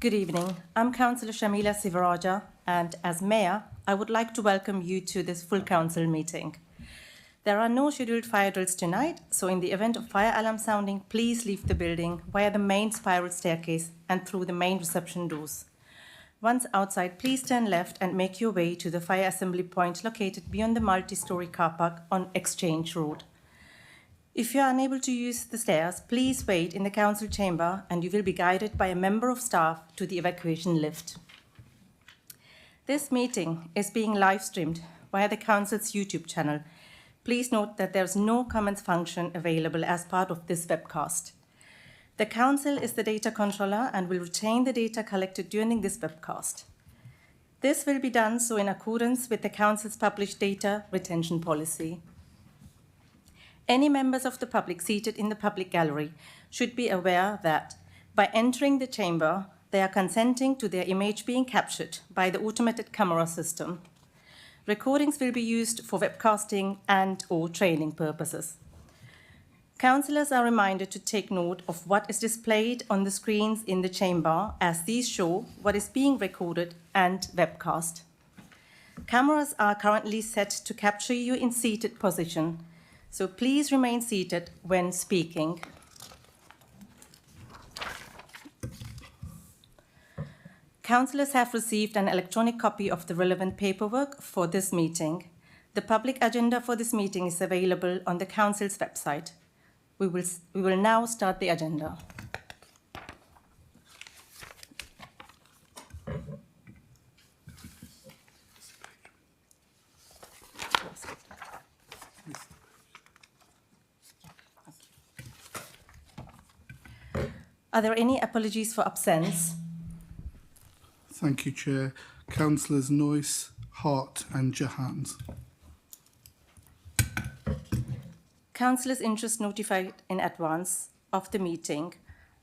Good evening. I'm Councillor Shamila Sivaraja, and as Mayor, I would like to welcome you to this full Council meeting. There are no scheduled fire drills tonight, so in the event of fire alarm sounding, please leave the building via the main spiral staircase and through the main reception doors. Once outside, please turn left and make your way to the fire assembly point located beyond the multi-storey car park on Exchange Road. If you are unable to use the stairs, please wait in the council chamber and you will be guided by a member of staff to the evacuation lift. This meeting is being live streamed via the council's YouTube channel. Please note that there is no comments function available as part of this webcast. The council is the data controller and will retain the data collected during this webcast. This will be done so in accordance with the council's published data retention policy. Any members of the public seated in the public gallery should be aware that by entering the chamber, they are consenting to their image being captured by the automated camera system. Recordings will be used for webcasting and/or training purposes. Councillors are reminded to take note of what is displayed on the screens in the chamber, as these show what is being recorded and webcast. Cameras are currently set to capture you in seated position, so please remain seated when speaking. Councillors have received an electronic copy of the relevant paperwork for this meeting. The public agenda for this meeting is available on the council's website. We will now start the agenda. Are there any apologies for absence? Thank you, Chair. Councillors Noyce, Hart and Jahans. Councillors' interests notified in advance of the meeting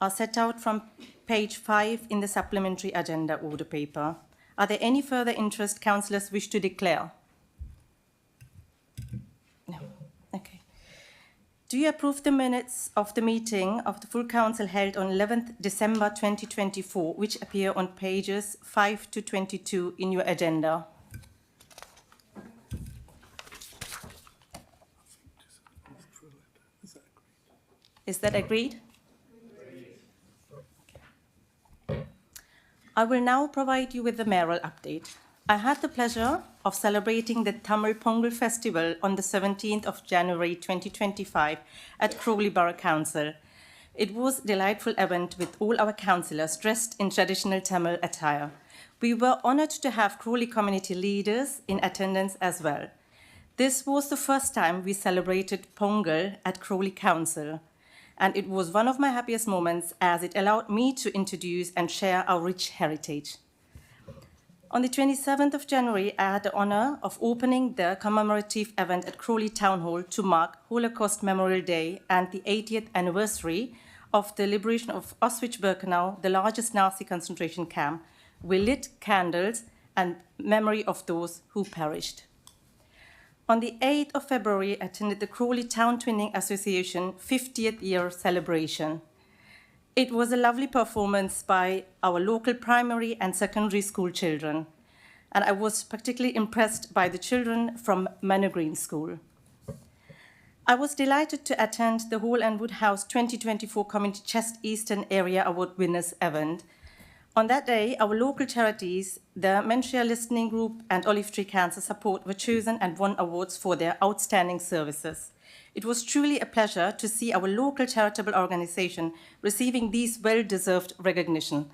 are set out from page 5 in the supplementary agenda order paper. Are there any further interest councillors wish to declare? No. Okay. Do you approve the minutes of the meeting of the full council held on 11th December 2024, which appear on pages 5 to 22 in your agenda? Is that agreed? I will now provide you with the mayoral update. I had the pleasure of celebrating the Tamil Pongal festival on the 17th of January 2025 at Crawley Borough Council. It was a delightful event with all our councillors dressed in traditional Tamil attire. We were honoured to have Crawley community leaders in attendance as well. This was the first time we celebrated Pongal at Crawley Council, and it was one of my happiest moments as it allowed me to introduce and share our rich heritage. On the 27th of January, I had the honour of opening the commemorative event at Crawley Town Hall to mark Holocaust Memorial Day and the 80th anniversary of the liberation of Auschwitz-Birkenau, the largest Nazi concentration camp. We lit candles in memory of those who perished. On the 8th of February, I attended the Crawley Town Twinning Association 50th year celebration. It was a lovely performance by our local primary and secondary school children, and I was particularly impressed by the children from Manor Green School. I was delighted to attend the Hall and Wood House 2024 Community Chest Eastern Area Award Winners event. On that day, our local charities, the Menshia Listening Group and Olive Tree Cancer Support, were chosen and won awards for their outstanding services. It was truly a pleasure to see our local charitable organization receiving these well-deserved recognition.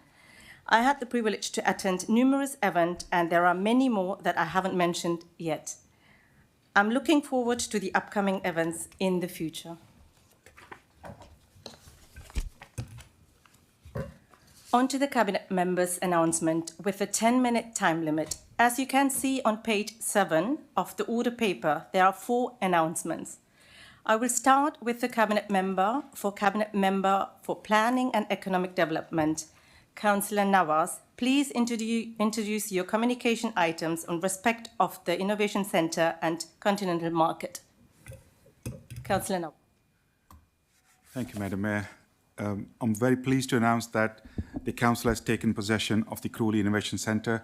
I had the privilege to attend numerous events, and there are many more that I haven't mentioned yet. I'm looking forward to the upcoming events in the future. On to the Cabinet members' announcement with a 10-minute time limit. As you can see on page 7 of the order paper, there are 4 announcements. I will start with the Cabinet Member for Planning and Economic Development, Councillor Nawaz. Please introduce your communication items on respect of the Innovation Centre and Continental Market. Councillor Nawaz. Thank you, Madam Mayor. I'm very pleased to announce that the Council has taken possession of the Crawley Innovation Centre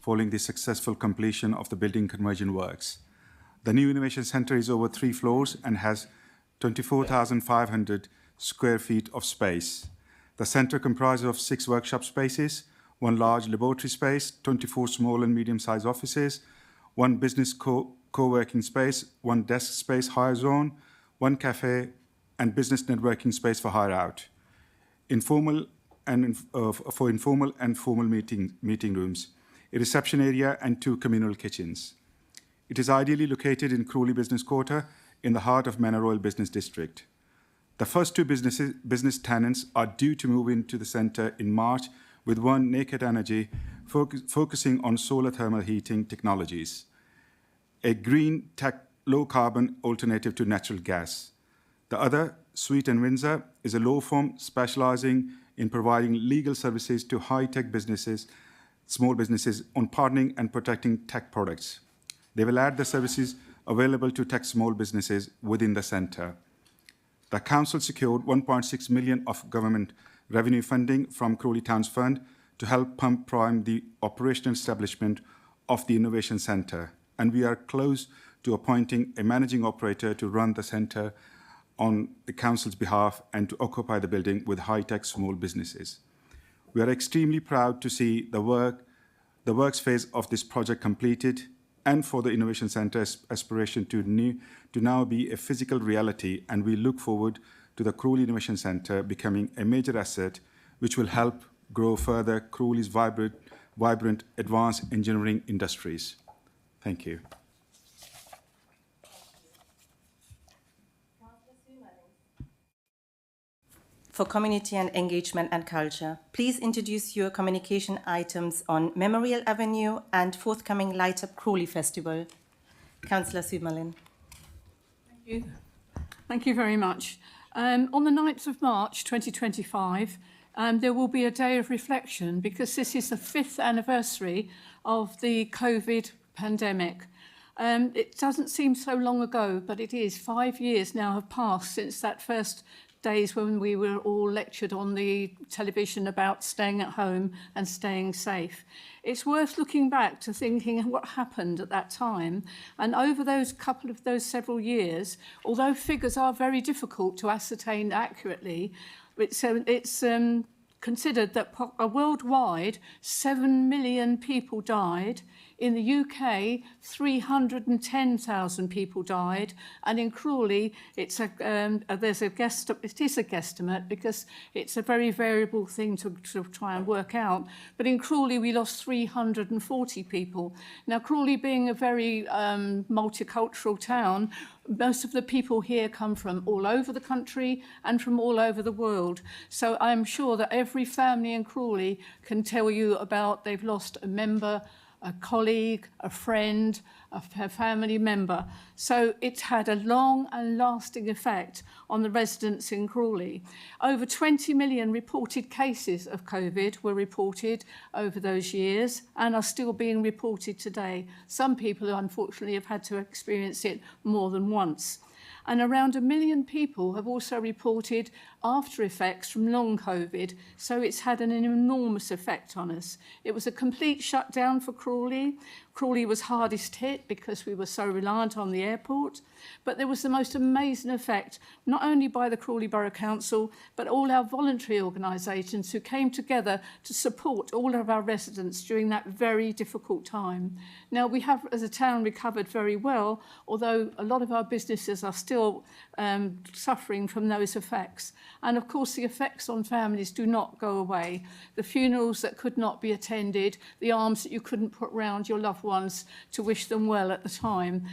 following the successful completion of the building conversion works. The new Innovation Centre is over 3 floors and has 24,500 square feet of space. The centre comprises of 6 workshop spaces, 1 large laboratory space, 24 small and medium-sized offices, 1 business co-working space, 1 desk space hire zone, 1 cafe, and business networking space for hire out. For informal and formal meeting rooms, a reception area, and 2 communal kitchens. It is ideally located in Crawley Business Quarter in the heart of Mayoral Business District. The first 2 business tenants are due to move into the centre in March, with one Naked Energy focusing on solar thermal heating technologies, a green tech low-carbon alternative to natural gas. The other, Sweet and Windsor, is a law firm specialising in providing legal services to high-tech businesses, small businesses, on partnering and protecting tech products. They will add the services available to tech small businesses within the centre. The Council secured 1.6 million of government revenue funding from Crawley Towns Fund to help pump prime the operational establishment of the Innovation Centre, and we are close to appointing a managing operator to run the centre on the Council's behalf and to occupy the building with high-tech small businesses. We are extremely proud to see the works phase of this project completed, and for the Innovation Centre's aspiration to now be a physical reality, and we look forward to the Crawley Innovation Centre becoming a major asset which will help grow further Crawley's vibrant advanced engineering industries. Thank you. For Community and Engagement and Culture, please introduce your communication items on Memorial Avenue and forthcoming Light Up Crawley Festival. Councillor Sümerlin. Thank you. Thank you very much. On the 9th of March 2025, there will be a day of reflection because this is the 5th anniversary of the COVID pandemic. It doesn't seem so long ago, but it is. 5 years now have passed since that first days when we were all lectured on the television about staying at home and staying safe. It's worth looking back to thinking what happened at that time. And over those several years, although figures are very difficult to ascertain accurately, it's considered that worldwide 7 million people died. In the UK, 310,000 people died, and in Crawley, it is a guesstimate because it's a very variable thing to try and work out. But in Crawley, we lost 340 people. Now, Crawley being a very multicultural town, most of the people here come from all over the country and from all over the world. So I'm sure that every family in Crawley can tell you about they've lost a member, a colleague, a friend, a family member. So it's had a long and lasting effect on the residents in Crawley. Over 20 million reported cases of COVID were reported over those years and are still being reported today. Some people, unfortunately, have had to experience it more than once. And around 1 million people have also reported after effects from long COVID, so it's had an enormous effect on us. It was a complete shutdown for Crawley. Crawley was hardest hit because we were so reliant on the airport, but there was the most amazing effect, not only by the Crawley Borough Council, but all our voluntary organisations who came together to support all of our residents during that very difficult time. Now, we have, as a town, recovered very well, although a lot of our businesses are still suffering from those effects. And of course, the effects on families do not go away. The funerals that could not be attended, the arms that you couldn't put round your loved ones to wish them well at the time,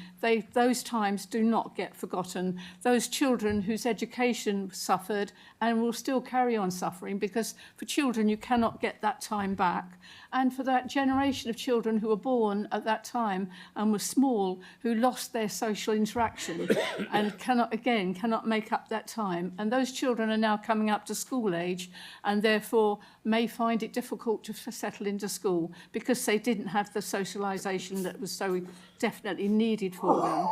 those times do not get forgotten. Those children whose education suffered and will still carry on suffering, because for children you cannot get that time back. And for that generation of children who were born at that time and were small, who lost their social interaction and cannot make up that time. And those children are now coming up to school age and therefore may find it difficult to settle into school because they didn't have the socialisation that was so definitely needed for them.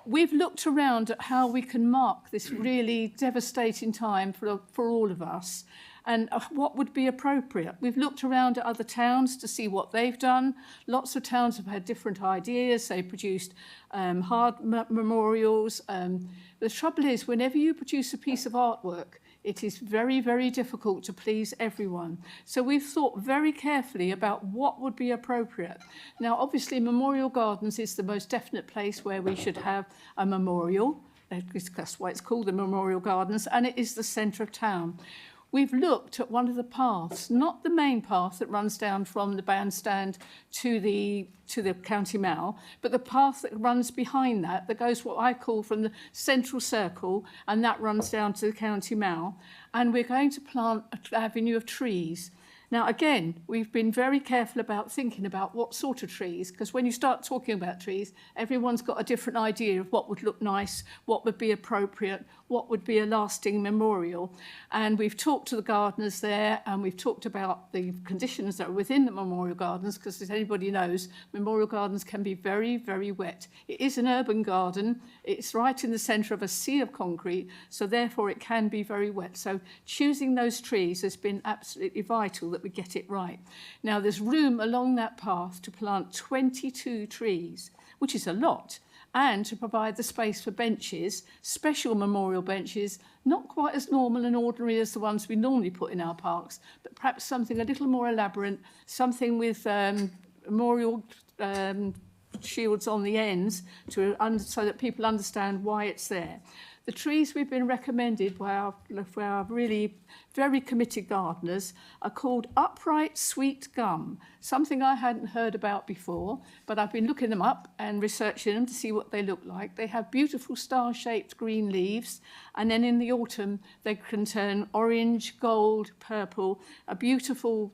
We've looked around at how we can mark this really devastating time for all of us. and what would be appropriate. We've looked around at other towns to see what they've done. Lots of towns have had different ideas. They produced memorials. The trouble is, whenever you produce a piece of artwork, it is very, very difficult to please everyone. So we've thought very carefully about what would be appropriate. Now, obviously, Memorial Gardens is the most definite place where we should have a memorial. That's why it's called the Memorial Gardens, and it is the centre of town. We've looked at one of the paths, not the main path that runs down from the bandstand to the County Mall, but the path that runs behind that goes what I call from the central circle, and that runs down to the County Mall. And we're going to plant an avenue of trees. Now, again, we've been very careful about thinking about what sort of trees, because when you start talking about trees, everyone's got a different idea of what would look nice, what would be appropriate, what would be a lasting memorial. And we've talked to the gardeners there, and we've talked about the conditions that are within the Memorial Gardens, because as anybody knows, Memorial Gardens can be very, very wet. It is an urban garden. It's right in the centre of a sea of concrete, so therefore it can be very wet. So choosing those trees has been absolutely vital that we get it right. Now, there's room along that path to plant 22 trees, which is a lot, and to provide the space for benches, special memorial benches, not quite as normal and ordinary as the ones we normally put in our parks, but perhaps something a little more elaborate, something with memorial shields on the ends so that people understand why it's there. The trees we've been recommended by our really very committed gardeners are called upright sweet gum, something I hadn't heard about before, but I've been looking them up and researching them to see what they look like. They have beautiful star-shaped green leaves, and then in the autumn they can turn orange, gold, purple, a beautiful,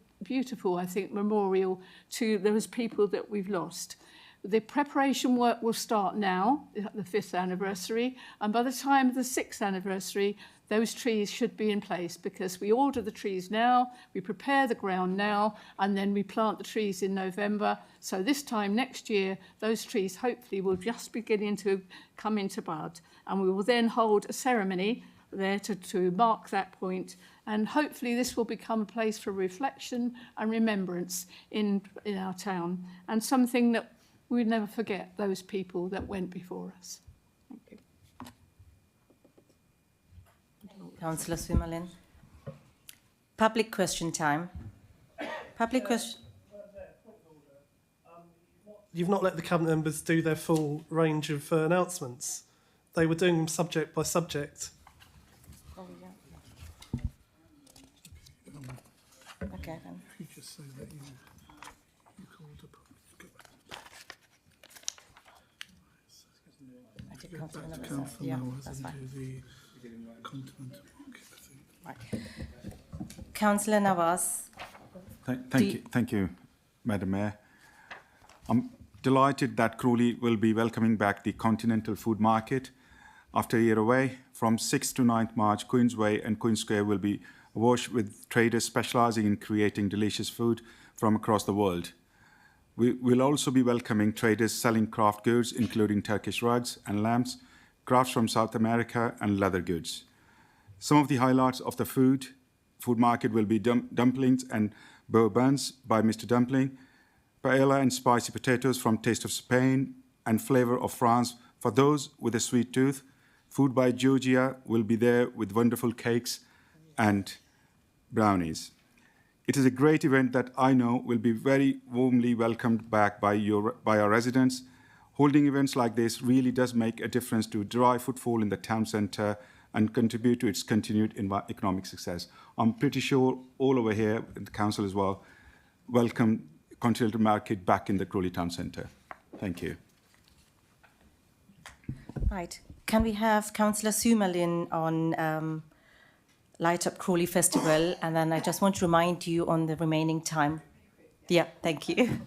I think, memorial to those people that we've lost. The preparation work will start now, at the 5th anniversary, and by the time of the 6th anniversary, those trees should be in place, because we order the trees now, we prepare the ground now, and then we plant the trees in November. So this time next year, those trees hopefully will just beginning to come into bud, and we will then hold a ceremony there to mark that point, and hopefully this will become a place for reflection and remembrance in our town, and something that we'd never forget those people that went before us. Thank you. Councillor Sumerlin. Public question time. Public question. You've not let the Cabinet members do their full range of announcements. They were doing them subject by subject. Oh, yeah. Okay, then. If you just say that you called up. Back to Council Yeah, now, that's as fine. into the continental market, I think. Right. Councillor Nawaz. Thank you, Madam Mayor. I'm delighted that Crawley will be welcoming back the Continental Food Market after a year away. From 6th to 9th March, Queensway and Queen Square will be awash with traders specialising in creating delicious food from across the world. We will also be welcoming traders selling craft goods, including Turkish rugs and lamps, crafts from South America, and leather goods. Some of the highlights of the food market will be dumplings and beurre buns by Mr. Dumpling, paella and spicy potatoes from Taste of Spain, and Flavour of France for those with a sweet tooth. Food by Georgia will be there with wonderful cakes and brownies. It is a great event that I know will be very warmly welcomed back by our residents. Holding events like this really does make a difference to drive footfall in the town centre and contribute to its continued economic success. I'm pretty sure all over here, at the council as well, welcome Continental Market back in the Crawley Town Centre. Thank you. Right. Can we have Councillor Sumerlin on Light Up Crawley Festival, and then I just want to remind you on the remaining time. Yeah, thank you.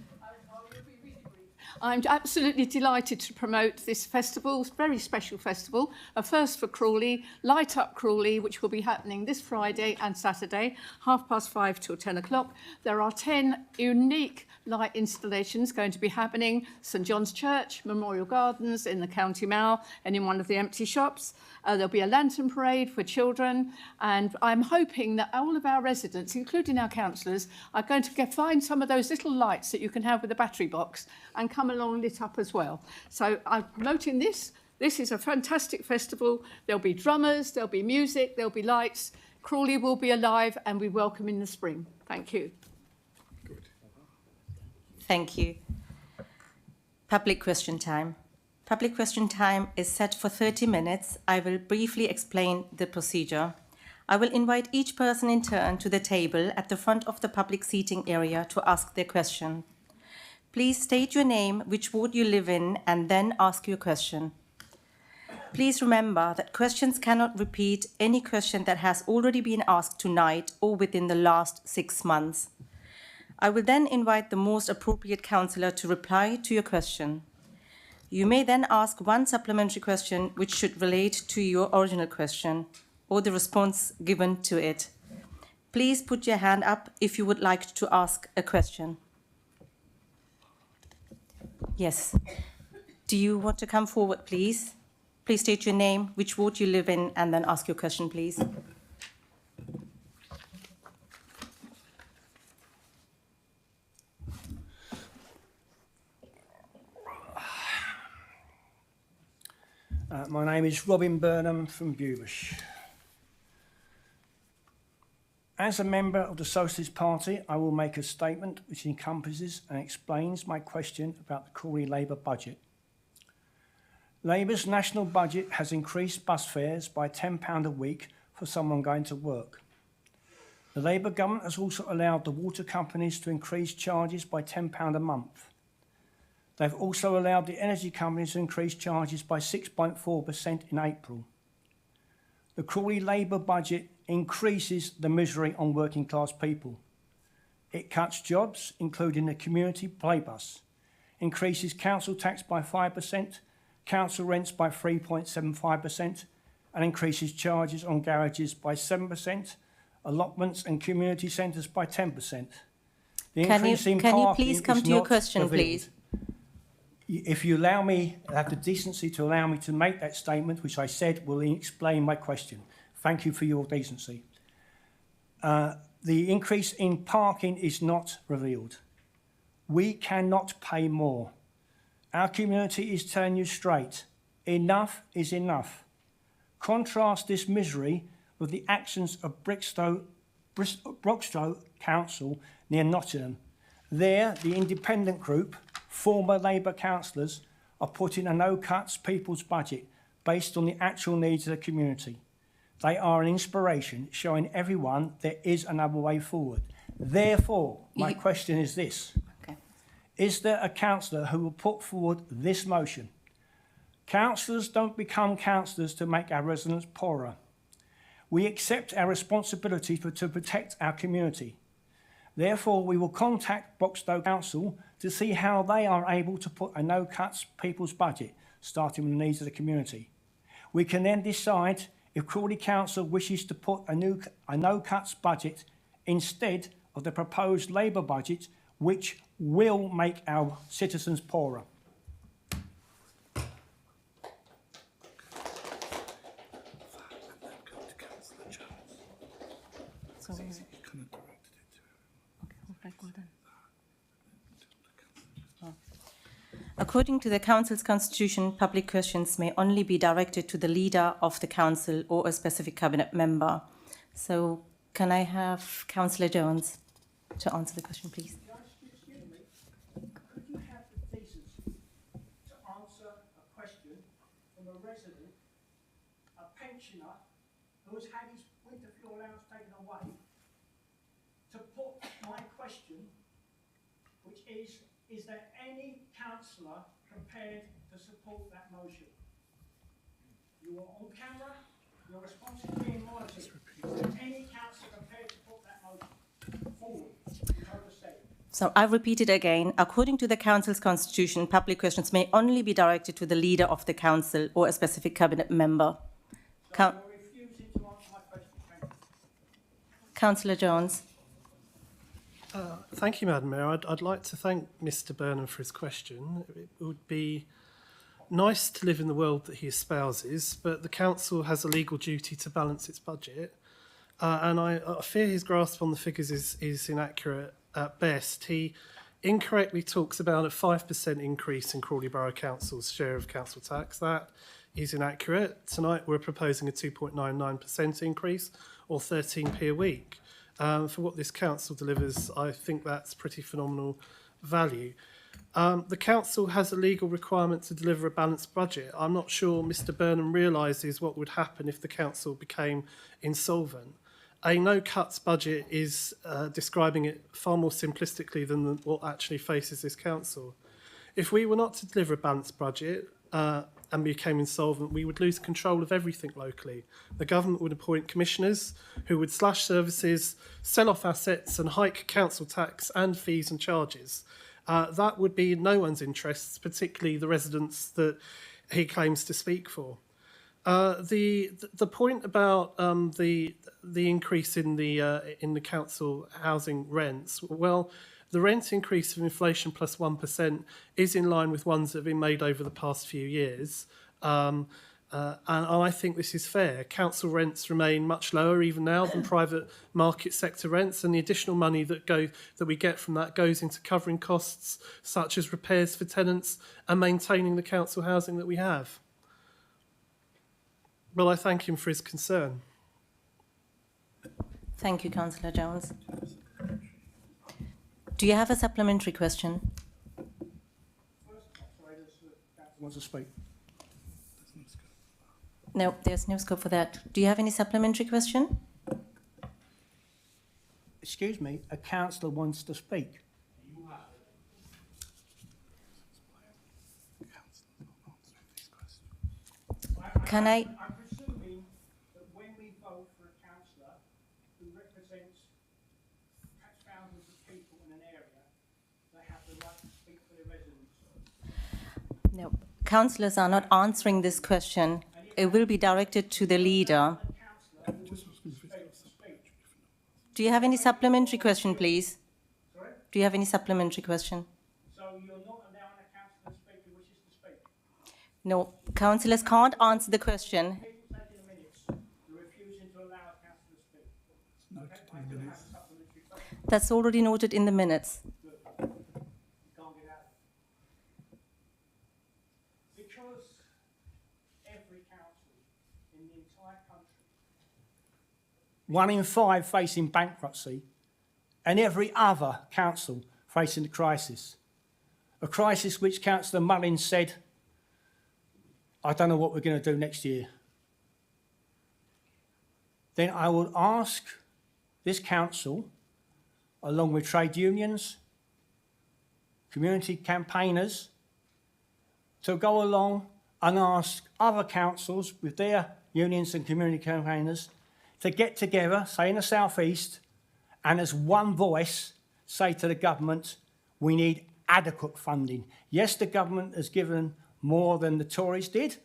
I'm absolutely delighted to promote this festival, very special festival, a first for Crawley, Light Up Crawley, which will be happening this Friday and Saturday, 5:30 till 10 o'clock. There are 10 unique light installations going to be happening, St John's Church, Memorial Gardens in the County Mall and in one of the empty shops. There'll be a lantern parade for children, and I'm hoping that all of our residents, including our councillors, are going to find some of those little lights that you can have with a battery box and come along lit up as well. So I'm promoting this. This is a fantastic festival. There'll be drummers, there'll be music, there'll be lights. Crawley will be alive and we welcome in the spring. Thank you. Thank you. Public question time. Public question time is set for 30 minutes. I will briefly explain the procedure. I will invite each person in turn to the table at the front of the public seating area to ask their question. Please state your name, which ward you live in, and then ask your question. Please remember that questions cannot repeat any question that has already been asked tonight or within the last 6 months. I will then invite the most appropriate councillor to reply to your question. You may then ask one supplementary question which should relate to your original question or the response given to it. Please put your hand up if you would like to ask a question. Yes. Do you want to come forward, please? Please state your name, which ward you live in, and then ask your question, please. My name is Robin Burnham from Bubish. As a member of the Socialist Party, I will make a statement which encompasses and explains my question about the Crawley Labour budget. Labour's national budget has increased bus fares by £10 a week for someone going to work. The Labour government has also allowed the water companies to increase charges by £10 a month. They've also allowed the energy companies to increase charges by 6.4% in April. The Crawley Labour budget increases the misery on working class people. It cuts jobs, including the community play bus, increases council tax by 5%, council rents by 3.75%, and increases charges on garages by 7%, allotments and community centres by 10%. The increase in Can you parking please come is to your not question, revealed. please? If you allow me, have the decency to allow me to make that statement, which I said will explain my question. Thank you for your decency. The increase in parking is not revealed. We cannot pay more. Our community is telling you straight, enough is enough. Contrast this misery with the actions of Broxtowe Council near Nottingham. There, the independent group, former Labour councillors, are putting a no-cuts people's budget based on the actual needs of the community. They are an inspiration, showing everyone there is another way forward. Therefore, my question is this. Okay. Is there a councillor who will put forward this motion? Councillors don't become councillors to make our residents poorer. We accept our responsibility to protect our community. Therefore, we will contact Broxtowe Council to see how they are able to put a no-cuts people's budget, starting with the needs of the community. We can then decide if Crawley Council wishes to put a no-cuts budget instead of the proposed Labour budget, which will make our citizens poorer. According to the Council's constitution, public questions may only be directed to the leader of the Council or a specific cabinet member. So can I have Councillor Jones to answer the question, please? Excuse me, could you have the decency to answer a question from a resident, a pensioner, who has had his winter fuel allowance taken away, to put my question, which is there any councillor prepared to support that motion? You are on camera, your response is being monitored. Is there any councillor prepared to put that motion forward? Over said. So I repeat it again. According to the Council's constitution, public questions may only be directed to the leader of the Council or a specific cabinet member. Coun- You're refusing to answer my question. Thank you. Councillor Jones. Thank you, Madam Mayor. I'd like to thank Mr Burnham for his question. It would be nice to live in the world that he espouses, but the Council has a legal duty to balance its budget. And I fear his grasp on the figures is inaccurate at best. He incorrectly talks about a 5% increase in Crawley Borough Council's share of council tax. That is inaccurate. Tonight we're proposing a 2.99% increase, or 13p a week. For what this council delivers, I think that's pretty phenomenal value. The council has a legal requirement to deliver a balanced budget. I'm not sure Mr Burnham realises what would happen if the council became insolvent. A no-cuts budget is describing it far more simplistically than what actually faces this council. If we were not to deliver a balanced budget and became insolvent, we would lose control of everything locally. The government would appoint commissioners who would slash services, sell off assets and hike council tax and fees and charges. That would be in no one's interests, particularly the residents that he claims to speak for. The point about the increase in the council housing rents, well, the rent increase of inflation plus 1% is in line with ones that have been made over the past few years. And I think this is fair. Council rents remain much lower even now than private market sector rents, and the additional money that we get from that goes into covering costs such as repairs for tenants and maintaining the council housing that we have. Well, I thank him for his concern. Thank you, Councillor Jones. Do you have a supplementary question? Wants to speak. No, there's no scope for that. Do you have any supplementary question? Excuse me, a councillor wants to speak. Can I? I'm presuming that when we vote for a councillor who represents perhaps thousands of people in an area, they have the right to speak for their residents. No. Councillors are not answering this question. It will be directed to the leader. Do you have any supplementary question, please? Sorry? Do you have any supplementary question? So you're not allowing a councillor to speak who wishes to speak? No. Councillors can't answer the question. People say in the minutes, you're refusing to allow a councillor to speak. Okay, I do have a supplementary question. That's already noted in the minutes. You can't get out of it. Because every council in the entire country, 1 in 5 facing bankruptcy, and every other council facing the crisis. A crisis which Councillor Mullins said, I don't know what we're going to do next year. Then I will ask this council, along with trade unions, community campaigners, to go along and ask other councils with their unions and community campaigners to get together, say in the South East, and as one voice say to the government, we need adequate funding. Yes, the government has given more than the Tories did.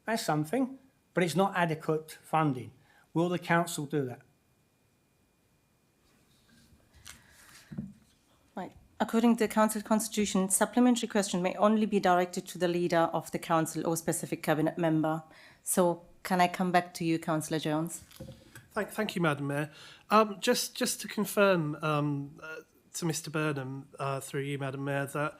That's something, but it's not adequate funding. Will the council do that? Right. According to the Council Constitution, supplementary question may only be directed to the leader of the Council or specific cabinet member. So can I come back to you, Councillor Jones? Thank you, Madam Mayor. Just to confirm to Mr Burnham, through you, Madam Mayor, that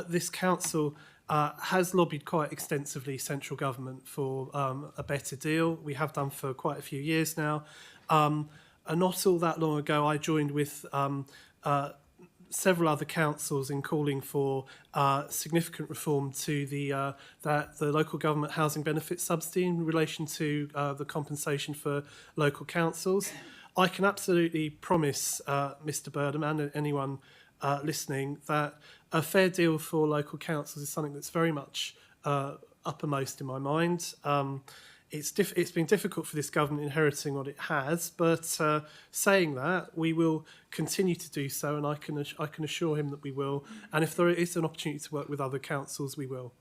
this council has lobbied quite extensively central government for a better deal. We have done for quite a few years now. And not all that long ago, I joined with several other councils in calling for significant reform to the local government housing benefit subsidy in relation to the compensation for local councils. I can absolutely promise Mr Burnham and anyone listening that a fair deal for local councils is something that's very much uppermost in my mind. it's been difficult for this government inheriting what it has, but saying that, we will continue to do so, and I can assure him that we will. And if there is an opportunity to work with other councils, we will.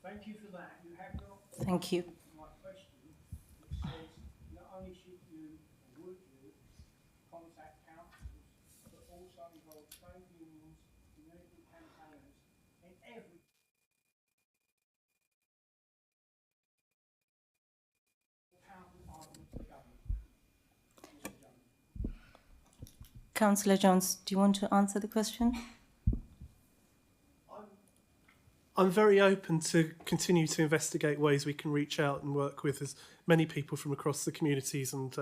Thank you for that. You have not Thank you. my question, which says not only should you or would you contact councils, but also involve trade unions, community campaigners in every counter-argument to the government. Mr. Jones. Councillor Jones, do you want to answer the question? I'm very open to continue to investigate ways we can reach out and work with as many people from across the communities, and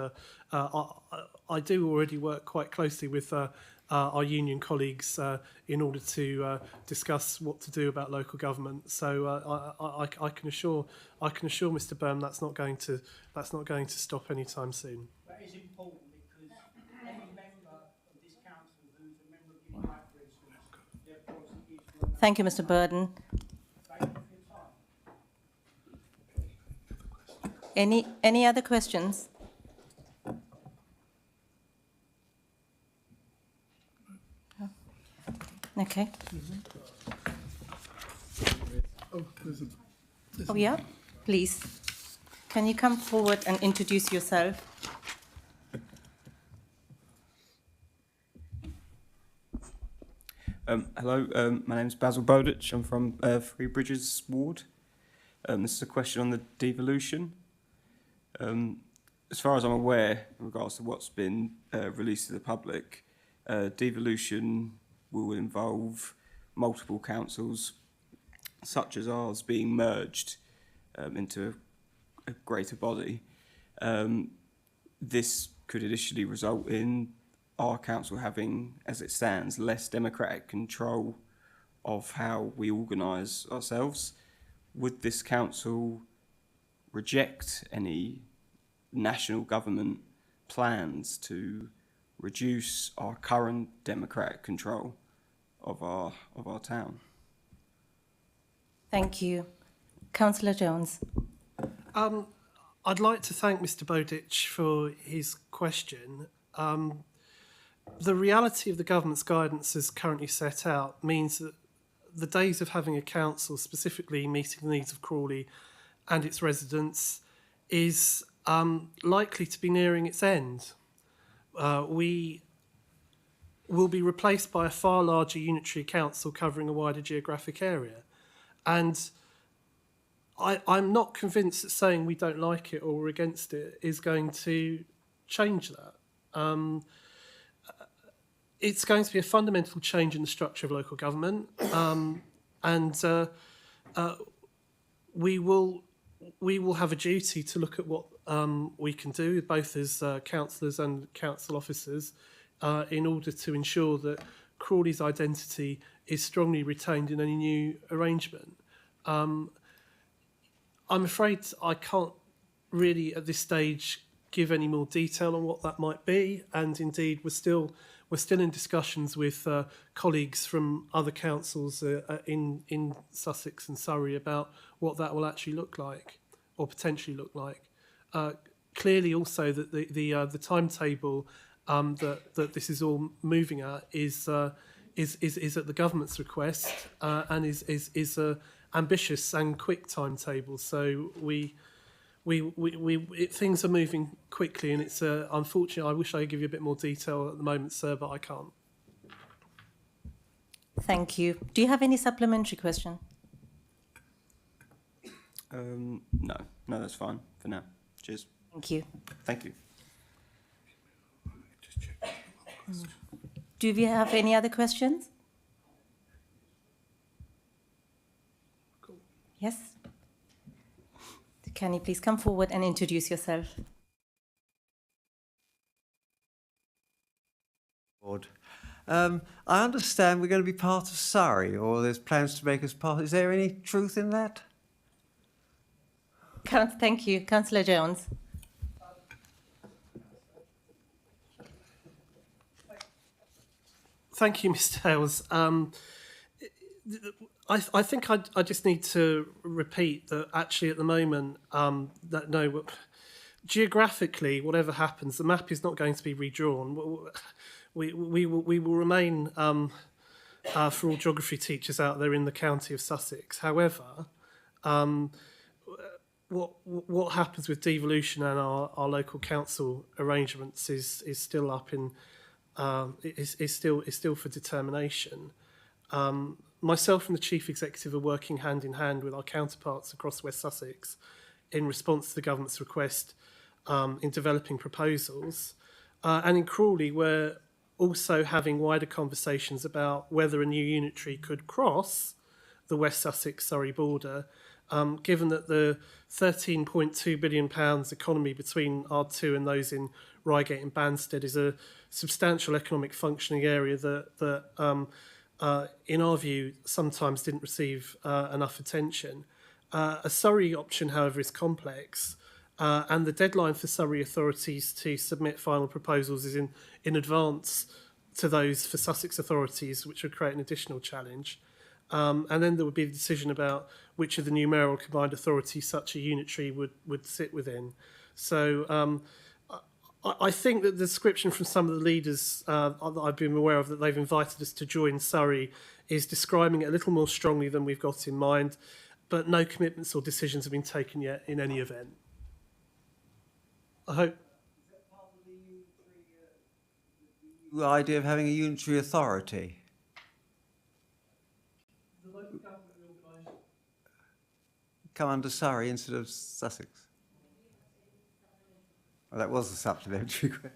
I do already work quite closely with our union colleagues in order to discuss what to do about local government. So I can assure Mr. Byrne that's not going to stop anytime soon. That is important because any member of this council who's a member of the United, for instance, their policy is for Thank you, Mr. Burden. thank you for your time. Any other questions? No? Okay. Oh, there's a, Oh, yeah? Please. Can you come forward and introduce yourself? Hello, my name is Basil Bowditch. I'm from Three Bridges Ward. This is a question on the devolution. As far as I'm aware, in regards to what's been released to the public, devolution will involve multiple councils, such as ours, being merged into a greater body. This could initially result in our council having, as it stands, less democratic control of how we organise ourselves. Would this council reject any national government plans to reduce our current democratic control of our town? Thank you. Councillor Jones. I'd like to thank Mr. Bowditch for his question. The reality of the government's guidance as currently set out means that the days of having a council specifically meeting the needs of Crawley and its residents is likely to be nearing its end. We will be replaced by a far larger unitary council covering a wider geographic area. And I'm not convinced that saying we don't like it or we're against it is going to change that. It's going to be a fundamental change in the structure of local government, and we will have a duty to look at what we can do, both as councillors and council officers, in order to ensure that Crawley's identity is strongly retained in any new arrangement. I'm afraid I can't really at this stage give any more detail on what that might be, and indeed we're still in discussions with colleagues from other councils in Sussex and Surrey about what that will actually look like, or potentially look like. Clearly, also that the timetable that this is all moving at is at the government's request, and is a ambitious and quick timetable. So things are moving quickly, and it's unfortunately, I wish I could give you a bit more detail at the moment, sir, but I can't. Thank you. Do you have any supplementary question? No, that's fine for now. Cheers. Thank you. Thank you. just check. Do we have any other questions? Yes? Can you please come forward and introduce yourself? I understand we're going to be part of Surrey, or there's plans to make us part. Is there any truth in that? Thank you. Councillor Jones. Thank you, Mr. Hales. I think I just need to repeat that actually at the moment, that no, geographically, whatever happens, the map is not going to be redrawn. We will remain, for all geography teachers out there, in the county of Sussex. However, what happens with devolution and our local council arrangements is still up in is still for determination. Myself and the Chief Executive are working hand in hand with our counterparts across West Sussex in response to the government's request in developing proposals. And in Crawley, we're also having wider conversations about whether a new unitary could cross the West Sussex-Surrey border, given that the £13.2 billion economy between R2 and those in Reigate and Banstead is a substantial economic functioning area that in our view, sometimes didn't receive enough attention. A Surrey option, however, is complex, and the deadline for Surrey authorities to submit final proposals is in advance to those for Sussex authorities, which would create an additional challenge. And then there would be the decision about which of the new mayoral combined authorities such a unitary would sit within. So I think that the description from some of the leaders that I've been aware of that they've invited us to join Surrey is describing it a little more strongly than we've got in mind, but no commitments or decisions have been taken yet in any event. I hope. The idea of having a unitary authority? The local government reorganisation. Come under Surrey instead of Sussex? Well, that was a supplementary question.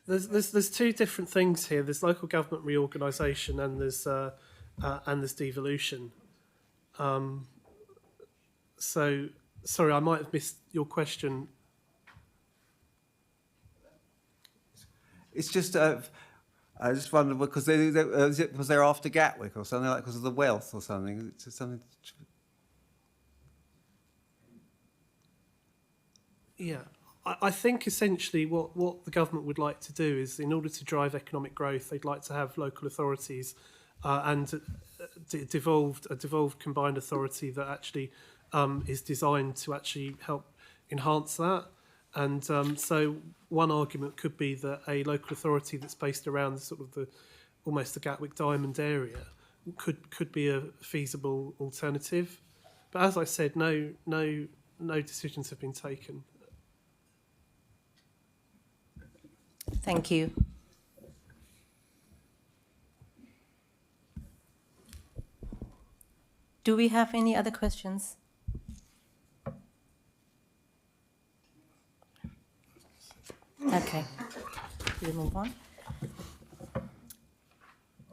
There's two different things here. There's local government reorganisation and there's devolution. So sorry, I might have missed your question. It's just, I just wondered because was there after Gatwick or something like because of the wealth or something? It's something. Yeah, I think essentially what the government would like to do is, in order to drive economic growth, they'd like to have local authorities and a devolved combined authority that actually is designed to actually help enhance that. And so one argument could be that a local authority that's based around almost the Gatwick Diamond area could be a feasible alternative. But as I said, no decisions have been taken. Thank you. Do we have any other questions? Okay, we'll move on.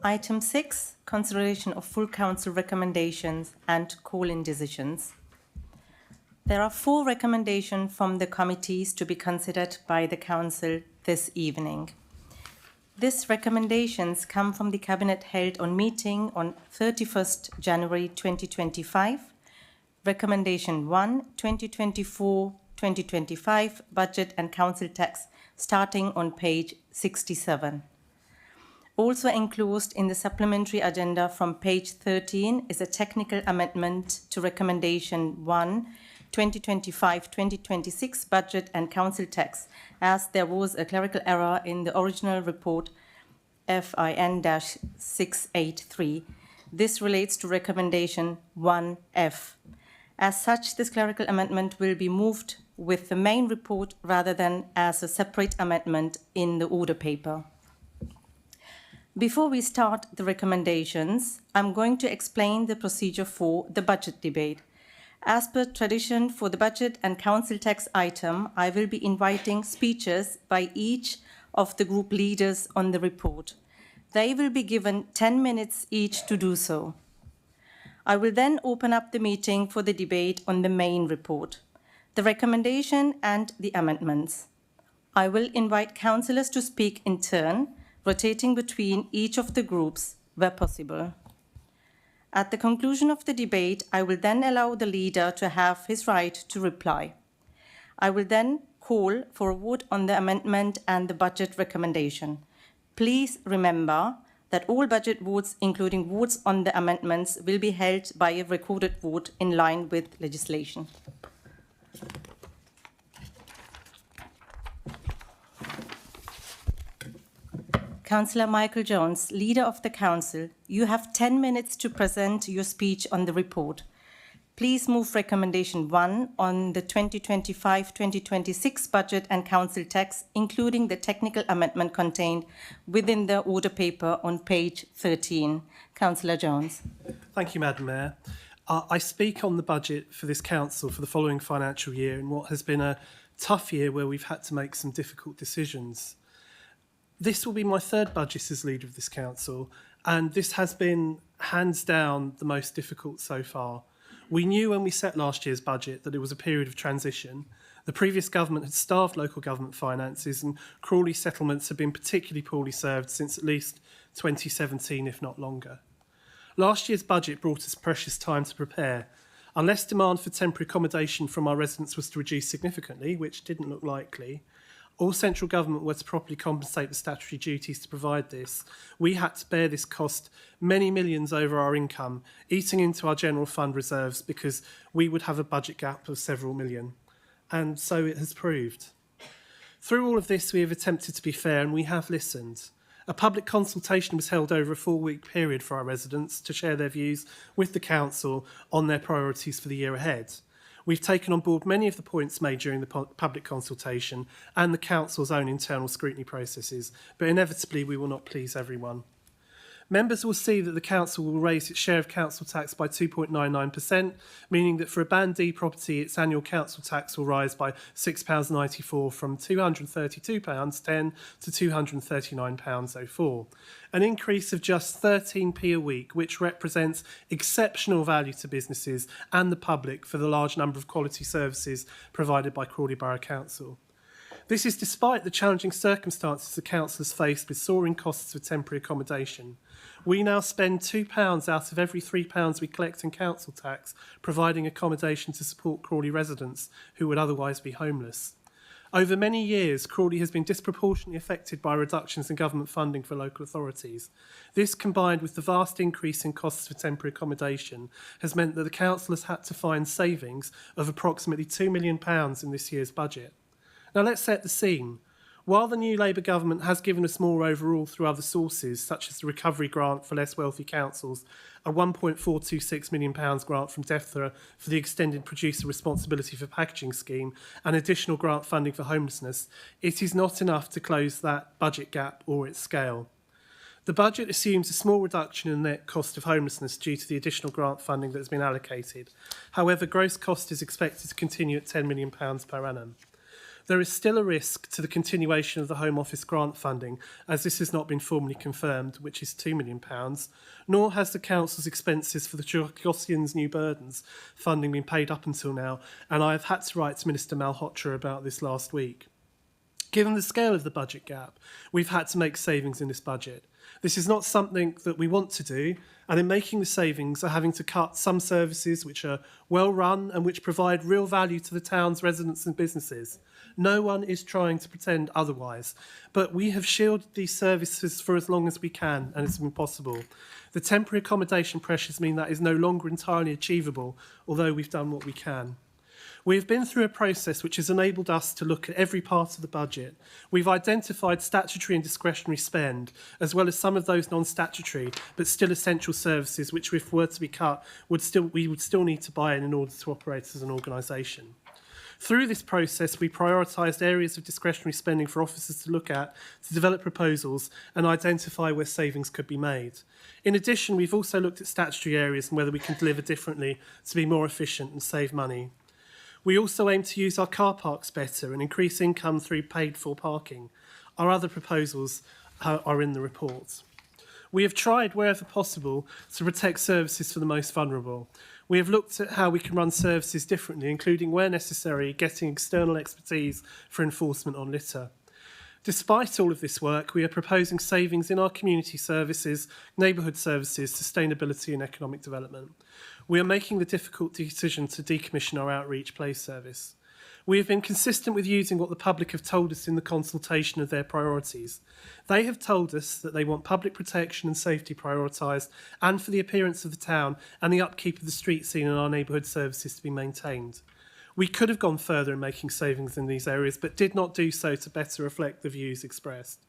Item 6, consideration of full council recommendations and call-in decisions. There are 4 recommendations from the committees to be considered by the council this evening. These recommendations come from the Cabinet held on meeting on 31st January 2025. Recommendation 1, 2024-2025 budget and council tax, starting on page 67. Also enclosed in the supplementary agenda from page 13 is a technical amendment to recommendation 1, 2025-2026 budget and council tax, as there was a clerical error in the original report FIN-683. This relates to recommendation 1F. As such, this clerical amendment will be moved with the main report rather than as a separate amendment in the order paper. Before we start the recommendations, I'm going to explain the procedure for the budget debate. As per tradition for the budget and council tax item, I will be inviting speeches by each of the group leaders on the report. They will be given 10 minutes each to do so. I will then open up the meeting for the debate on the main report, the recommendation and the amendments. I will invite councillors to speak in turn, rotating between each of the groups where possible. At the conclusion of the debate, I will then allow the leader to have his right to reply. I will then call for a vote on the amendment and the budget recommendation. Please remember, that all budget votes, including votes on the amendments, will be held by a recorded vote in line with legislation. Councillor Michael Jones, Leader of the Council, you have 10 minutes to present your speech on the report. Please move Recommendation 1 on the 2025-2026 budget and council tax, including the technical amendment contained within the order paper on page 13. Councillor Jones. Thank you, Madam Mayor. I speak on the budget for this council for the following financial year in what has been a tough year where we've had to make some difficult decisions. This will be my third budget as leader of this council, and this has been hands down the most difficult so far. We knew when we set last year's budget that it was a period of transition. The previous government had starved local government finances, and Crawley settlements have been particularly poorly served since at least 2017, if not longer. Last year's budget brought us precious time to prepare. Unless demand for temporary accommodation from our residents was to reduce significantly, which didn't look likely, all central government were to properly compensate the statutory duties to provide this, we had to bear this cost many millions over our income, eating into our general fund reserves because we would have a budget gap of several million. And so it has proved. Through all of this, we have attempted to be fair and we have listened. A public consultation was held over a 4-week period for our residents to share their views with the council on their priorities for the year ahead. We've taken on board many of the points made during the public consultation and the council's own internal scrutiny processes, but inevitably we will not please everyone. Members will see that the council will raise its share of council tax by 2.99%, meaning that for a Band D property, its annual council tax will rise by £6.94 from £232.10 to £239.04, an increase of just 13p a week, which represents exceptional value to businesses and the public for the large number of quality services provided by Crawley Borough Council. This is despite the challenging circumstances the council has faced with soaring costs for temporary accommodation. We now spend £2 out of every £3 we collect in council tax providing accommodation to support Crawley residents who would otherwise be homeless. Over many years, Crawley has been disproportionately affected by reductions in government funding for local authorities. This, combined with the vast increase in costs for temporary accommodation, has meant that the council has had to find savings of approximately £2 million in this year's budget. Now let's set the scene. While the new Labour government has given us more overall through other sources, such as the recovery grant for less wealthy councils, a £1.426 million grant from DEFRA for the extended producer responsibility for packaging scheme, and additional grant funding for homelessness, it is not enough to close that budget gap or its scale. The budget assumes a small reduction in the net cost of homelessness due to the additional grant funding that has been allocated. However, gross cost is expected to continue at £10 million per annum. There is still a risk to the continuation of the Home Office grant funding, as this has not been formally confirmed, which is £2 million, nor has the Council's expenses for the Gaussian's New Burdens funding been paid up until now, and I have had to write to Minister Malhotra about this last week. Given the scale of the budget gap, we've had to make savings in this budget. This is not something that we want to do, and in making the savings are having to cut some services which are well run and which provide real value to the town's residents and businesses. No one is trying to pretend otherwise, but we have shielded these services for as long as we can, and it's been possible. The temporary accommodation pressures mean that is no longer entirely achievable, although we've done what we can. We have been through a process which has enabled us to look at every part of the budget. We've identified statutory and discretionary spend, as well as some of those non-statutory but still essential services which, if were to be cut, we would still need to buy in order to operate as an organisation. Through this process, we prioritised areas of discretionary spending for officers to look at, to develop proposals and identify where savings could be made. In addition, we've also looked at statutory areas and whether we can deliver differently to be more efficient and save money. We also aim to use our car parks better and increase income through paid-for parking. Our other proposals are in the report. We have tried, wherever possible, to protect services for the most vulnerable. We have looked at how we can run services differently, including, where necessary, getting external expertise for enforcement on litter. Despite all of this work, we are proposing savings in our community services, neighbourhood services, sustainability and economic development. We are making the difficult decision to decommission our outreach play service. We have been consistent with using what the public have told us in the consultation of their priorities. They have told us that they want public protection and safety prioritised, and for the appearance of the town and the upkeep of the street scene and our neighbourhood services to be maintained. We could have gone further in making savings in these areas, but did not do so to better reflect the views expressed.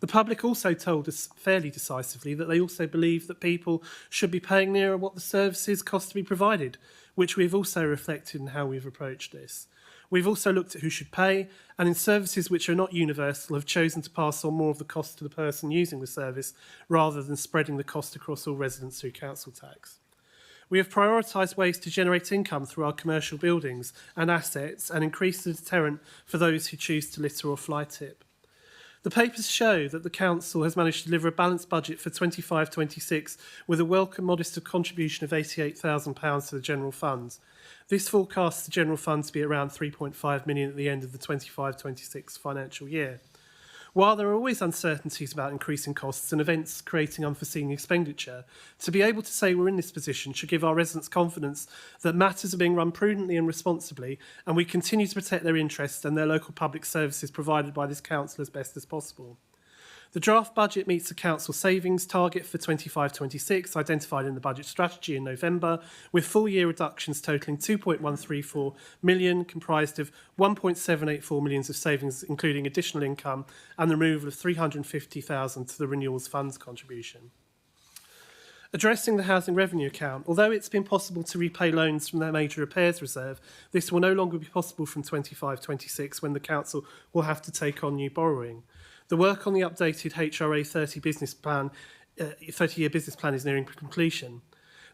The public also told us fairly decisively that they also believe that people should be paying nearer what the services cost to be provided, which we've also reflected in how we've approached this. We've also looked at who should pay, and in services which are not universal have chosen to pass on more of the cost to the person using the service rather than spreading the cost across all residents through council tax. We have prioritised ways to generate income through our commercial buildings and assets and increase the deterrent for those who choose to litter or fly tip. The papers show that the Council has managed to deliver a balanced budget for 25-26 with a welcome modest contribution of £88,000 to the General Fund. This forecasts the General Fund to be around £3.5 million at the end of the 25-26 financial year. While there are always uncertainties about increasing costs and events creating unforeseen expenditure, to be able to say we're in this position should give our residents confidence that matters are being run prudently and responsibly, and we continue to protect their interests and their local public services provided by this council as best as possible. The draft budget meets the council savings target for 25-26 identified in the budget strategy in November, with full year reductions totalling 2.134 million, comprised of 1.784 million of savings including additional income and the removal of 350,000 to the renewals funds contribution. Addressing the housing revenue account, although it's been possible to repay loans from their major repairs reserve, this will no longer be possible from 25-26 when the council will have to take on new borrowing. The work on the updated HRA 30-year business plan is nearing completion.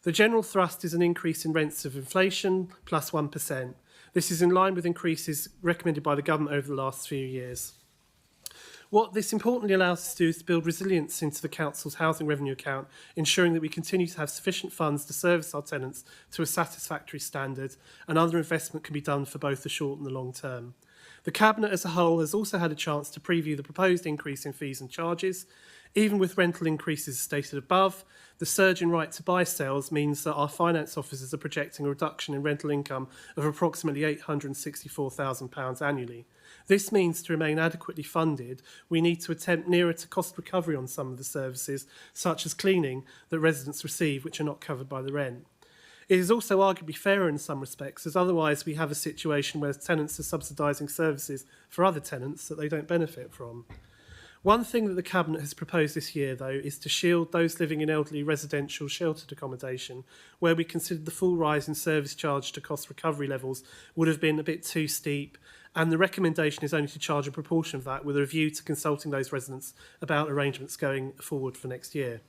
The general thrust is an increase in rents of inflation plus 1%. This is in line with increases recommended by the government over the last few years. What this importantly allows us to do is to build resilience into the council's housing revenue account, ensuring that we continue to have sufficient funds to service our tenants to a satisfactory standard, and other investment can be done for both the short and the long term. The Cabinet as a whole has also had a chance to preview the proposed increase in fees and charges. Even with rental increases stated above, the surge in right to buy sales means that our finance officers are projecting a reduction in rental income of approximately £864,000 annually. This means to remain adequately funded, we need to attempt nearer to cost recovery on some of the services, such as cleaning, that residents receive, which are not covered by the rent. It is also arguably fairer in some respects, as otherwise we have a situation where tenants are subsidising services for other tenants that they don't benefit from. One thing that the Cabinet has proposed this year, though, is to shield those living in elderly residential sheltered accommodation, where we considered the full rise in service charge to cost recovery levels would have been a bit too steep, and the recommendation is only to charge a proportion of that with a review to consulting those residents about arrangements going forward for next year.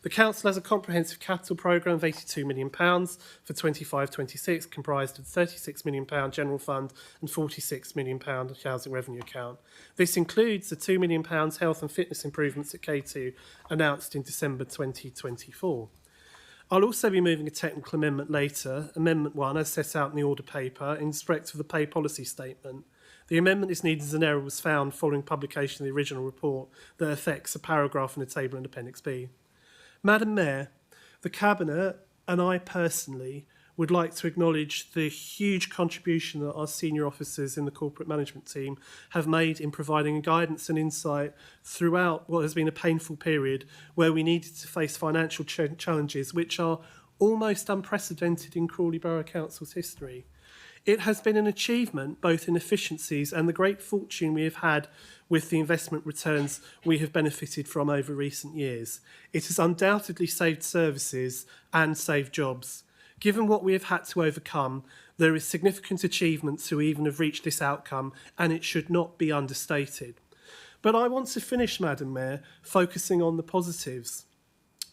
The Council has a comprehensive capital programme of £82 million for 25-26, comprised of £36 million General Fund and £46 million Housing Revenue Account. This includes the £2 million health and fitness improvements at K2 announced in December 2024. I'll also be moving a technical amendment later, Amendment 1, as set out in the order paper, in respect of the pay policy statement. The amendment is needed as an error was found following publication of the original report that affects a paragraph in the table in Appendix B. Madam Mayor, the Cabinet and I personally would like to acknowledge the huge contribution that our senior officers in the corporate management team have made in providing guidance and insight throughout what has been a painful period where we needed to face financial challenges which are almost unprecedented in Crawley Borough Council's history. It has been an achievement both in efficiencies and the great fortune we have had with the investment returns we have benefited from over recent years. It has undoubtedly saved services and saved jobs. Given what we have had to overcome, there is significant achievement to even have reached this outcome, and it should not be understated. But I want to finish, Madam Mayor, focusing on the positives.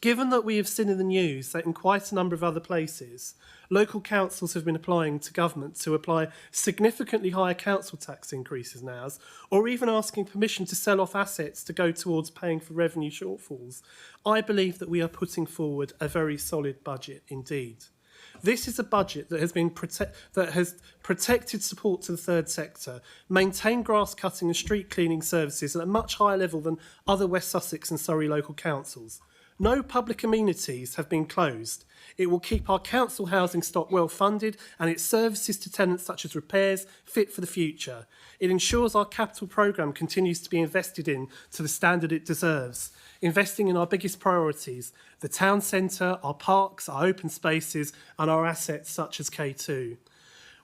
Given that we have seen in the news that in quite a number of other places, local councils have been applying to government to apply significantly higher council tax increases now, or even asking permission to sell off assets to go towards paying for revenue shortfalls, I believe that we are putting forward a very solid budget indeed. This is a budget that has protected support to the third sector, maintained grass cutting and street cleaning services at a much higher level than other West Sussex and Surrey local councils. No public amenities have been closed. It will keep our council housing stock well funded and its services to tenants such as repairs fit for the future. It ensures our capital programme continues to be invested in to the standard it deserves, investing in our biggest priorities, the town centre, our parks, our open spaces and our assets such as K2.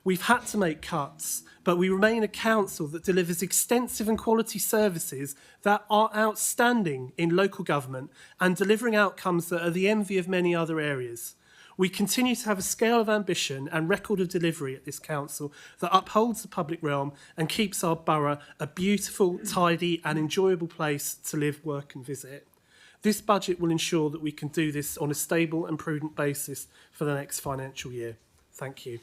We've had to make cuts, but we remain a council that delivers extensive and quality services that are outstanding in local government and delivering outcomes that are the envy of many other areas. We continue to have a scale of ambition and record of delivery at this council that upholds the public realm and keeps our borough a beautiful, tidy and enjoyable place to live, work and visit. This budget will ensure that we can do this on a stable and prudent basis for the next financial year. Thank you.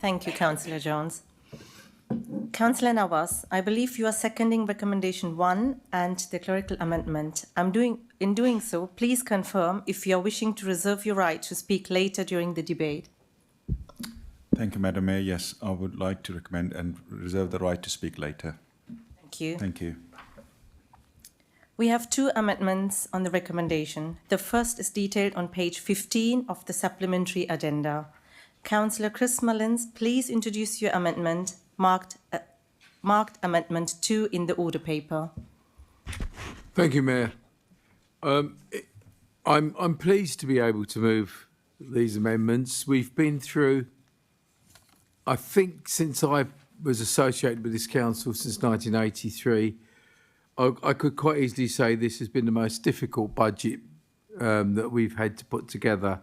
Thank you, Councillor Jones. Councillor Nawaz, I believe you are seconding recommendation 1 and the clerical amendment. In doing so, please confirm if you are wishing to reserve your right to speak later during the debate. Thank you, Madam Mayor. Yes, I would like to recommend and reserve the right to speak later. Thank you. Thank you. We have 2 amendments on the recommendation. The first is detailed on page 15 of the supplementary agenda. Councillor Chris Mullins, please introduce your amendment, marked Amendment 2 in the order paper. Thank you, Mayor. I'm pleased to be able to move these amendments. We've been through, I think, since I was associated with this council since 1983, I could quite easily say this has been the most difficult budget that we've had to put together.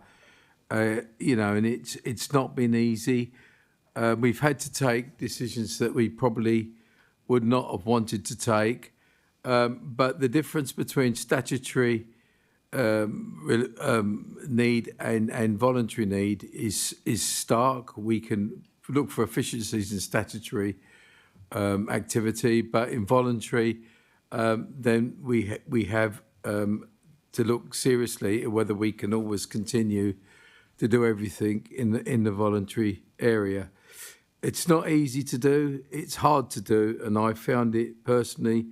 And it's not been easy. We've had to take decisions that we probably would not have wanted to take. But the difference between statutory need and voluntary need is stark. We can look for efficiencies in statutory activity, but in voluntary, then we have to look seriously at whether we can always continue to do everything in the voluntary area. It's not easy to do, it's hard to do, and I found it personally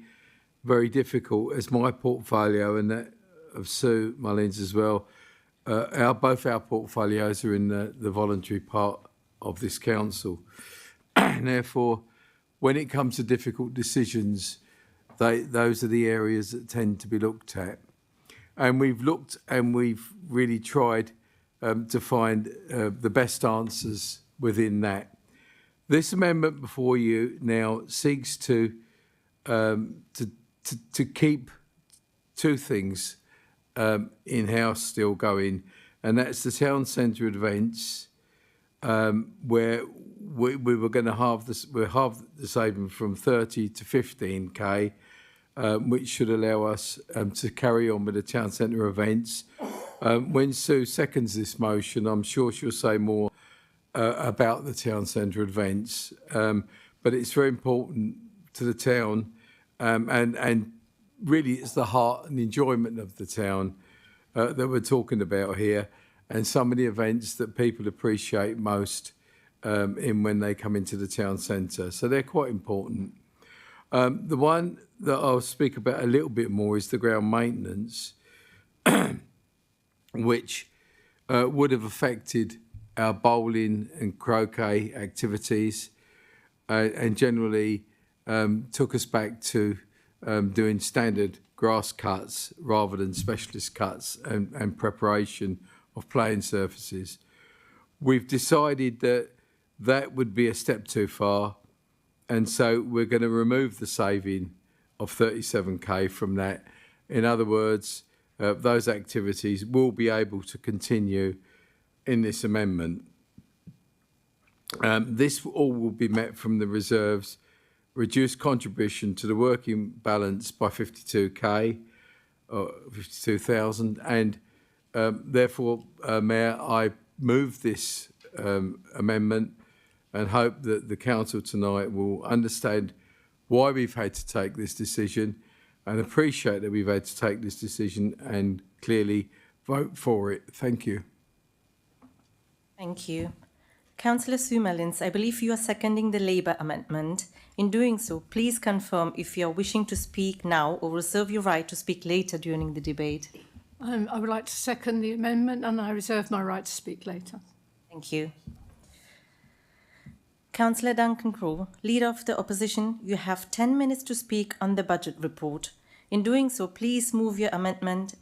very difficult as my portfolio and that of Sue Mullins as well. Both our portfolios are in the voluntary part of this council. And therefore, when it comes to difficult decisions, those are the areas that tend to be looked at. And we've looked and we've really tried to find the best answers within that. This amendment before you now seeks to keep 2 things in-house still going, and that's the town centre events, where we were going to halve the saving from 30 to 15k, which should allow us to carry on with the town centre events. When Sue seconds this motion, I'm sure she'll say more about the town centre events, but it's very important to the town, and really it's the heart and enjoyment of the town that we're talking about here, and some of the events that people appreciate most when they come into the town centre. So they're quite important. The one that I'll speak about a little bit more is the ground maintenance, which would have affected our bowling and croquet activities, and generally took us back to doing standard grass cuts rather than specialist cuts and preparation of playing surfaces. We've decided that would be a step too far, and so we're going to remove the saving of 37k from that. In other words, those activities will be able to continue in this amendment. This all will be met from the reserves, reduced contribution to the working balance by 52k, or 52,000, and therefore, Mayor, I move this amendment and hope that the council tonight will understand why we've had to take this decision and appreciate that we've had to take this decision and clearly vote for it. Thank you. Thank you. Councillor Sue Mullins, I believe you are seconding the Labour amendment. In doing so, please confirm if you are wishing to speak now or reserve your right to speak later during the debate. I would like to second the amendment, and I reserve my right to speak later. Thank you. Councillor Duncan Crowe, Leader of the Opposition, you have 10 minutes to speak on the budget report. In doing so, please move your amendment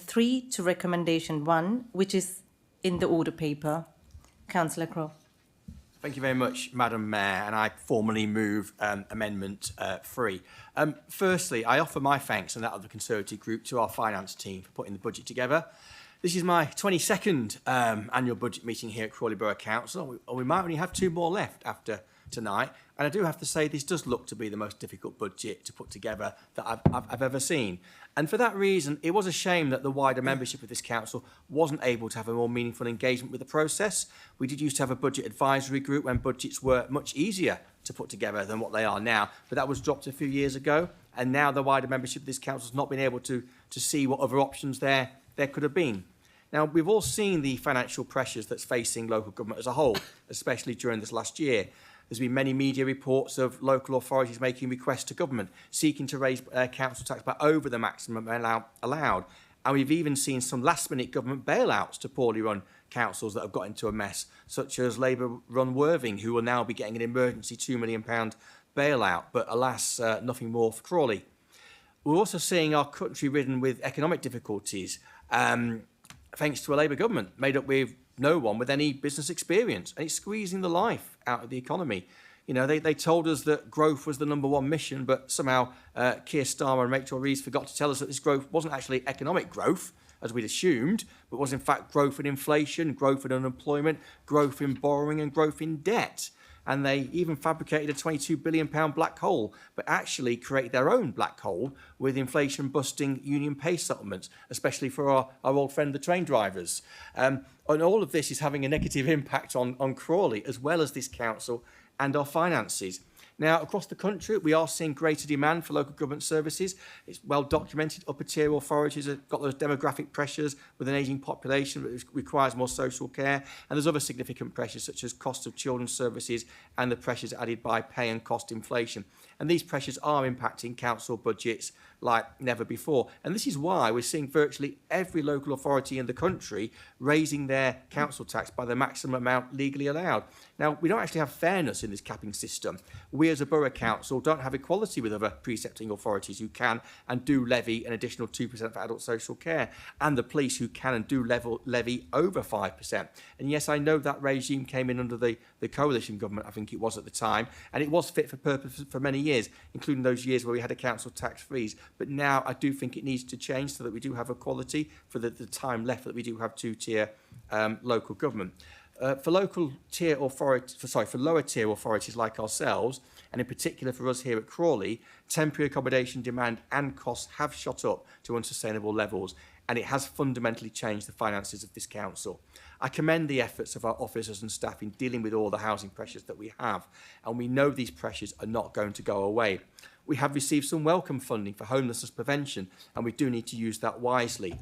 3 to recommendation 1, which is in the order paper. Councillor Crowe. Thank you very much, Madam Mayor, and I formally move Amendment 3. Firstly, I offer my thanks and that of the Conservative Group to our finance team for putting the budget together. This is my 22nd annual budget meeting here at Crawley Borough Council, and we might only have 2 more left after tonight. And I do have to say this does look to be the most difficult budget to put together that I've ever seen. And for that reason, it was a shame that the wider membership of this council wasn't able to have a more meaningful engagement with the process. We did used to have a budget advisory group when budgets were much easier to put together than what they are now, but that was dropped a few years ago. And now the wider membership of this council has not been able to see what other options there could have been. Now, we've all seen the financial pressures that's facing local government as a whole, especially during this last year. There's been many media reports of local authorities making requests to government, seeking to raise council tax by over the maximum allowed. And we've even seen some last-minute government bailouts to poorly run councils that have got into a mess, such as Labour-run Worthing, who will now be getting an emergency £2 million bailout, but alas, nothing more for Crawley. We're also seeing our country ridden with economic difficulties, thanks to a Labour government made up with no one with any business experience, and it's squeezing the life out of the economy. You know, they told us that growth was the #1 mission, but somehow Keir Starmer and Rachel Reeves forgot to tell us that this growth wasn't actually economic growth, as we'd assumed, but was in fact growth in inflation, growth in unemployment, growth in borrowing and growth in debt. And they even fabricated a £22 billion black hole, but actually created their own black hole with inflation-busting union pay settlements, especially for our old friend, the train drivers. And all of this is having a negative impact on Crawley, as well as this council and our finances. Now, across the country, we are seeing greater demand for local government services. It's well documented. Upper tier authorities have got those demographic pressures with an ageing population that requires more social care. And there's other significant pressures, such as cost of children's services and the pressures added by pay and cost inflation. And these pressures are impacting council budgets like never before. And this is why we're seeing virtually every local authority in the country raising their council tax by the maximum amount legally allowed. Now, we don't actually have fairness in this capping system. We as a borough council don't have equality with other precepting authorities who can and do levy an additional 2% for adult social care, and the police who can and do levy over 5%. And yes, I know that regime came in under the coalition government, I think it was at the time, and it was fit for purpose for many years, including those years where we had a council tax freeze. But now I do think it needs to change so that we do have equality for the time left that we do have 2-tier local government. For lower tier authorities like ourselves, and in particular for us here at Crawley, temporary accommodation demand and costs have shot up to unsustainable levels, and it has fundamentally changed the finances of this council. I commend the efforts of our officers and staff in dealing with all the housing pressures that we have, and we know these pressures are not going to go away. We have received some welcome funding for homelessness prevention, and we do need to use that wisely.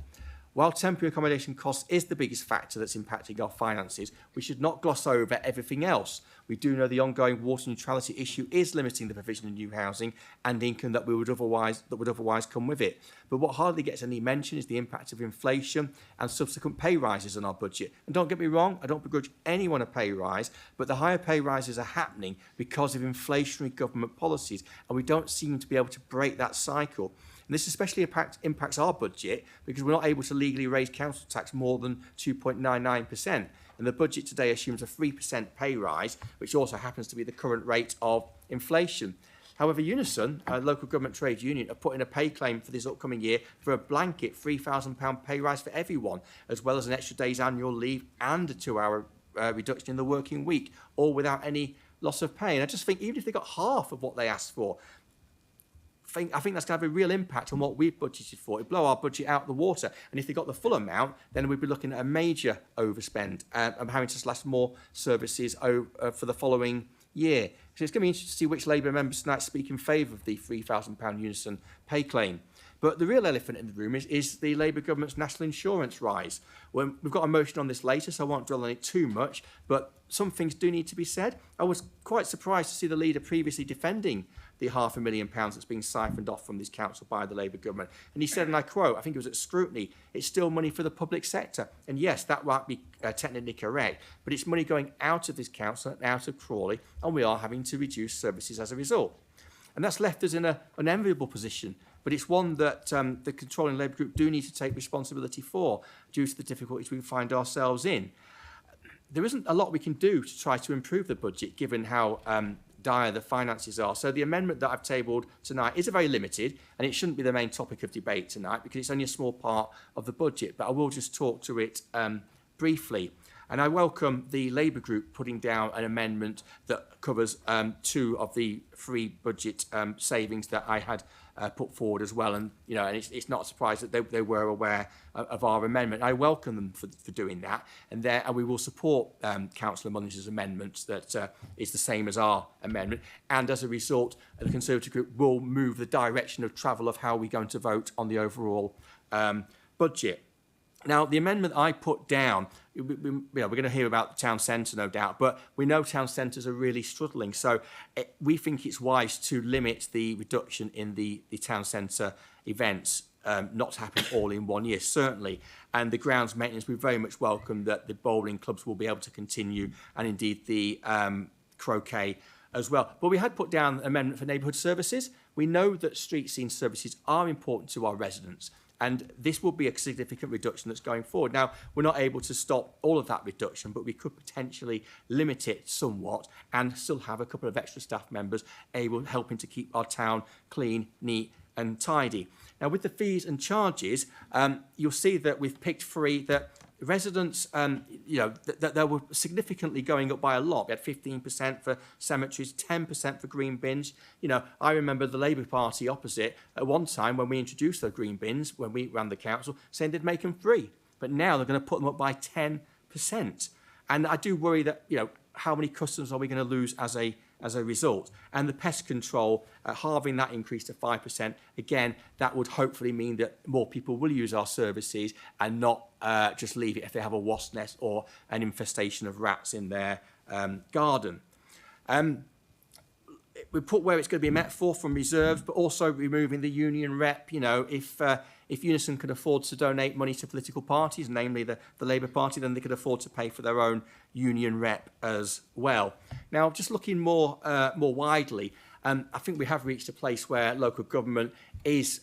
While temporary accommodation costs is the biggest factor that's impacting our finances, we should not gloss over everything else. We do know the ongoing water neutrality issue is limiting the provision of new housing and income that would otherwise come with it. But what hardly gets any mention is the impact of inflation and subsequent pay rises on our budget. And don't get me wrong, I don't begrudge anyone a pay rise, but the higher pay rises are happening because of inflationary government policies, and we don't seem to be able to break that cycle. And this especially impacts our budget because we're not able to legally raise council tax more than 2.99%. And the budget today assumes a 3% pay rise, which also happens to be the current rate of inflation. However, Unison, a local government trade union, have put in a pay claim for this upcoming year for a blanket £3,000 pay rise for everyone, as well as an extra day's annual leave and a 2-hour reduction in the working week, all without any loss of pay. And I just think even if they got half of what they asked for, I think that's going to have a real impact on what we've budgeted for. It'd blow our budget out the water. And if they got the full amount, then we'd be looking at a major overspend and having to slash more services for the following year. So it's going to be interesting to see which Labour members tonight speak in favour of the £3,000 Unison pay claim. But the real elephant in the room is the Labour government's national insurance rise. Well, we've got a motion on this later, so I won't dwell on it too much, but some things do need to be said. I was quite surprised to see the leader previously defending the £500,000 that's being siphoned off from this council by the Labour government. And he said, and I quote, I think it was at Scrutiny, it's still money for the public sector. And yes, that might be technically correct, but it's money going out of this council and out of Crawley, and we are having to reduce services as a result. And that's left us in an unenviable position, but it's one that the controlling Labour group do need to take responsibility for due to the difficulties we find ourselves in. There isn't a lot we can do to try to improve the budget, given how dire the finances are. So the amendment that I've tabled tonight is very limited, and it shouldn't be the main topic of debate tonight because it's only a small part of the budget, but I will just talk to it briefly. And I welcome the Labour group putting down an amendment that covers 2 of the 3 budget savings that I had put forward as well. And, you know, and it's not a surprise that they were aware of our amendment. I welcome them for doing that. And we will support Councillor Mullins's amendment that is the same as our amendment. And as a result, the Conservative group will move the direction of travel of how we're going to vote on the overall budget. Now, the amendment I put down, we're going to hear about the town centre, no doubt, but we know town centres are really struggling. So we think it's wise to limit the reduction in the town centre events, not to happen all in 1 year, certainly. And the grounds maintenance, we very much welcome that the bowling clubs will be able to continue, and indeed the croquet as well. But we had put down an amendment for neighbourhood services. We know that street scene services are important to our residents, and this will be a significant reduction that's going forward. Now, we're not able to stop all of that reduction, but we could potentially limit it somewhat and still have a couple of extra staff members helping to keep our town clean, neat and tidy. Now, with the fees and charges, you'll see that we've picked 3 that residents, that they were significantly going up by a lot. We had 15% for cemeteries, 10% for green bins. You know, I remember the Labour Party opposite at one time when we introduced the green bins, when we ran the council, saying they'd make them free. But now they're going to put them up by 10%. And I do worry that, you know, how many customers are we going to lose as a result? And the pest control, halving that increase to 5%, again, that would hopefully mean that more people will use our services and not just leave it if they have a wasp nest or an infestation of rats in their garden. We put where it's going to be met for from reserves, but also removing the union rep. You know, if Unison can afford to donate money to political parties, namely the Labour Party, then they could afford to pay for their own union rep as well. Now, just looking more widely, I think we have reached a place where local government is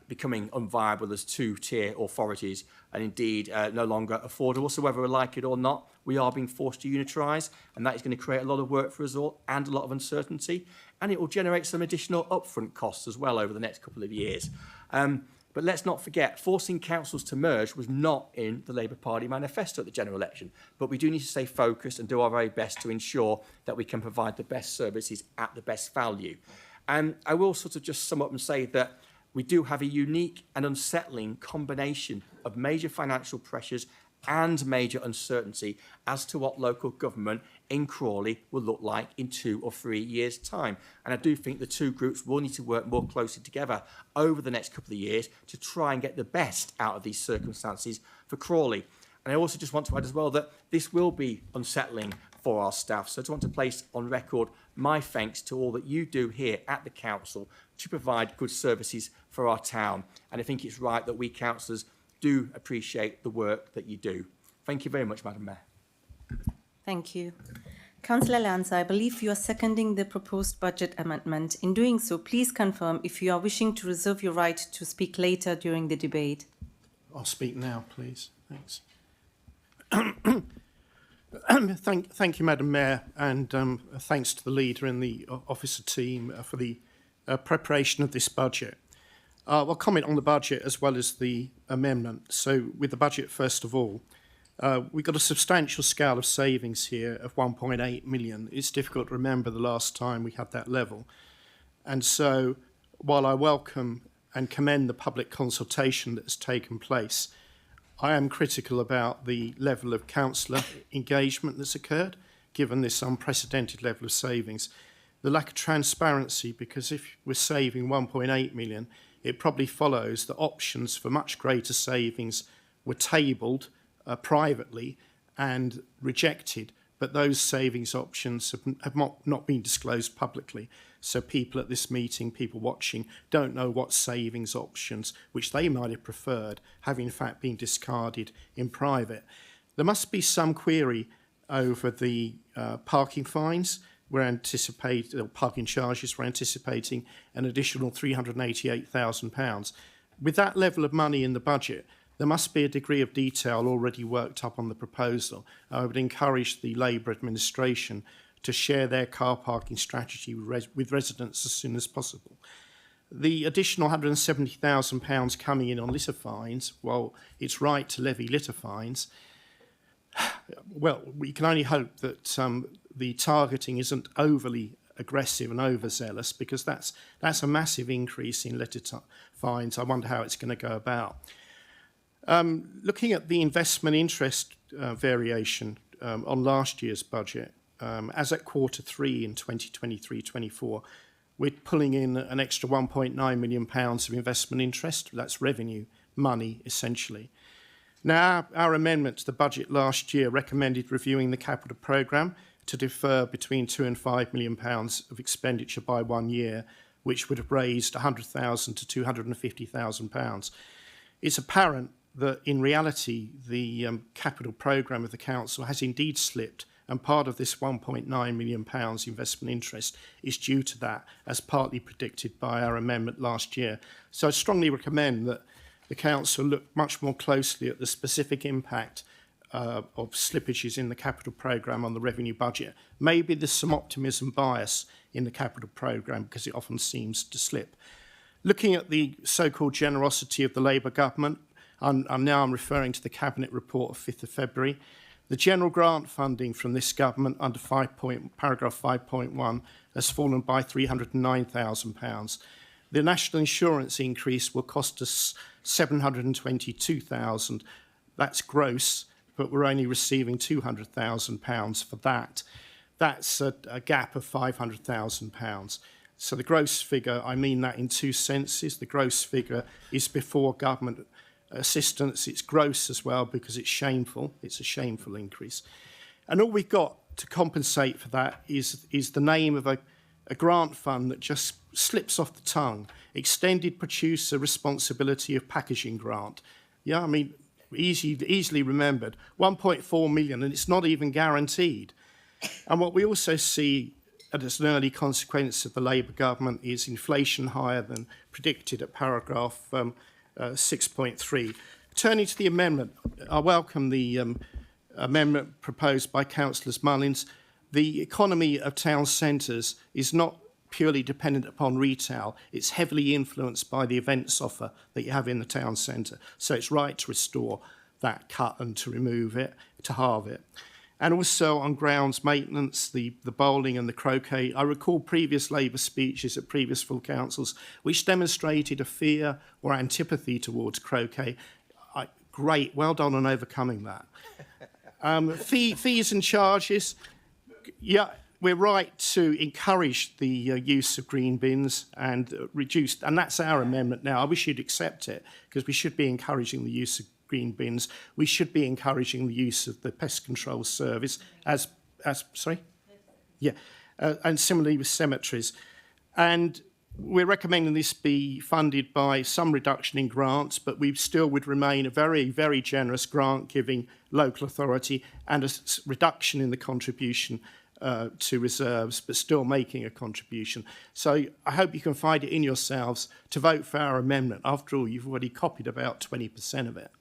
becoming unviable as 2-tier authorities and indeed no longer affordable. So whether we like it or not, we are being forced to unitarise, and that is going to create a lot of work for us all and a lot of uncertainty. And it will generate some additional upfront costs as well over the next couple of years. But let's not forget, forcing councils to merge was not in the Labour Party manifesto at the general election. But we do need to stay focused and do our very best to ensure that we can provide the best services at the best value. And I will sort of just sum up and say that we do have a unique and unsettling combination of major financial pressures and major uncertainty as to what local government in Crawley will look like in 2 or 3 years' time. And I do think the 2 groups will need to work more closely together over the next couple of years to try and get the best out of these circumstances for Crawley. And I also just want to add as well that this will be unsettling for our staff. So I just want to place on record my thanks to all that you do here at the council to provide good services for our town. And I think it's right that we councillors do appreciate the work that you do. Thank you very much, Madam Mayor. Thank you. Councillor Lanza, I believe you are seconding the proposed budget amendment. In doing so, please confirm if you are wishing to reserve your right to speak later during the debate. I'll speak now, please. Thanks. Thank you, Madam Mayor, and thanks to the leader and the officer team for the preparation of this budget. I'll comment on the budget as well as the amendment. So with the budget, first of all, we've got a substantial scale of savings here of 1.8 million. It's difficult to remember the last time we had that level. And so while I welcome and commend the public consultation that has taken place, I am critical about the level of councillor engagement that's occurred, given this unprecedented level of savings. The lack of transparency, because if we're saving 1.8 million, it probably follows that options for much greater savings were tabled privately and rejected, but those savings options have not been disclosed publicly. So people at this meeting, people watching, don't know what savings options, which they might have preferred, have in fact been discarded in private. There must be some query over the parking fines. We're anticipating, or parking charges, we're anticipating an additional £388,000. With that level of money in the budget, there must be a degree of detail already worked up on the proposal. I would encourage the Labour administration to share their car parking strategy with residents as soon as possible. The additional £170,000 coming in on litter fines, well, it's right to levy litter fines. Well, we can only hope that the targeting isn't overly aggressive and overzealous, because that's a massive increase in litter fines. I wonder how it's going to go about. Looking at the investment interest variation on last year's budget, as at Q3 in 2023-24, we're pulling in an extra £1.9 million of investment interest. That's revenue, money, essentially. Now, our amendment to the budget last year recommended reviewing the capital programme to defer between £2 and £5 million of expenditure by 1 year, which would have raised £100,000 to £250,000. It's apparent that in reality the capital programme of the council has indeed slipped, and part of this £1.9 million investment interest is due to that, as partly predicted by our amendment last year. So I strongly recommend that the council look much more closely at the specific impact of slippages in the capital programme on the revenue budget. Maybe there's some optimism bias in the capital programme because it often seems to slip. Looking at the so-called generosity of the Labour government, I'm referring to the Cabinet report of 5th of February. The general grant funding from this government under paragraph 5.1 has fallen by £309,000. The national insurance increase will cost us £722,000. That's gross, but we're only receiving £200,000 for that. That's a gap of £500,000. So the gross figure, I mean that in two senses. The gross figure is before government assistance. It's gross as well because it's shameful. It's a shameful increase. And all we've got to compensate for that is the name of a grant fund that just slips off the tongue. Extended Producer Responsibility of Packaging Grant. Yeah, I mean, easily remembered. 1.4 million, and it's not even guaranteed. And what we also see as an early consequence of the Labour government is inflation higher than predicted at paragraph 6.3. Turning to the amendment, I welcome the amendment proposed by Councillors Mullins. The economy of town centres is not purely dependent upon retail. It's heavily influenced by the events offer that you have in the town centre. So it's right to restore that cut and to remove it, to halve it. And also on grounds maintenance, the bowling and the croquet. I recall previous Labour speeches at previous full councils which demonstrated a fear or antipathy towards croquet. Great, well done on overcoming that. Fees and charges. Yeah, we're right to encourage the use of green bins and reduce, and that's our amendment now. I wish you'd accept it, because we should be encouraging the use of green bins. We should be encouraging the use of the pest control service and similarly with cemeteries. And we're recommending this be funded by some reduction in grants, but we still would remain a very, very generous grant-giving local authority and a reduction in the contribution to reserves, but still making a contribution. So I hope you can find it in yourselves to vote for our amendment. After all, you've already copied about 20% of it.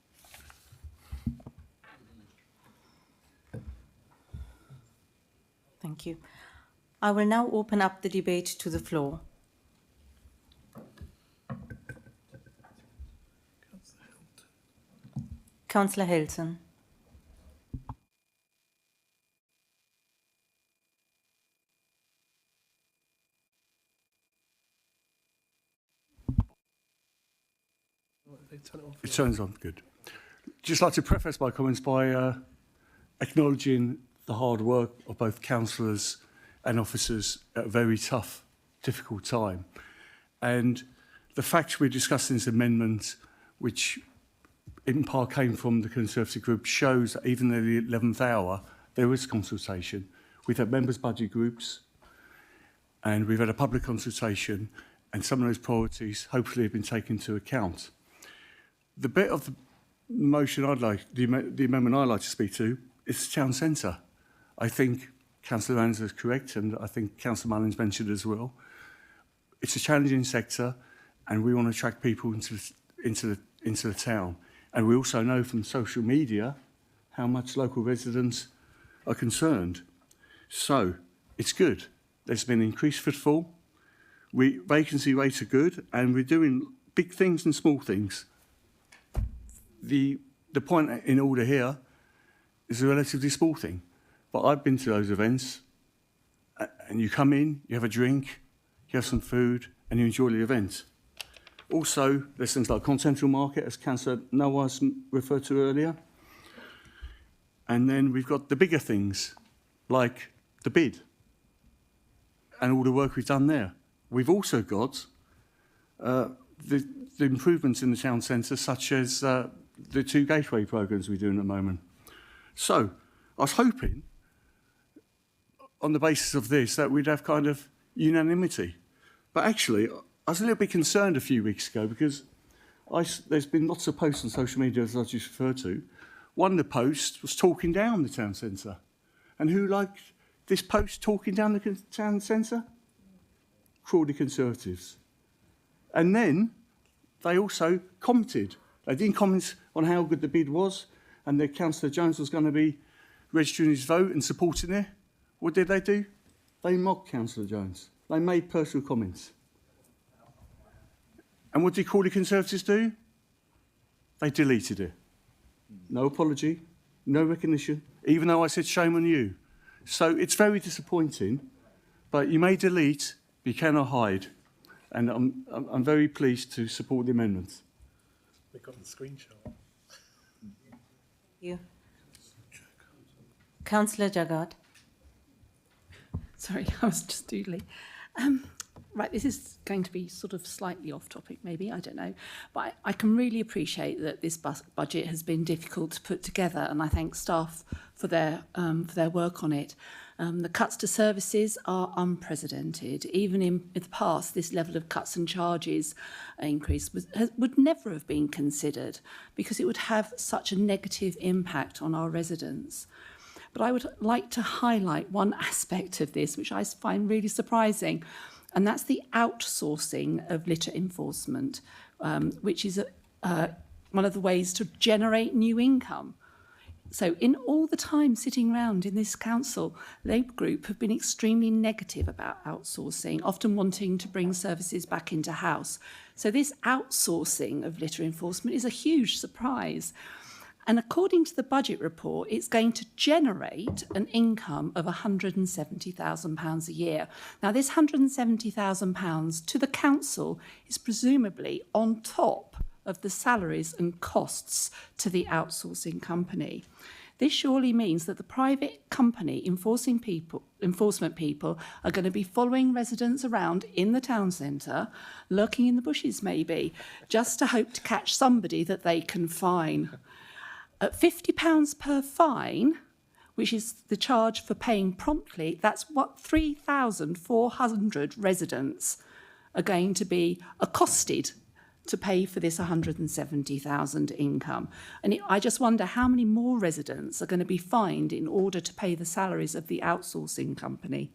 Thank you. I will now open up the debate to the floor. Councillor Hilton. It turns on, good. Just like to preface my comments by acknowledging the hard work of both councillors and officers at a very tough, difficult time. And the fact we're discussing this amendment, which in part came from the Conservative group, shows that even at the 11th hour, there was consultation. We've had members' budget groups, and we've had a public consultation, and some of those priorities hopefully have been taken into account. The bit of the motion I'd like, the amendment I'd like to speak to, is the town centre. I think Councillor Randers is correct, and I think Councillor Mullins mentioned as well. It's a challenging sector, and we want to attract people into the town. And we also know from social media how much local residents are concerned. So it's good. There's been increased footfall. Vacancy rates are good, and we're doing big things and small things. The point in order here is a relatively small thing. But I've been to those events, and you come in, you have a drink, you have some food, and you enjoy the event. Also, there's things like Continental Market, as Councillor Nawaz referred to earlier. And then we've got the bigger things, like the bid, and all the work we've done there. We've also got the improvements in the town centre, such as the 2 gateway programmes we're doing at the moment. So, I was hoping, on the basis of this, that we'd have kind of unanimity. But actually, I was a little bit concerned a few weeks ago because there's been lots of posts on social media, as I just referred to. One of the posts was talking down the town centre. And who liked this post talking down the town centre? Crawley Conservatives. And then they also commented. They didn't comment on how good the bid was and that Councillor Jones was going to be registering his vote and supporting it. What did they do? They mocked Councillor Jones. They made personal comments. And what did Crawley Conservatives do? They deleted it. No apology, no recognition, even though I said shame on you. So it's very disappointing, but you may delete, but you cannot hide. And I'm very pleased to support the amendments. We got the screenshot. You. Councillor Jagat. Sorry, I was just doodling. Right, this is going to be sort of slightly off topic, maybe, I don't know. But I can really appreciate that this budget has been difficult to put together, and I thank staff for their work on it. The cuts to services are unprecedented. Even in the past, this level of cuts and charges increase would never have been considered because it would have such a negative impact on our residents. But I would like to highlight one aspect of this, which I find really surprising, and that's the outsourcing of litter enforcement, which is one of the ways to generate new income. So in all the time sitting around in this council, Labour group have been extremely negative about outsourcing, often wanting to bring services back into house. So this outsourcing of litter enforcement is a huge surprise. And according to the budget report, it's going to generate an income of £170,000 a year. Now, this £170,000 to the council is presumably on top of the salaries and costs to the outsourcing company. This surely means that the private company enforcement people are going to be following residents around in the town centre, lurking in the bushes maybe, just to hope to catch somebody that they can fine. At £50 per fine, which is the charge for paying promptly, that's what 3,400 residents are going to be accosted to pay for this 170,000 income. And I just wonder how many more residents are going to be fined in order to pay the salaries of the outsourcing company.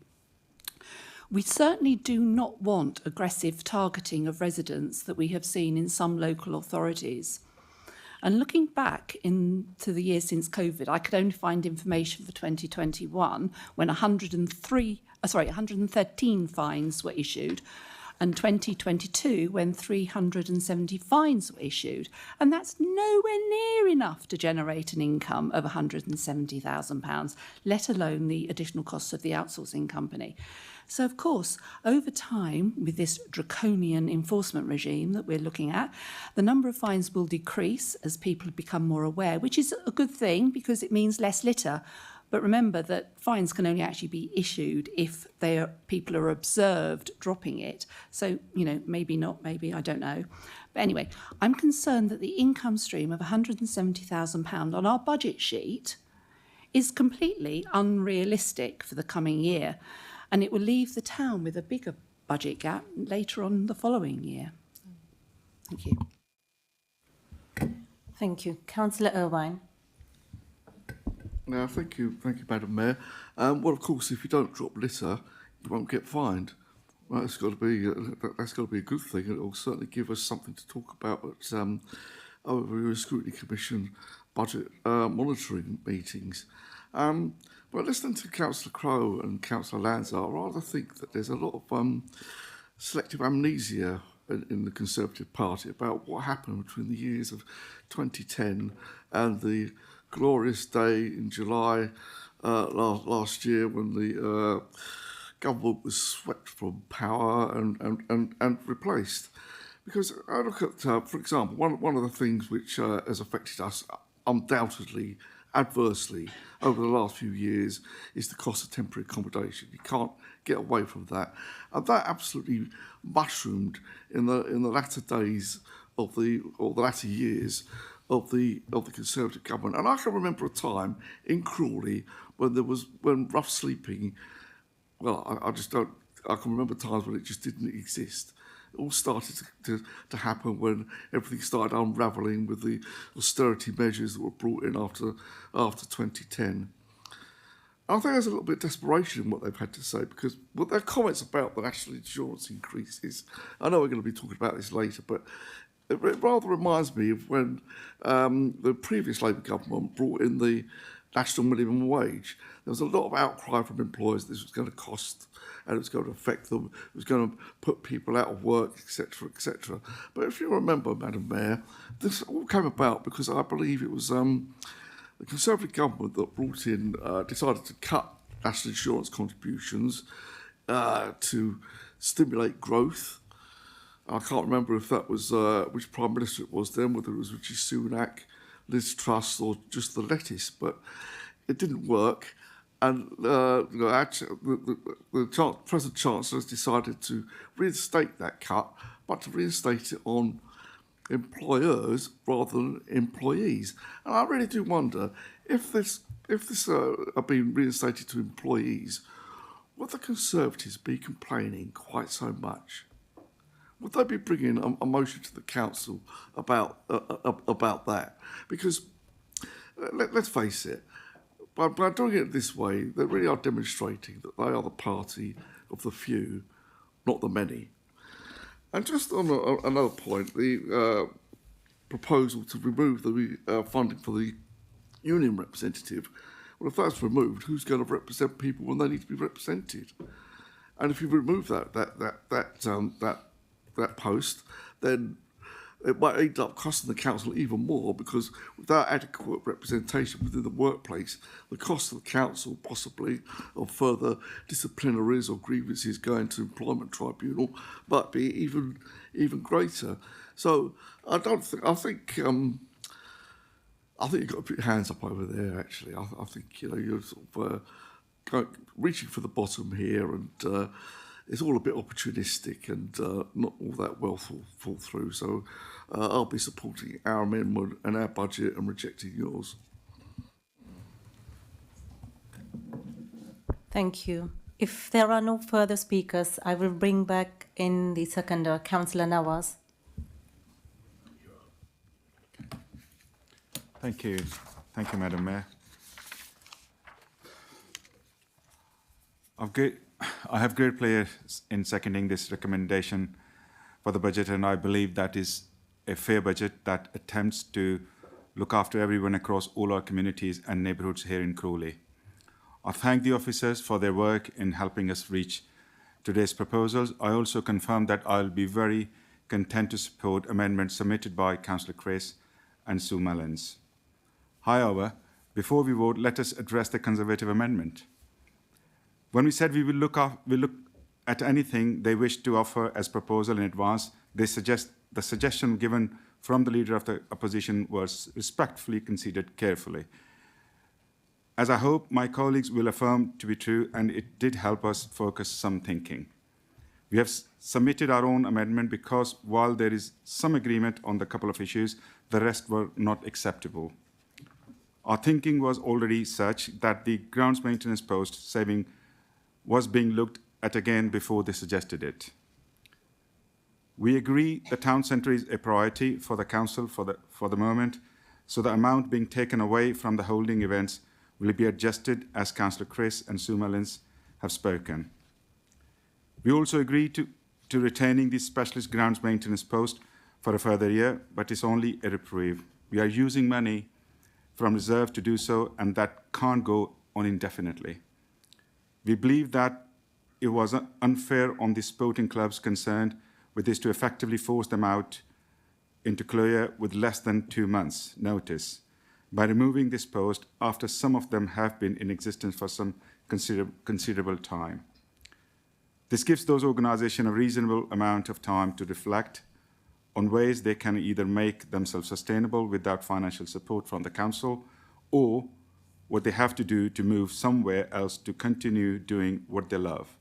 We certainly do not want aggressive targeting of residents that we have seen in some local authorities. And looking back into the year since COVID, I could only find information for 2021 when 113 fines were issued, and 2022 when 370 fines were issued. And that's nowhere near enough to generate an income of £170,000, let alone the additional costs of the outsourcing company. So, of course, over time, with this draconian enforcement regime that we're looking at, the number of fines will decrease as people become more aware, which is a good thing because it means less litter. But remember that fines can only actually be issued if people are observed dropping it. So, maybe not, maybe, I don't know. But anyway, I'm concerned that the income stream of £170,000 on our budget sheet is completely unrealistic for the coming year, and it will leave the town with a bigger budget gap later on the following year. Thank you. Thank you. Councillor Irvine. No, thank you, Madam Mayor. Well, of course, if you don't drop litter, you won't get fined. Well, that's got to be a good thing. It will certainly give us something to talk about at over the Scrutiny Commission budget monitoring meetings. But listening to Councillor Crowe and Councillor Lanza, I rather think that there's a lot of selective amnesia in the Conservative Party about what happened between the years of 2010 and the glorious day in July last year when the government was swept from power and replaced. Because I look at, for example, one of the things which has affected us undoubtedly adversely over the last few years is the cost of temporary accommodation. You can't get away from that. And that absolutely mushroomed in the latter days of the latter years of the Conservative government. And I can remember a time in Crawley when rough sleeping, well, I can remember times when it just didn't exist. It all started to happen when everything started unravelling with the austerity measures that were brought in after 2010. I think there's a little bit of desperation in what they've had to say, because their comments about the national insurance increases, I know we're going to be talking about this later, but it rather reminds me of when the previous Labour government brought in the national minimum wage. There was a lot of outcry from employers this was going to cost and it was going to affect them, it was going to put people out of work, etc., etc. But if you remember, Madam Mayor, this all came about because I believe it was the Conservative government that brought in, decided to cut national insurance contributions to stimulate growth. I can't remember if that was which Prime Minister it was then, whether it was Rishi Sunak, Liz Truss, or just the lettuce, but it didn't work. And the present Chancellor has decided to reinstate that cut, but to reinstate it on employers rather than employees. And I really do wonder if this are being reinstated to employees, would the Conservatives be complaining quite so much? Would they be bringing a motion to the council about that? Because let's face it, by doing it this way, they really are demonstrating that they are the party of the few, not the many. And just on another point, the proposal to remove the funding for the union representative. Well, if that's removed, who's going to represent people when they need to be represented? And if you remove that post, then it might end up costing the council even more, because without adequate representation within the workplace, the cost of the council possibly of further disciplinaries or grievances going to employment tribunal might be even greater. So I think you've got to put your hands up over there. Actually, I think you're sort of reaching for the bottom here, and it's all a bit opportunistic and not all that well thought through. So I'll be supporting our amendment and our budget and rejecting yours. Thank you. If there are no further speakers, I will bring back in the seconder, Councillor Nawaz. Thank you, Madam Mayor. I have great pleasure in seconding this recommendation for the budget, and I believe that is a fair budget that attempts to look after everyone across all our communities and neighbourhoods here in Crawley. I thank the officers for their work in helping us reach today's proposals. I also confirm that I'll be very content to support amendments submitted by Councillor Chris and Sue Mullins. However, before we vote, let us address the Conservative amendment. When we said we will look at anything they wish to offer as proposal in advance, the suggestion given from the Leader of the Opposition was respectfully considered carefully. as I hope my colleagues will affirm to be true, and it did help us focus some thinking. We have submitted our own amendment because while there is some agreement on the couple of issues, the rest were not acceptable. Our thinking was already such that the grounds maintenance post saving was being looked at again before they suggested it. We agree the town centre is a priority for the council for the moment, so the amount being taken away from the holding events will be adjusted as Councillor Chris and Sue Mullins have spoken. We also agree to retaining the specialist grounds maintenance post for a further year, but it's only a reprieve. We are using money from reserve to do so, and that can't go on indefinitely. We believe that it was unfair on the sporting clubs concerned with this to effectively force them out into closure with less than 2 months' notice by removing this post after some of them have been in existence for some considerable time. This gives those organisations a reasonable amount of time to reflect on ways they can either make themselves sustainable without financial support from the council, or what they have to do to move somewhere else to continue doing what they love.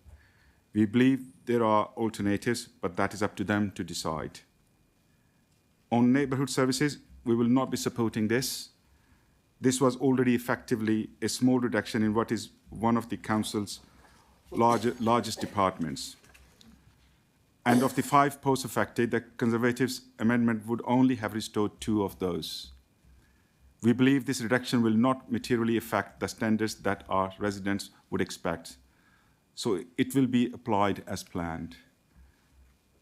We believe there are alternatives, but that is up to them to decide. On neighbourhood services, we will not be supporting this. This was already effectively a small reduction in what is one of the council's largest departments. And of the 5 posts affected, the Conservatives' amendment would only have restored 2 of those. We believe this reduction will not materially affect the standards that our residents would expect, so it will be applied as planned.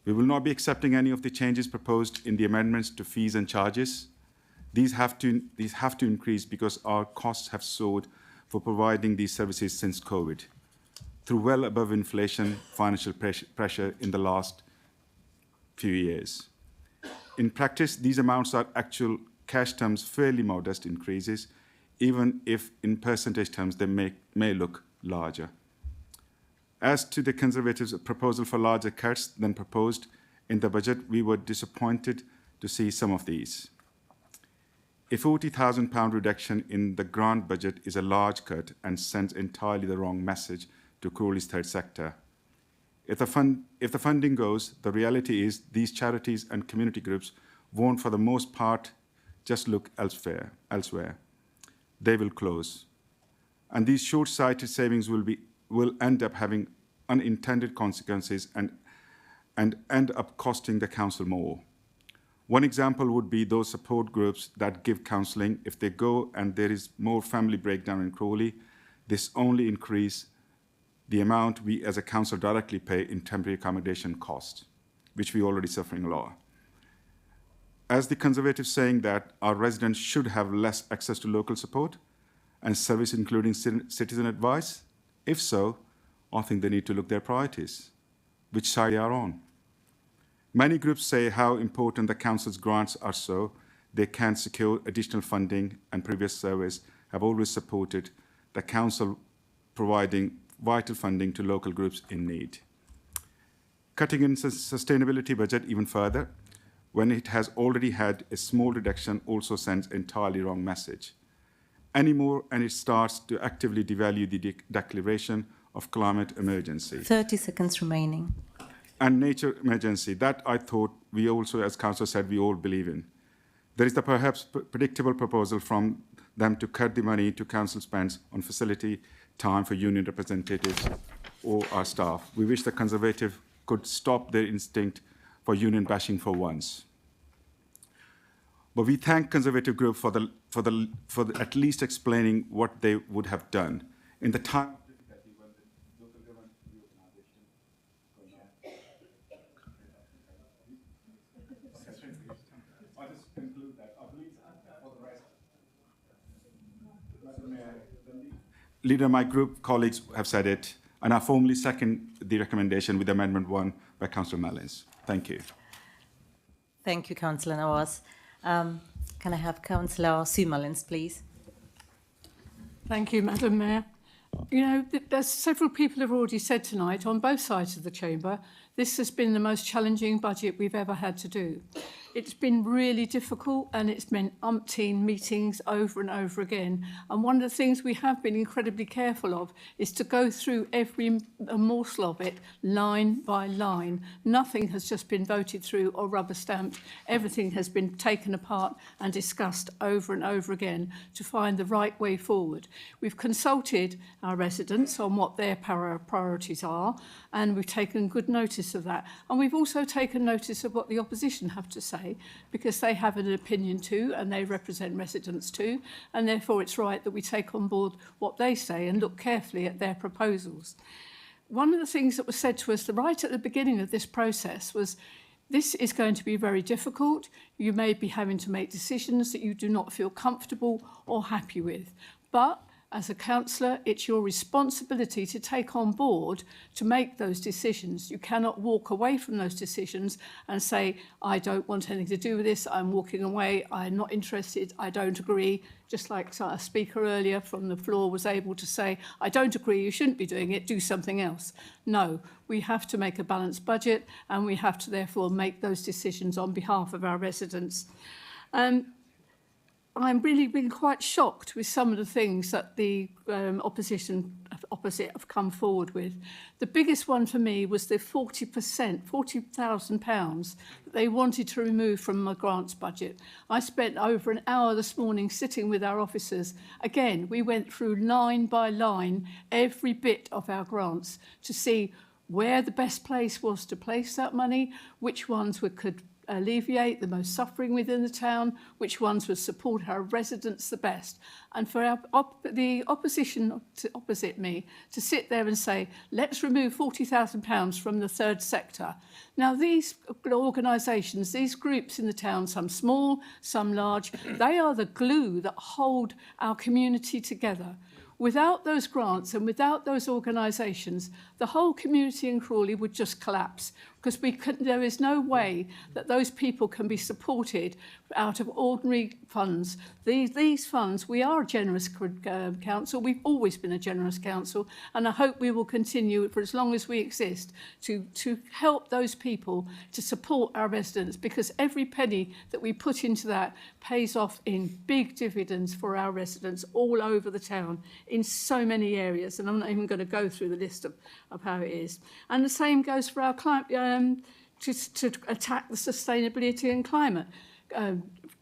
We will not be accepting any of the changes proposed in the amendments to fees and charges. These have to increase because our costs have soared for providing these services since COVID, through well above inflation financial pressure in the last few years. In practice, these amounts are actual cash terms fairly modest increases, even if in percentage terms they may look larger. As to the Conservatives' proposal for larger cuts than proposed in the budget, we were disappointed to see some of these. A £40,000 reduction in the grant budget is a large cut and sends entirely the wrong message to Crawley's third sector. If the funding goes, the reality is these charities and community groups won't, for the most part, just look elsewhere. They will close. And these short-sighted savings will end up having unintended consequences and end up costing the council more. One example would be those support groups that give counselling. If they go and there is more family breakdown in Crawley, this only increase the amount we as a council directly pay in temporary accommodation costs, which we're already suffering a lot. As the Conservatives saying that our residents should have less access to local support and service including citizen advice? If so, I think they need to look their priorities, which side they are on. Many groups say how important the council's grants are so they can secure additional funding, and previous surveys have always supported the council providing vital funding to local groups in need. Cutting in sustainability budget even further, when it has already had a small reduction, also sends entirely wrong message. Anymore, and it starts to actively devalue the declaration of climate emergency. 30 seconds remaining. And nature emergency, that I thought we also, as Councillor said, we all believe in. There is the perhaps predictable proposal from them to cut the money to council spends on facility time for union representatives or our staff. We wish the Conservative could stop their instinct for union bashing for once. But we thank Conservative Group for at least explaining what they would have done in the time. Leader, my group colleagues have said it, and I formally second the recommendation with Amendment 1 by Councillor Mullins. Thank you. Thank you, Councillor Nawaz. Can I have Councillor Sue Mullins, please? Thank you, Madam Mayor. You know, there's several people have already said tonight on both sides of the chamber This has been the most challenging budget we've ever had to do. It's been really difficult and it's meant umpteen meetings over and over again. And one of the things we have been incredibly careful of is to go through every morsel of it line by line. Nothing has just been voted through or rubber stamped. Everything has been taken apart and discussed over and over again to find the right way forward. We've consulted our residents on what their priorities are, and we've taken good notice of that. And we've also taken notice of what the opposition have to say, because they have an opinion too, and they represent residents too, and therefore it's right that we take on board what they say and look carefully at their proposals. One of the things that was said to us right at the beginning of this process was, this is going to be very difficult. You may be having to make decisions that you do not feel comfortable or happy with, but as a councillor, it's your responsibility to take on board to make those decisions. You cannot walk away from those decisions and say, I don't want anything to do with this, I'm walking away, I'm not interested, I don't agree. Just like a speaker earlier from the floor was able to say, I don't agree, you shouldn't be doing it, do something else. No, we have to make a balanced budget, and we have to therefore make those decisions on behalf of our residents. I'm really been quite shocked with some of the things that the opposite have come forward with. The biggest one for me was the 40%, £40,000 that they wanted to remove from my grants budget. I spent over an hour this morning sitting with our officers. Again, we went through line by line every bit of our grants to see where the best place was to place that money, which ones we could alleviate the most suffering within the town, which ones would support our residents the best. And for the opposition opposite me to sit there and say, let's remove £40,000 from the third sector. Now, these organisations, these groups in the town, some small, some large, they are the glue that hold our community together. Without those grants and without those organisations, the whole community in Crawley would just collapse, because there is no way that those people can be supported out of ordinary funds. These funds, we are a generous council, we've always been a generous council, and I hope we will continue for as long as we exist to help those people, to support our residents, because every penny that we put into that pays off in big dividends for our residents all over the town in so many areas, and I'm not even going to go through the list of how it is. And the same goes for our climate, to attack the sustainability and climate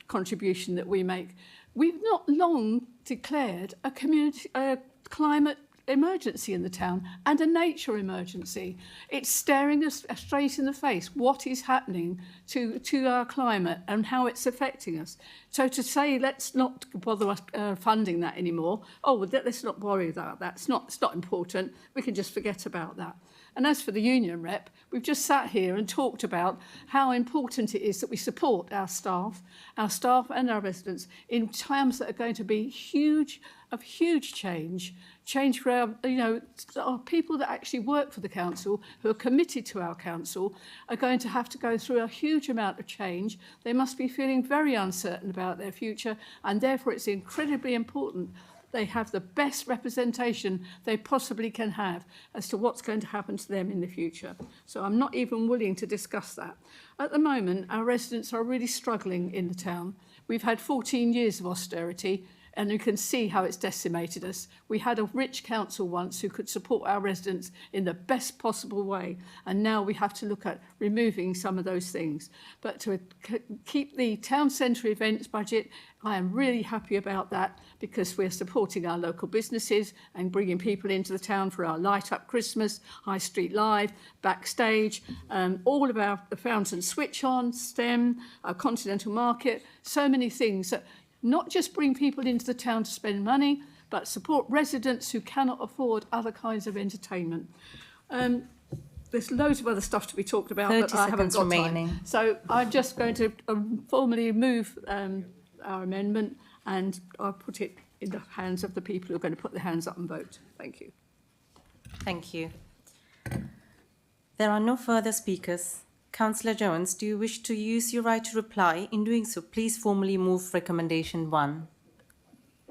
contribution that we make. We've not long declared a climate emergency in the town and a nature emergency. It's staring us straight in the face what is happening to our climate and how it's affecting us. So to say let's not bother funding that anymore, let's not worry about that, it's not important, we can just forget about that. And as for the union rep, we've just sat here and talked about how important it is that we support our staff and our residents in times that are going to be huge change for our people that actually work for the council, who are committed to our council, are going to have to go through a huge amount of change. They must be feeling very uncertain about their future, and therefore it's incredibly important they have the best representation they possibly can have as to what's going to happen to them in the future. So I'm not even willing to discuss that. At the moment, our residents are really struggling in the town. We've had 14 years of austerity, and you can see how it's decimated us. We had a rich council once who could support our residents in the best possible way, and now we have to look at removing some of those things. But to keep the town centre events budget, I am really happy about that, because we're supporting our local businesses and bringing people into the town for our Light Up Christmas, High Street Live, Backstage, all of our Fountain Switch On, STEM, our Continental Market, so many things that not just bring people into the town to spend money, but support residents who cannot afford other kinds of entertainment. There's loads of other stuff to be talked about, but I haven't got time. So I'm just going to formally move our amendment, and I'll put it in the hands of the people who are going to put their hands up and vote. Thank you. Thank you. There are no further speakers. Councillor Jones, do you wish to use your right to reply? In doing so, please formally move recommendation 1.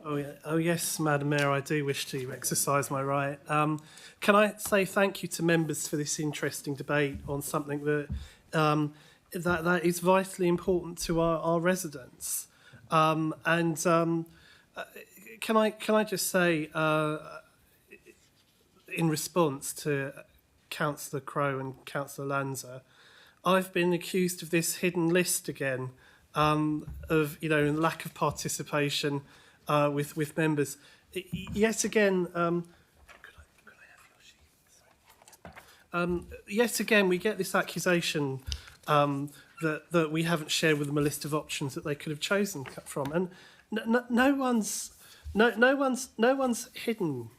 Oh yes, Madam Mayor, I do wish to exercise my right. Can I say thank you to members for this interesting debate on something that that is vitally important to our residents. Can I just say, in response to Councillor Crowe and Councillor Lanza, I've been accused of this hidden list again, of lack of participation with members. Yet again, yet again, we get this accusation that we haven't shared with them a list of options that they could have chosen from, and no one's hidden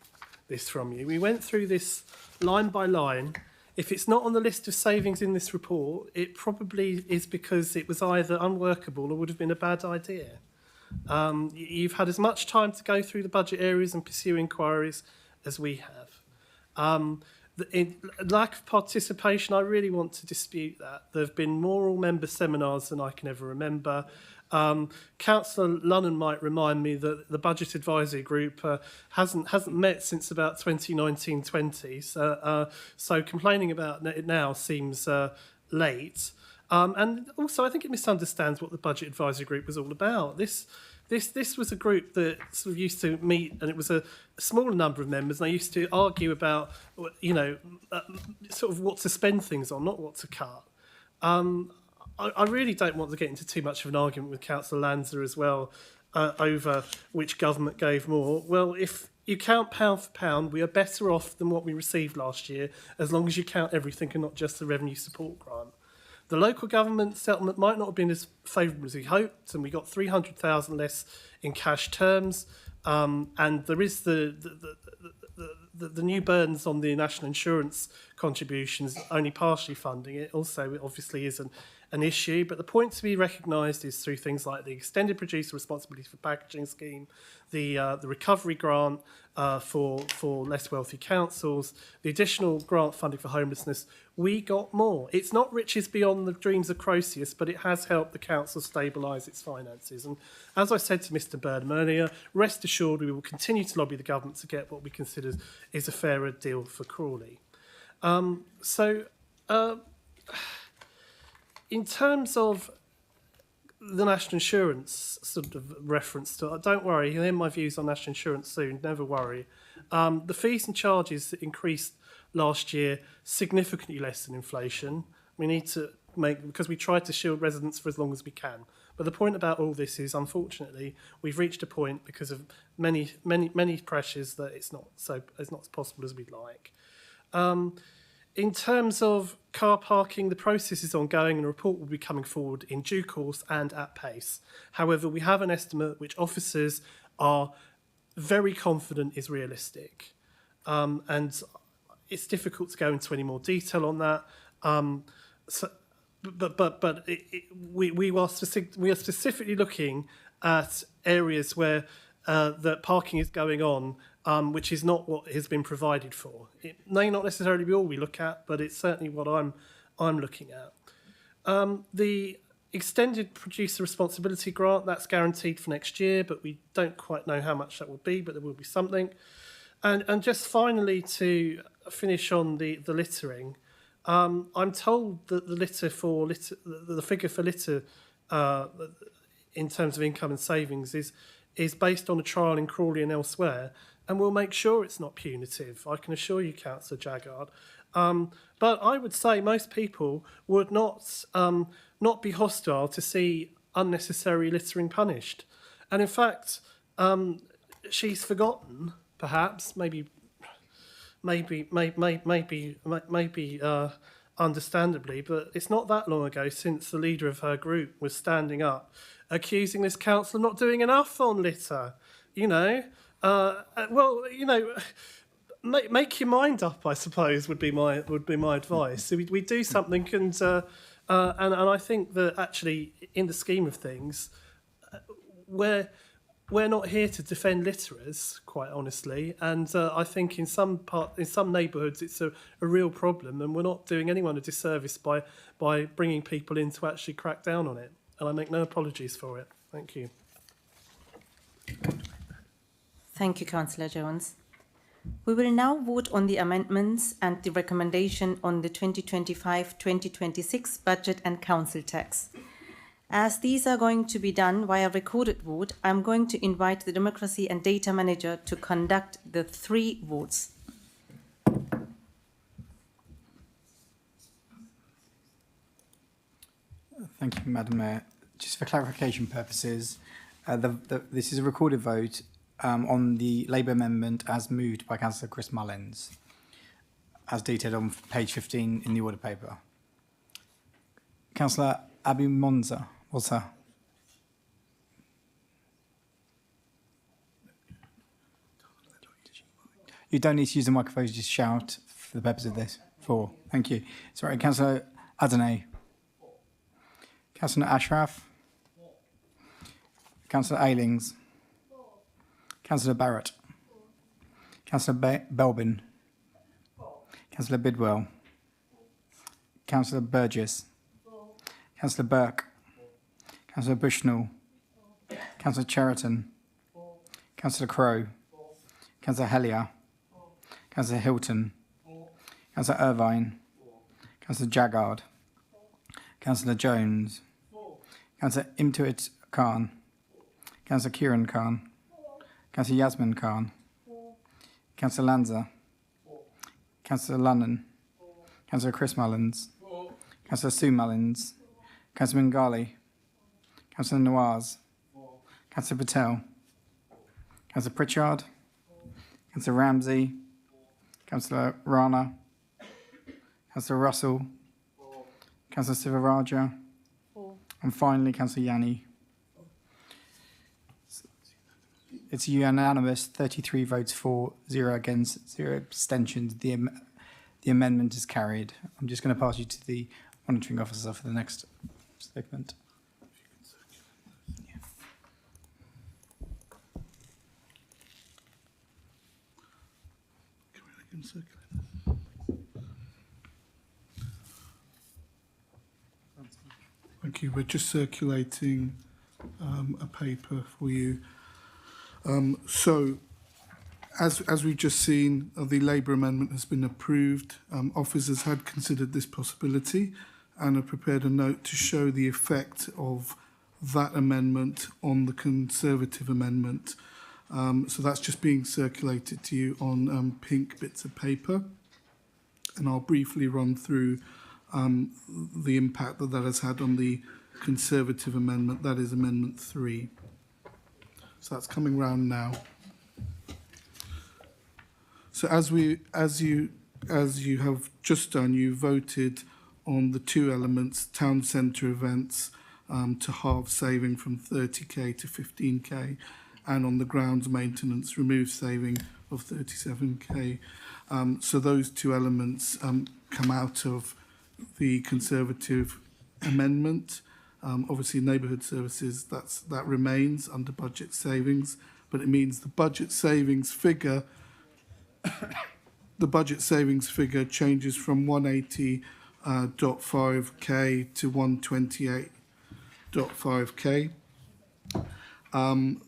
this from you. We went through this line by line. If it's not on the list of savings in this report, it probably is because it was either unworkable or would have been a bad idea. You've had as much time to go through the budget areas and pursue inquiries as we have. Lack of participation, I really want to dispute that. There have been Mayoral member seminars than I can ever remember. Councillor Lunnan might remind me that the Budget Advisory Group hasn't met since about 2019-20, so complaining about it now seems late. And also, I think it misunderstands what the Budget Advisory Group was all about. This was a group that sort of used to meet, and it was a smaller number of members, and they used to argue about, sort of what to spend things on, not what to cut. I really don't want to get into too much of an argument with Councillor Lanza as well over which government gave more. Well, if you count pound for pound, we are better off than what we received last year, as long as you count everything and not just the revenue support grant. The local government settlement might not have been as favourable as we hoped, and we got 300,000 less in cash terms. And there is the new burdens on the national insurance contributions, only partially funding it. Also, it obviously is an issue, but the point to be recognised is through things like the extended producer responsibility for packaging scheme, the recovery grant for less wealthy councils, the additional grant funding for homelessness. We got more. It's not riches beyond the dreams of Croesus, but it has helped the council stabilise its finances. And as I said to Mr Burnham earlier, rest assured we will continue to lobby the government to get what we consider is a fairer deal for Crawley. In terms of the national insurance sort of reference to, don't worry, you'll hear my views on national insurance soon, never worry. The fees and charges that increased last year significantly less than inflation. We need to because we tried to shield residents for as long as we can. But the point about all this is, unfortunately, we've reached a point because of many pressures that it's not as possible as we'd like. In terms of car parking, the process is ongoing and a report will be coming forward in due course and at pace. However, we have an estimate which officers are very confident is realistic. And it's difficult to go into any more detail on that. We are specifically looking at areas where that parking is going on, which is not what has been provided for. It may not necessarily be all we look at, but it's certainly what I'm looking at. The extended producer responsibility grant, that's guaranteed for next year, but we don't quite know how much that will be, but there will be something. And just finally, to finish on the littering, I'm told that the figure for litter in terms of income and savings is based on a trial in Crawley and elsewhere, and we'll make sure it's not punitive. I can assure you, Councillor Jaggard. But I would say most people would not be hostile to see unnecessary littering punished. And in fact, she's forgotten, perhaps, maybe understandably, but it's not that long ago since the leader of her group was standing up, accusing this council of not doing enough on litter. Make your mind up, I suppose, would be my advice. So we do something, and I think that actually, in the scheme of things, we're not here to defend litterers, quite honestly, and I think in some neighbourhoods it's a real problem, and we're not doing anyone a disservice by bringing people in to actually crack down on it. And I make no apologies for it. Thank you. Thank you, Councillor Jones. We will now vote on the amendments and the recommendation on the 2025-2026 budget and council tax. As these are going to be done via recorded vote, I'm going to invite the Democracy and Data Manager to conduct the 3 votes. Thank you, Madam Mayor. Just for clarification purposes, this is a recorded vote on the Labour amendment as moved by Councillor Chris Mullins, as detailed on page 15 in the order paper. Councillor Abu Monza. You don't need to use the microphone, just shout for the purpose of this. 4. Thank you. Sorry, Councillor Adonai. Councillor Ashraf. Councillor Aylings. Councillor Barrett. Councillor Belbin. Councillor Bidwell. Councillor Burgess. Councillor Burke. Councillor Bushnell. Councillor Cheriton. Councillor Crowe. Councillor Hellier. Councillor Hilton. Councillor Irvine. Councillor Jaggard. Councillor Jones. Councillor Imtuit Khan. Councillor Kieran Khan. Councillor Yasmin Khan. Councillor Lanza. Councillor Lunnon. Councillor Chris Mullins. Councillor Sue Mullins. Councillor Bengali. Councillor Nawaz. Councillor Patel. Councillor Pritchard. Councillor Ramsey. Councillor Rana. Councillor Russell. Councillor Sivaraja. And finally, Councillor Yanni. It's unanimous, 33 votes for, 0 against, 0 abstentions. The amendment is carried. I'm just going to pass you to the monitoring officer for the next statement. Thank you. We're just circulating a paper for you. So, as we've just seen, the Labour amendment has been approved. Officers had considered this possibility and have prepared a note to show the effect of that amendment on the Conservative amendment. So that's just being circulated to you on pink bits of paper. And I'll briefly run through the impact that has had on the Conservative amendment, that is Amendment 3. So that's coming round now. So as you have just done, you voted on the 2 elements, town centre events to halve saving from 30k to 15k, and on the grounds maintenance remove saving of 37k. So those 2 elements come out of the Conservative amendment. Obviously, neighbourhood services, that remains under budget savings, but it means the budget savings figure changes from 180.5k to 128.5k.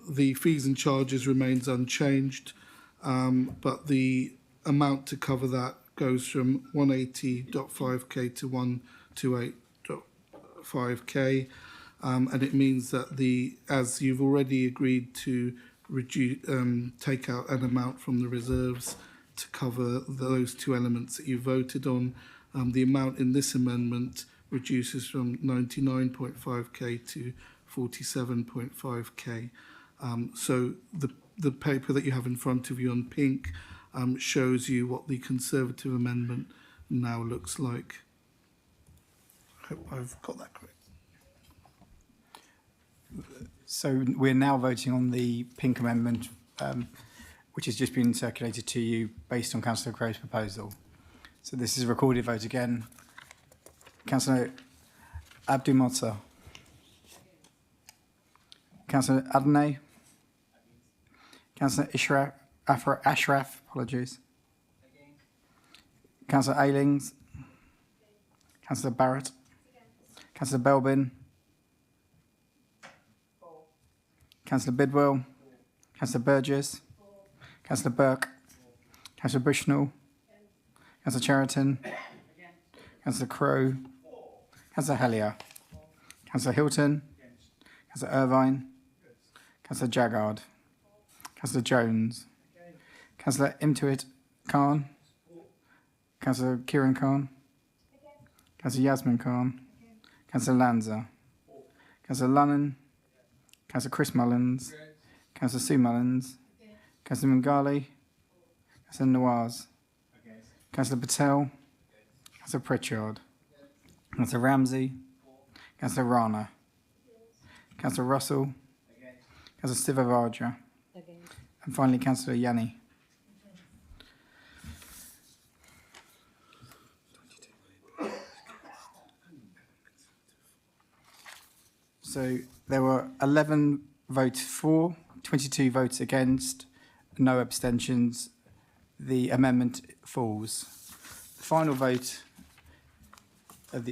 The fees and charges remains unchanged, but the amount to cover that goes from 180.5k to 128.5k, and it means that as you've already agreed to reduce, take out an amount from the reserves to cover those 2 elements that you voted on, the amount in this amendment reduces from 99.5k to 47.5k. So the paper that you have in front of you on pink shows you what the Conservative amendment now looks like. I hope I've got that correct. So we're now voting on the pink amendment, which has just been circulated to you based on Councillor Crowe's proposal. So this is a recorded vote again. Councillor Abdul Motsa. Councillor Adnay. Councillor Ashraf, apologies. Councillor Aylings. Councillor Barrett. Councillor Belbin. Councillor Bidwell. Councillor Burgess. Councillor Burke. Councillor Bushnell. Councillor Cheriton. Councillor Crowe. Councillor Hellier. Councillor Hilton. Councillor Irvine. Councillor Jaggard. Councillor Jones. Councillor Imtuit Khan. Councillor Kieran Khan. Councillor Yasmin Khan. Councillor Lanza. Councillor Lunnan. Councillor Chris Mullins. Councillor Sue Mullins. Councillor Mungali. Councillor Nawaz. Councillor Patel. Councillor Pritchard. Councillor Ramsey. Councillor Rana. Councillor Russell. Councillor Sivaraja. And finally, Councillor Yanni. So there were 11 votes for, 22 votes against, no abstentions. The amendment falls. The final vote of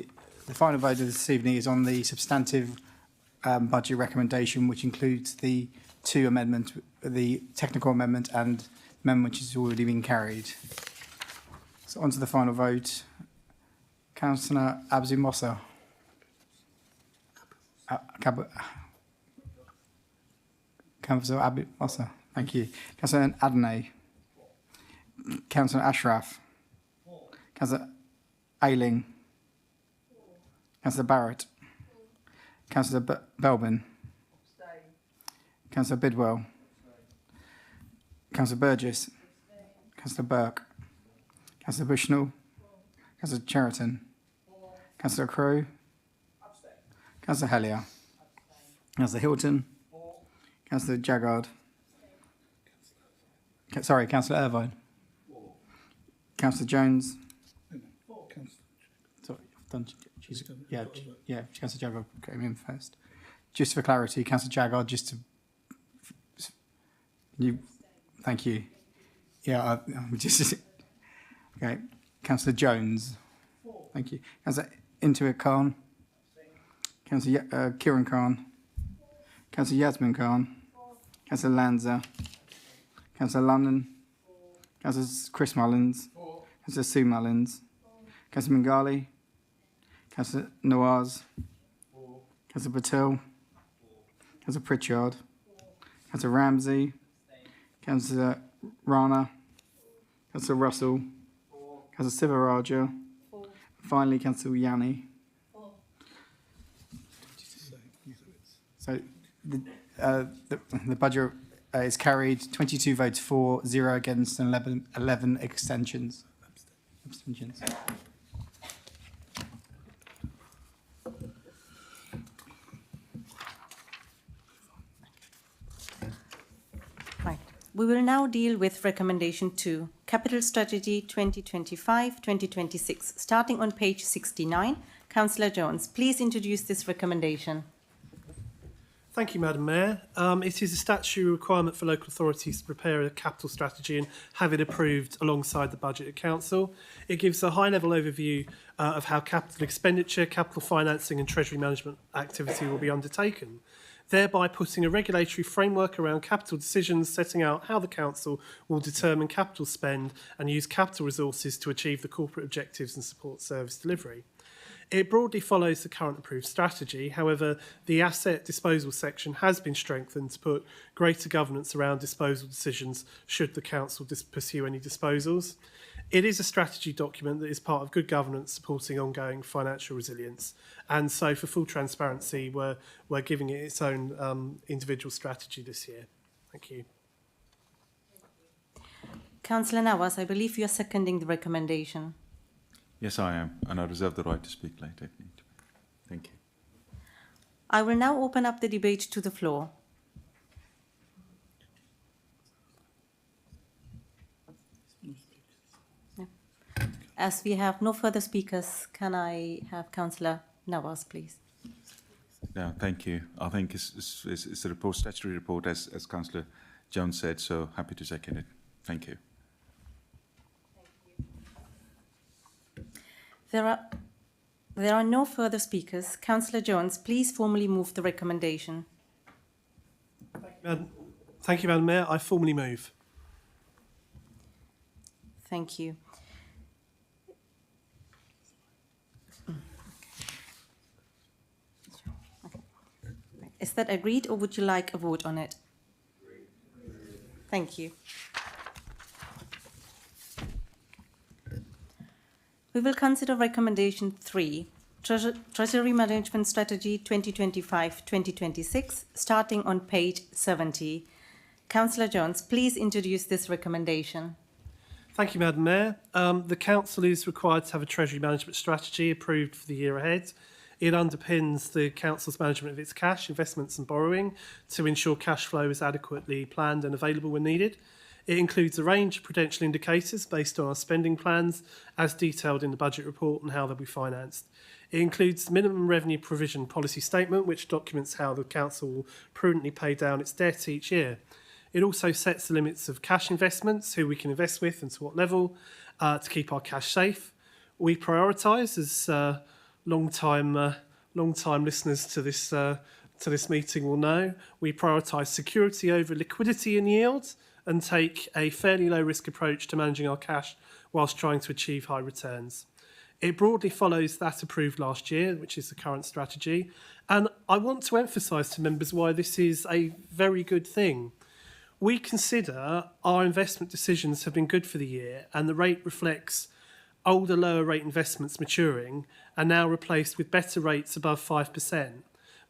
this evening is on the substantive budget recommendation, which includes the two amendments, the technical amendment and amendment which has already been carried. So on to the final vote. Councillor Abzu Mossa. Councillor Abu Mossa, thank you. Councillor Adney. Councillor Ashraf. Councillor Ayling. Councillor Barrett. Councillor Belbin. Councillor Bidwell. Councillor Burgess. Councillor Burke. Councillor Bushnell. Councillor Cheriton. Councillor Crowe. Councillor Hellier. Councillor Hilton. Councillor Jaggard. Councillor Irvine. Councillor Jones. Sorry, I've done. Yeah, Councillor Jaggard came in first. Just for clarity, Councillor Jaggard, thank you. Yeah, I'm just. Okay, Councillor Jones. Thank you. Councillor Intuit Khan. Councillor Kieran Khan. Councillor Yasmin Khan. Councillor Lanza. Councillor Lunnan. Councillor Chris Mullins. Councillor Sue Mullins. Councillor Mungali. Councillor Nawaz. Councillor Patel. Councillor Pritchard. Councillor Ramsey. Councillor Rana. Councillor Russell. Councillor Sivaraja. Finally, Councillor Yanni. So the budget is carried. 22 votes for, 0 against, and 11 abstentions. Right. We will now deal with recommendation 2, Capital Strategy 2025-2026, starting on page 69. Councillor Jones, please introduce this recommendation. Thank you, Madam Mayor. It is a statutory requirement for local authorities to prepare a capital strategy and have it approved alongside the budget of council. It gives a high-level overview of how capital expenditure, capital financing and treasury management activity will be undertaken, thereby putting a regulatory framework around capital decisions, setting out how the council will determine capital spend and use capital resources to achieve the corporate objectives and support service delivery. It broadly follows the current approved strategy. However, the asset disposal section has been strengthened to put greater governance around disposal decisions should the council pursue any disposals. It is a strategy document that is part of good governance supporting ongoing financial resilience. And so for full transparency, we're giving it its own individual strategy this year. Thank you. Councillor Nawaz, I believe you are seconding the recommendation. Yes, I am, and I reserve the right to speak later if need to. Thank you. I will now open up the debate to the floor. As we have no further speakers, can I have Councillor Nawaz, please? Yeah, thank you. I think it's a report, statutory report, as Councillor Jones said, so happy to second it. Thank you. There are no further speakers. Councillor Jones, please formally move the recommendation. Thank you, Madam Mayor. I formally move. Thank you. Is that agreed, or would you like a vote on it? Thank you. We will consider recommendation 3, Treasury Management Strategy 2025-2026, starting on page 70. Councillor Jones, please introduce this recommendation. Thank you, Madam Mayor. The Council is required to have a Treasury Management Strategy approved for the year ahead. It underpins the Council's management of its cash, investments and borrowing to ensure cash flow is adequately planned and available when needed. It includes a range of prudential indicators based on our spending plans as detailed in the budget report and how they'll be financed. It includes the minimum revenue provision policy statement, which documents how the Council will prudently pay down its debt each year. It also sets the limits of cash investments, who we can invest with and to what level, to keep our cash safe. We prioritise, as long-time listeners to this meeting will know, we prioritise security over liquidity and yield and take a fairly low-risk approach to managing our cash whilst trying to achieve high returns. It broadly follows that approved last year, which is the current strategy. And I want to emphasise to members why this is a very good thing. We consider our investment decisions have been good for the year, and the rate reflects older lower rate investments maturing and now replaced with better rates above 5%.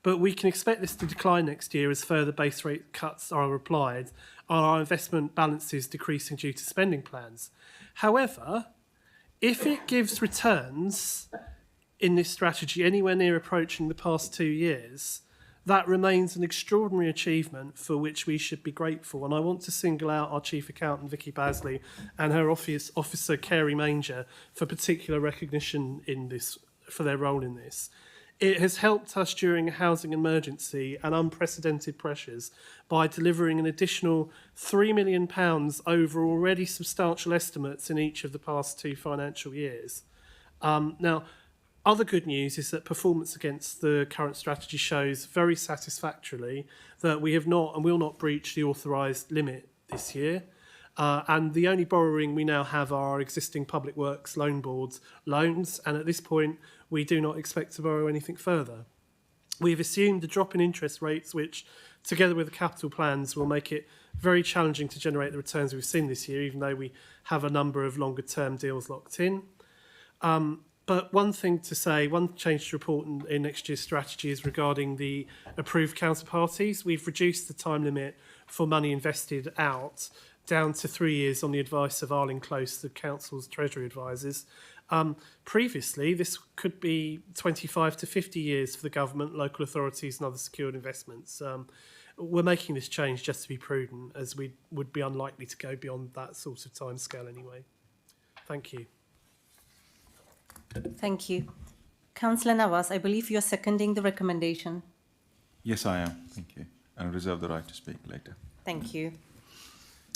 But we can expect this to decline next year as further base rate cuts are applied and our investment balances decreasing due to spending plans. However, if it gives returns in this strategy anywhere near approaching the past 2 years, that remains an extraordinary achievement for which we should be grateful. And I want to single out our Chief Accountant, Vicky Basley, and her Officer, Carey Manger, for particular recognition in this, for their role in this. It has helped us during a housing emergency and unprecedented pressures by delivering an additional £3 million over already substantial estimates in each of the past 2 financial years. Now, other good news is that performance against the current strategy shows very satisfactorily that we have not and will not breach the authorised limit this year. And the only borrowing we now have are our existing Public Works Loan Board's loans, and at this point we do not expect to borrow anything further. We've assumed a drop in interest rates, which, together with the capital plans, will make it very challenging to generate the returns we've seen this year, even though we have a number of longer-term deals locked in. But one thing to say, one change to report in next year's strategy is regarding the approved counterparties. We've reduced the time limit for money invested out down to 3 years on the advice of Arling Close, the Council's Treasury advisors. Previously, this could be 25 to 50 years for the government, local authorities and other secured investments. We're making this change just to be prudent, as we would be unlikely to go beyond that sort of timescale anyway. Thank you. Thank you. Councillor Navas, I believe you're seconding the recommendation. Yes, I am. Thank you. And I reserve the right to speak later. Thank you.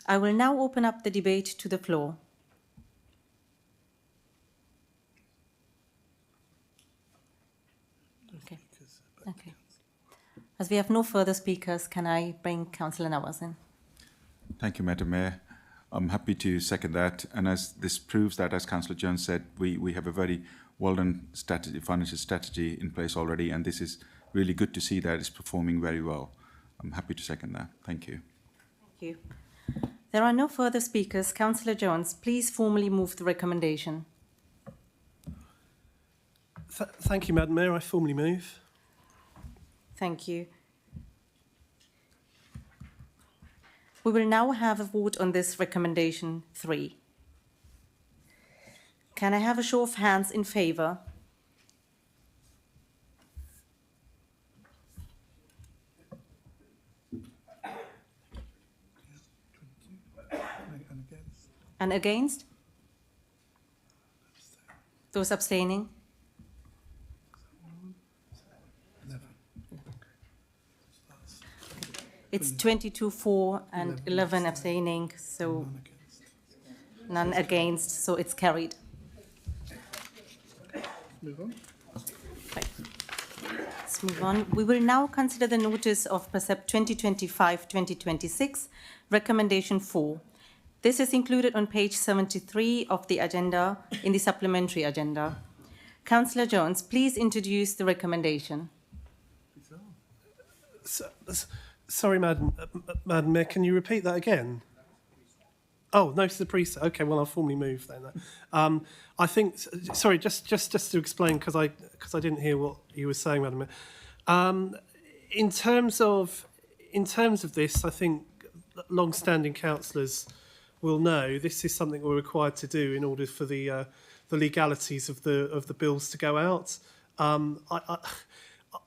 I will now open up the debate to the floor. Okay. As we have no further speakers, can I bring Councillor Navas in? Thank you, Madam Mayor. I'm happy to second that. And as this proves that, as Councillor Jones said, we have a very well-done financial strategy in place already, and this is really good to see that it's performing very well. I'm happy to second that. Thank you. Thank you. There are no further speakers. Councillor Jones, please formally move the recommendation. Thank you, Madam Mayor. I formally move. Thank you. We will now have a vote on this recommendation 3. Can I have a show of hands in favour? And against? Those abstaining? It's 22 for and 11 abstaining, so none against, so it's carried. Move on. Right. Let's move on. We will now consider the notice of Precept 2025-2026, Recommendation 4. This is included on page 73 of the agenda in the supplementary agenda. Councillor Jones, please introduce the recommendation. Sorry, Madam Mayor, can you repeat that again? Oh, no, to the precept. Okay, well, I'll formally move then. I think, sorry, just to explain, because I didn't hear what you were saying, Madam Mayor. In terms of this, I think long-standing councillors will know this is something we're required to do in order for the legalities of the bills to go out.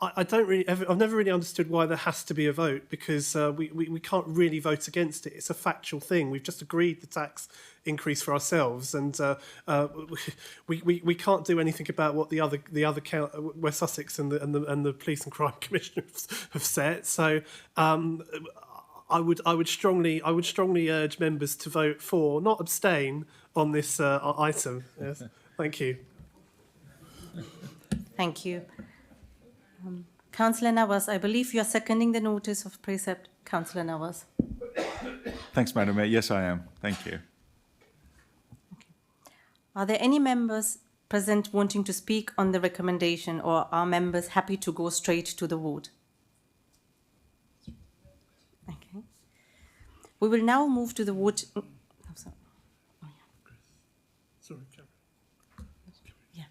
I don't really, I've never really understood why there has to be a vote, because we can't really vote against it. It's a factual thing. We've just agreed the tax increase for ourselves, and we can't do anything about what the other West Sussex and the Police and Crime Commissioner have set. So I would strongly urge members to vote for, not abstain, on this item. Yes. Thank you. Thank you. Councillor Navas, I believe you are seconding the notice of precept. Councillor Navas. Thanks, Madam Mayor. Yes, I am. Thank you. Okay. Are there any members present wanting to speak on the recommendation, or are members happy to go straight to the vote? Okay. We will now move to the vote. Oh, sorry. Oh, yeah. Sorry, yeah.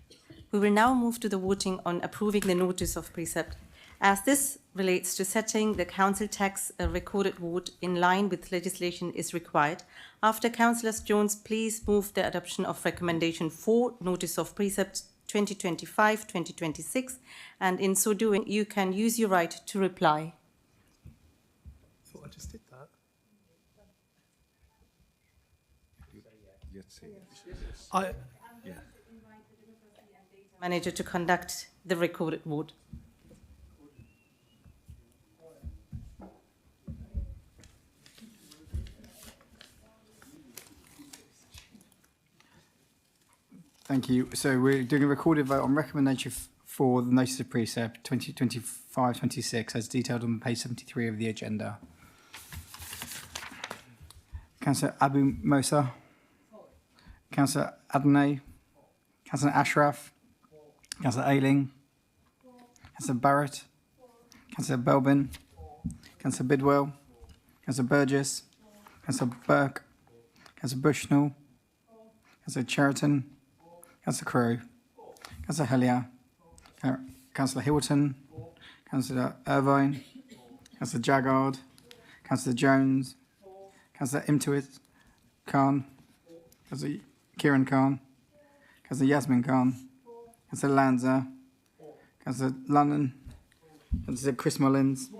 We will now move to the voting on approving the notice of precept. As this relates to setting the council tax, a recorded vote in line with legislation is required. After Councillor Jones, please move the adoption of recommendation 4, notice of precept 2025-2026, and in so doing, you can use your right to reply. I thought I just did that. Manager to conduct the recorded vote. Thank you. So we're doing a recorded vote on recommendation for the notice of precept 2025-26 as detailed on page 73 of the agenda. Councillor Abu Mosa. Councillor Adnay. Councillor Ashraf. Councillor Ayling. Councillor Barrett. Councillor Belbin. Councillor Bidwell. Councillor Burgess. Councillor Burke. Councillor Bushnell. Councillor Cheriton. Councillor Crowe. Councillor Hellier. Councillor Hilton. Councillor Irvine. Councillor Jaggard. Councillor Jones. Councillor Imtuit Khan. Councillor Kieran Khan. Councillor Yasmin Khan. Councillor Lanza. Councillor Lunnon. Councillor Chris Mullins.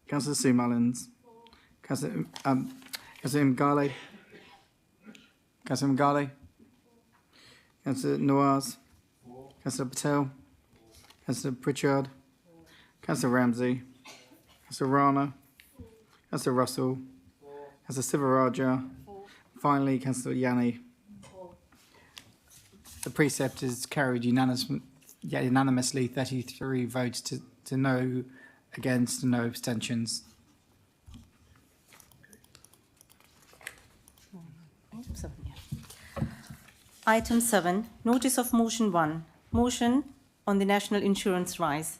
Councillor Sue Mullins. Councillor Mgale. Councillor Mgale. Councillor Nawaz. Councillor Patel. Councillor Pritchard. Councillor Ramsey. Councillor Rana. Councillor Russell. Councillor Sivaraja. Finally, Councillor Yanni. The precept is carried unanimously, 33 votes to no, against, and no abstentions. Item 7, Notice of Motion 1, Motion on the National Insurance Rise.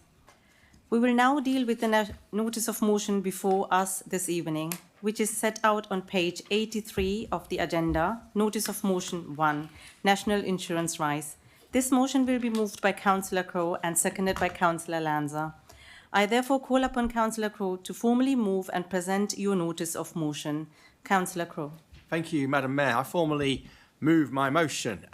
We will now deal with the Notice of Motion before us this evening, which is set out on page 83 of the agenda, Notice of Motion 1, National Insurance Rise. This motion will be moved by Councillor Crowe and seconded by Councillor Lanza. I therefore call upon Councillor Crowe to formally move and present your Notice of Motion. Councillor Crowe. Thank you, Madam Mayor. I formally move my motion.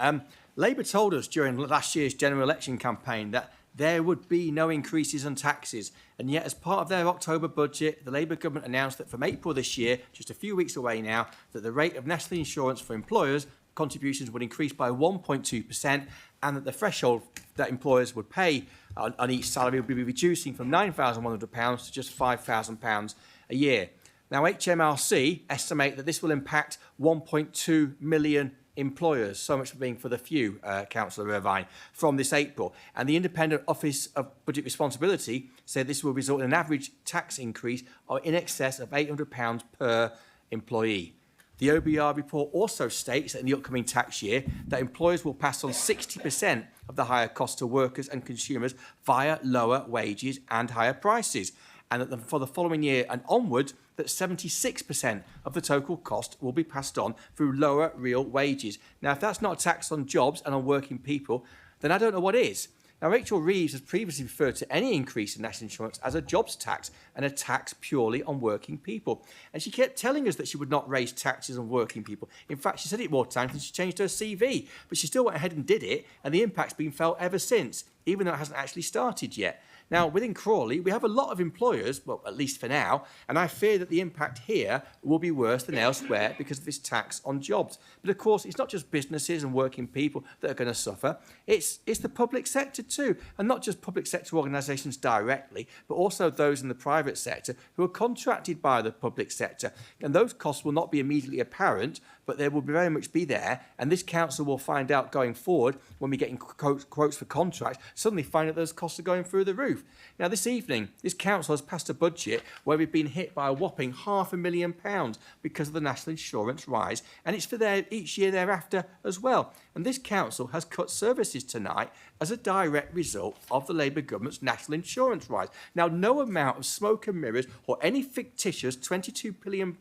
Labour told us during last year's general election campaign that there would be no increases on taxes, and yet as part of their October budget, the Labour government announced that from April this year, just a few weeks away now, that the rate of national insurance for employers' contributions would increase by 1.2%, and that the threshold that employers would pay on each salary would be reducing from £9,100 to just £5,000 a year. Now, HMRC estimate that this will impact 1.2 million employers, so much for being for the few, Councillor Irvine, from this April. And the Independent Office of Budget Responsibility said this will result in an average tax increase of in excess of £800 per employee. The OBR report also states that in the upcoming tax year that employers will pass on 60% of the higher cost to workers and consumers via lower wages and higher prices, and that for the following year and onwards, that 76% of the total cost will be passed on through lower real wages. Now, if that's not a tax on jobs and on working people, then I don't know what is. Now, Rachel Reeves has previously referred to any increase in national insurance as a jobs tax and a tax purely on working people. And she kept telling us that she would not raise taxes on working people. In fact, she said it more times than she changed her CV. But she still went ahead and did it, and the impact's been felt ever since, even though it hasn't actually started yet. Now, within Crawley, we have a lot of employers, well, at least for now, and I fear that the impact here will be worse than elsewhere because of this tax on jobs. But of course, it's not just businesses and working people that are going to suffer. It's the public sector too, and not just public sector organisations directly, but also those in the private sector who are contracted by the public sector. And those costs will not be immediately apparent, but they will very much be there. And this council will find out going forward, when we get quotes for contracts, suddenly find that those costs are going through the roof. Now, this evening, this council has passed a budget where we've been hit by a whopping £500,000 because of the national insurance rise, and it's for each year thereafter as well. And this council has cut services tonight as a direct result of the Labour government's national insurance rise. Now, no amount of smoke and mirrors or any fictitious £22 billion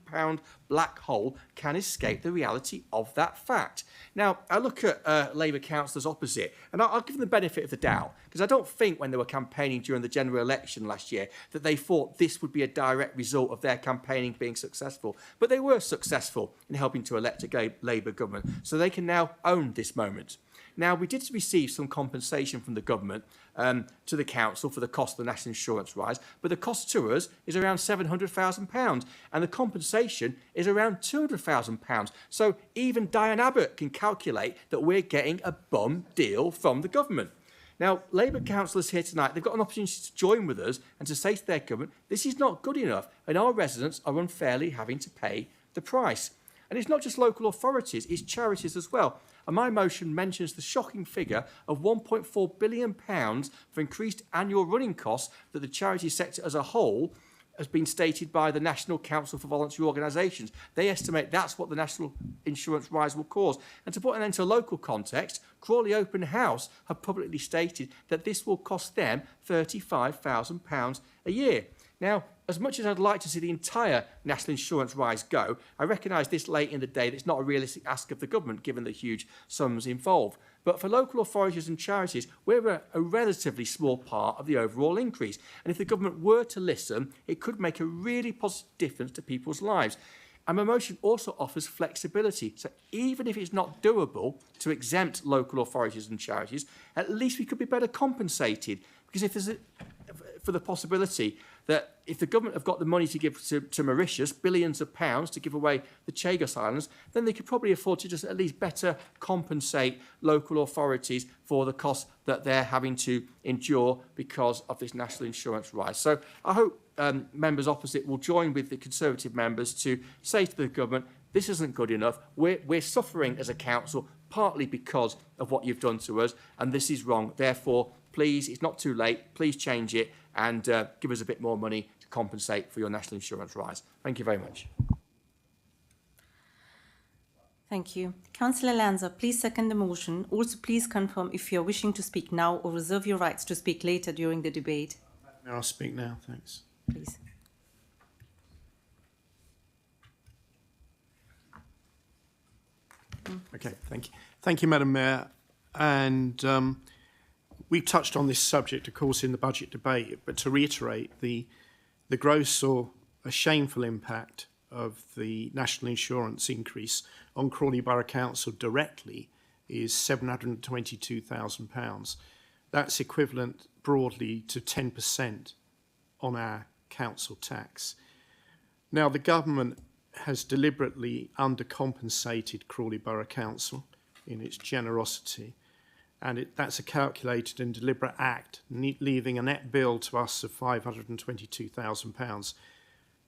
black hole can escape the reality of that fact. Now, I look at Labour councillors opposite, and I'll give them the benefit of the doubt, because I don't think when they were campaigning during the general election last year that they thought this would be a direct result of their campaigning being successful. But they were successful in helping to elect a Labour government, so they can now own this moment. Now, we did receive some compensation from the government to the council for the cost of the national insurance rise, but the cost to us is around £700,000, and the compensation is around £200,000. So even Diane Abbott can calculate that we're getting a bum deal from the government. Now, Labour councillors here tonight, they've got an opportunity to join with us and to say to their government, this is not good enough, and our residents are unfairly having to pay the price. And it's not just local authorities, it's charities as well. And my motion mentions the shocking figure of £1.4 billion for increased annual running costs that the charity sector as a whole has been stated by the National Council for Voluntary Organisations. They estimate that's what the national insurance rise will cause. And to put it into local context, Crawley Open House have publicly stated that this will cost them £35,000 a year. Now, as much as I'd like to see the entire national insurance rise go, I recognise this late in the day that it's not a realistic ask of the government given the huge sums involved. But for local authorities and charities, we're a relatively small part of the overall increase. And if the government were to listen, it could make a really positive difference to people's lives. And my motion also offers flexibility. So even if it's not doable to exempt local authorities and charities, at least we could be better compensated. Because if there's for the possibility that if the government have got the money to give to Mauritius, billions of pounds to give away the Chagos Islands, then they could probably afford to just at least better compensate local authorities for the costs that they're having to endure because of this national insurance rise. So I hope members opposite will join with the Conservative members to say to the government, this isn't good enough. We're suffering as a council partly because of what you've done to us, and this is wrong. Therefore, please, it's not too late. Please change it and give us a bit more money to compensate for your national insurance rise. Thank you very much. Thank you. Councillor Lanza, please second the motion. Also, please confirm if you're wishing to speak now or reserve your rights to speak later during the debate. I'll speak now, thanks. Please. Okay, thank you. Thank you, Madam Mayor. And we've touched on this subject, of course, in the budget debate, but to reiterate, the gross or a shameful impact of the national insurance increase on Crawley Borough Council directly is £722,000. That's equivalent broadly to 10% on our council tax. Now, the government has deliberately undercompensated Crawley Borough Council in its generosity, and that's a calculated and deliberate act, leaving a net bill to us of £522,000.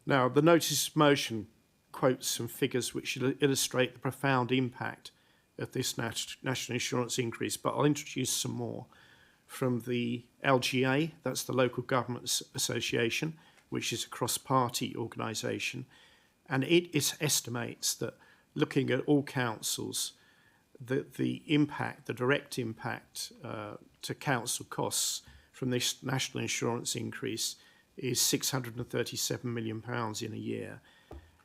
Now, the notice of motion quotes some figures which illustrate the profound impact of this national insurance increase, but I'll introduce some more from the LGA, that's the Local Governments Association, which is a cross-party organisation, and it estimates that looking at all councils, the impact, the direct impact to council costs from this national insurance increase is £637 million in a year.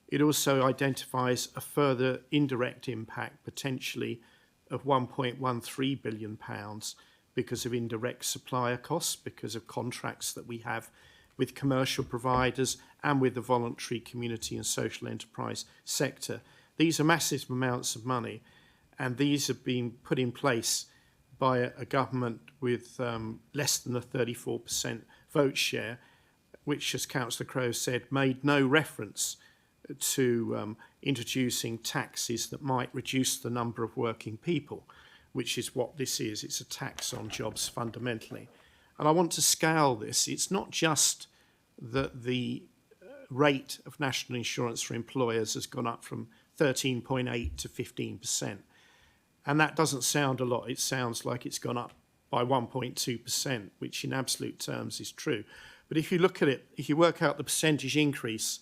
It also identifies a further indirect impact, potentially of £1.13 billion because of indirect supplier costs, because of contracts that we have with commercial providers and with the voluntary community and social enterprise sector. These are massive amounts of money, and these have been put in place by a government with less than a 34% vote share, which, as Councillor Crowe said, made no reference to introducing taxes that might reduce the number of working people, which is what this is. It's a tax on jobs fundamentally. And I want to scale this. It's not just that the rate of national insurance for employers has gone up from 13.8 to 15%. And that doesn't sound a lot. It sounds like it's gone up by 1.2%, which in absolute terms is true. But if you look at it, if you work out the percentage increase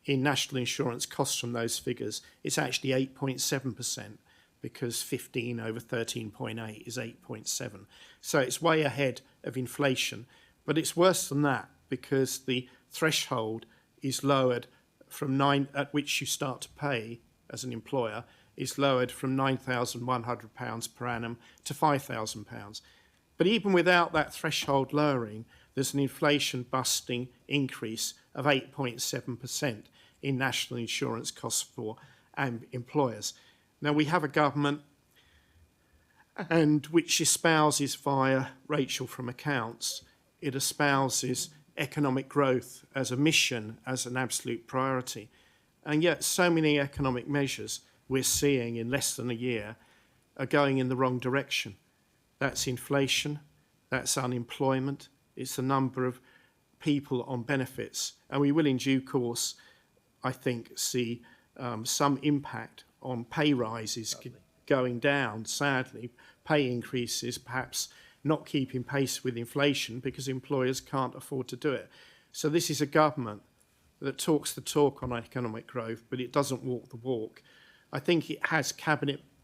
in national insurance costs from those figures, it's actually 8.7%, because 15 over 13.8 is 8.7. So it's way ahead of inflation. But it's worse than that, because the threshold is lowered from at which you start to pay as an employer, is lowered from £9,100 per annum to £5,000. But even without that threshold lowering, there's an inflation-busting increase of 8.7% in national insurance costs for employers. Now, we have a government and which espouses via Rachel from Accounts, it espouses economic growth as a mission, as an absolute priority. And yet so many economic measures we're seeing in less than a year are going in the wrong direction. That's inflation, that's unemployment, it's the number of people on benefits. And we will in due course, I think, see some impact on pay rises going down, sadly, pay increases perhaps not keeping pace with inflation because employers can't afford to do it. So this is a government that talks the talk on economic growth, but it doesn't walk the walk. I think it has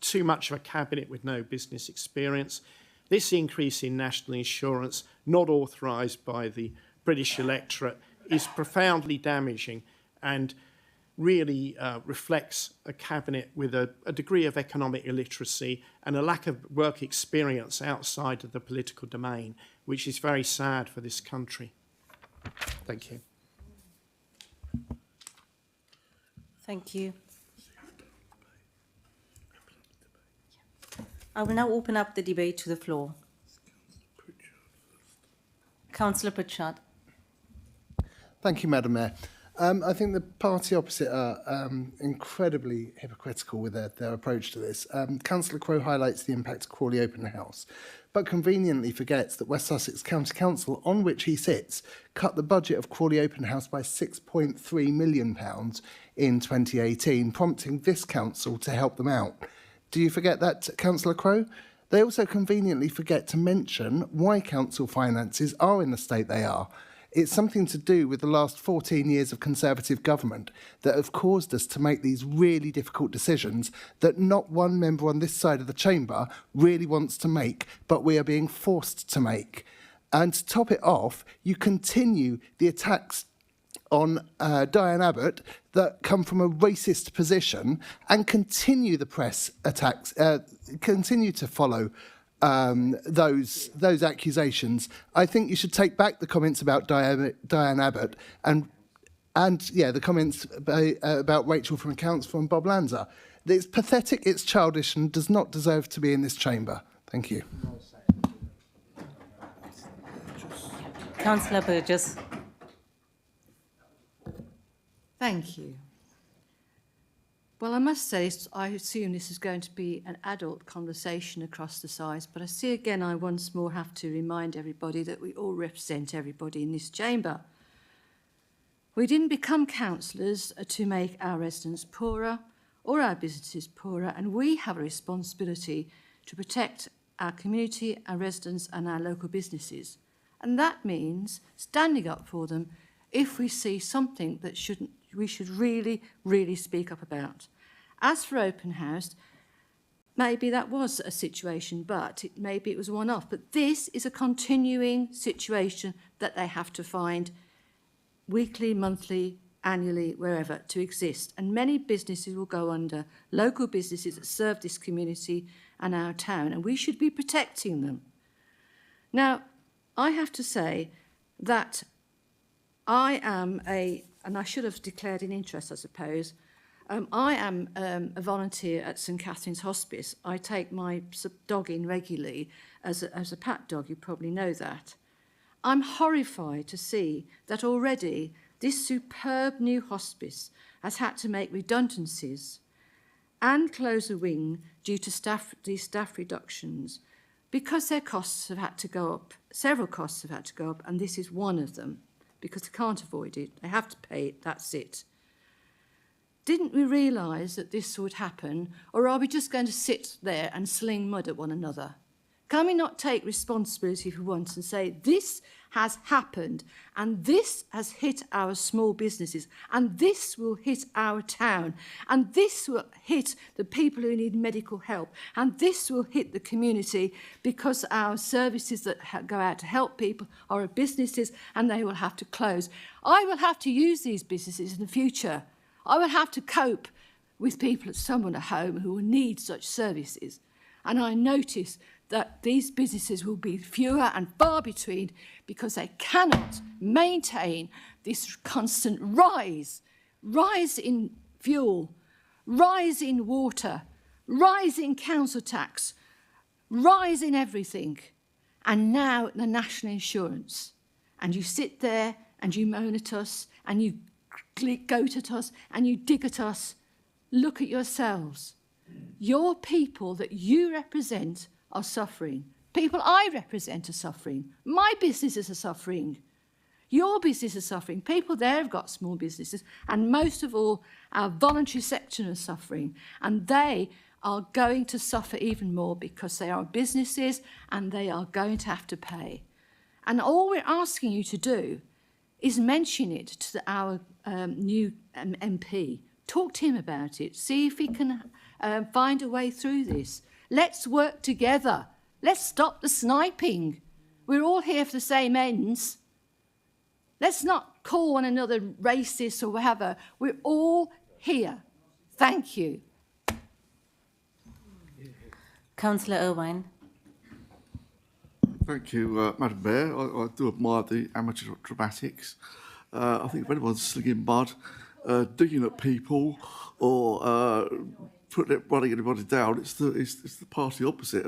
too much of a cabinet with no business experience. This increase in national insurance, not authorised by the British electorate, is profoundly damaging and really reflects a cabinet with a degree of economic illiteracy and a lack of work experience outside of the political domain, which is very sad for this country. Thank you. Thank you. I will now open up the debate to the floor. Councillor Pritchard. Thank you, Madam Mayor. I think the party opposite are incredibly hypocritical with their approach to this. Councillor Crowe highlights the impact of Crawley Open House, but conveniently forgets that West Sussex County Council, on which he sits, cut the budget of Crawley Open House by £6.3 million in 2018, prompting this council to help them out. Do you forget that, Councillor Crowe? They also conveniently forget to mention why council finances are in the state they are. It's something to do with the last 14 years of Conservative government that have caused us to make these really difficult decisions that not one member on this side of the chamber really wants to make, but we are being forced to make. And to top it off, you continue the attacks on Diane Abbott that come from a racist position and continue the press attacks, continue to follow those accusations. I think you should take back the comments about Diane Abbott and the comments about Rachel from Accounts from Bob Lanza. It's pathetic, it's childish, and does not deserve to be in this chamber. Thank you. Councillor Burgess. Thank you. Well, I must say, I assume this is going to be an adult conversation across the sides, but I see again, I once more have to remind everybody that we all represent everybody in this chamber. We didn't become councillors to make our residents poorer or our businesses poorer, and we have a responsibility to protect our community, our residents and our local businesses. And that means standing up for them if we see something that we should really, really speak up about. As for open house, maybe that was a situation, but maybe it was one-off. But this is a continuing situation that they have to find weekly, monthly, annually, wherever, to exist. And many businesses will go under, local businesses that serve this community and our town, and we should be protecting them. Now, I have to say that I am and I should have declared an interest, I suppose. I am a volunteer at St Catherine's Hospice. I take my dog in regularly as a pet dog, you probably know that. I'm horrified to see that already this superb new hospice has had to make redundancies and close a wing due to these staff reductions because their costs have had to go up. Several costs have had to go up, and this is one of them, because they can't avoid it. They have to pay it, that's it. Didn't we realise that this would happen, or are we just going to sit there and sling mud at one another? Can we not take responsibility for once and say, this has happened, and this has hit our small businesses, and this will hit our town, and this will hit the people who need medical help, and this will hit the community because our services that go out to help people are businesses and they will have to close. I will have to use these businesses in the future. I will have to cope with people at someone at home who will need such services. And I notice that these businesses will be fewer and far between because they cannot maintain this constant rise in fuel, rise in water, rise in council tax, rise in everything, and now the national insurance. And you sit there and you moan at us and you goat at us and you dig at us. Look at yourselves. Your people that you represent are suffering. People I represent are suffering. My businesses are suffering. Your business is suffering. People there have got small businesses. And most of all, our voluntary sector is suffering. And they are going to suffer even more because they are businesses and they are going to have to pay. And all we're asking you to do is mention it to our new MP. Talk to him about it. See if he can find a way through this. Let's work together. Let's stop the sniping. We're all here for the same ends. Let's not call one another racist or whatever. We're all here. Thank you. Councillor Irwine. Thank you, Madam Mayor. I do admire the amateur dramatics. I think if anyone's slinging mud, digging at people, or running anybody down, it's the party opposite,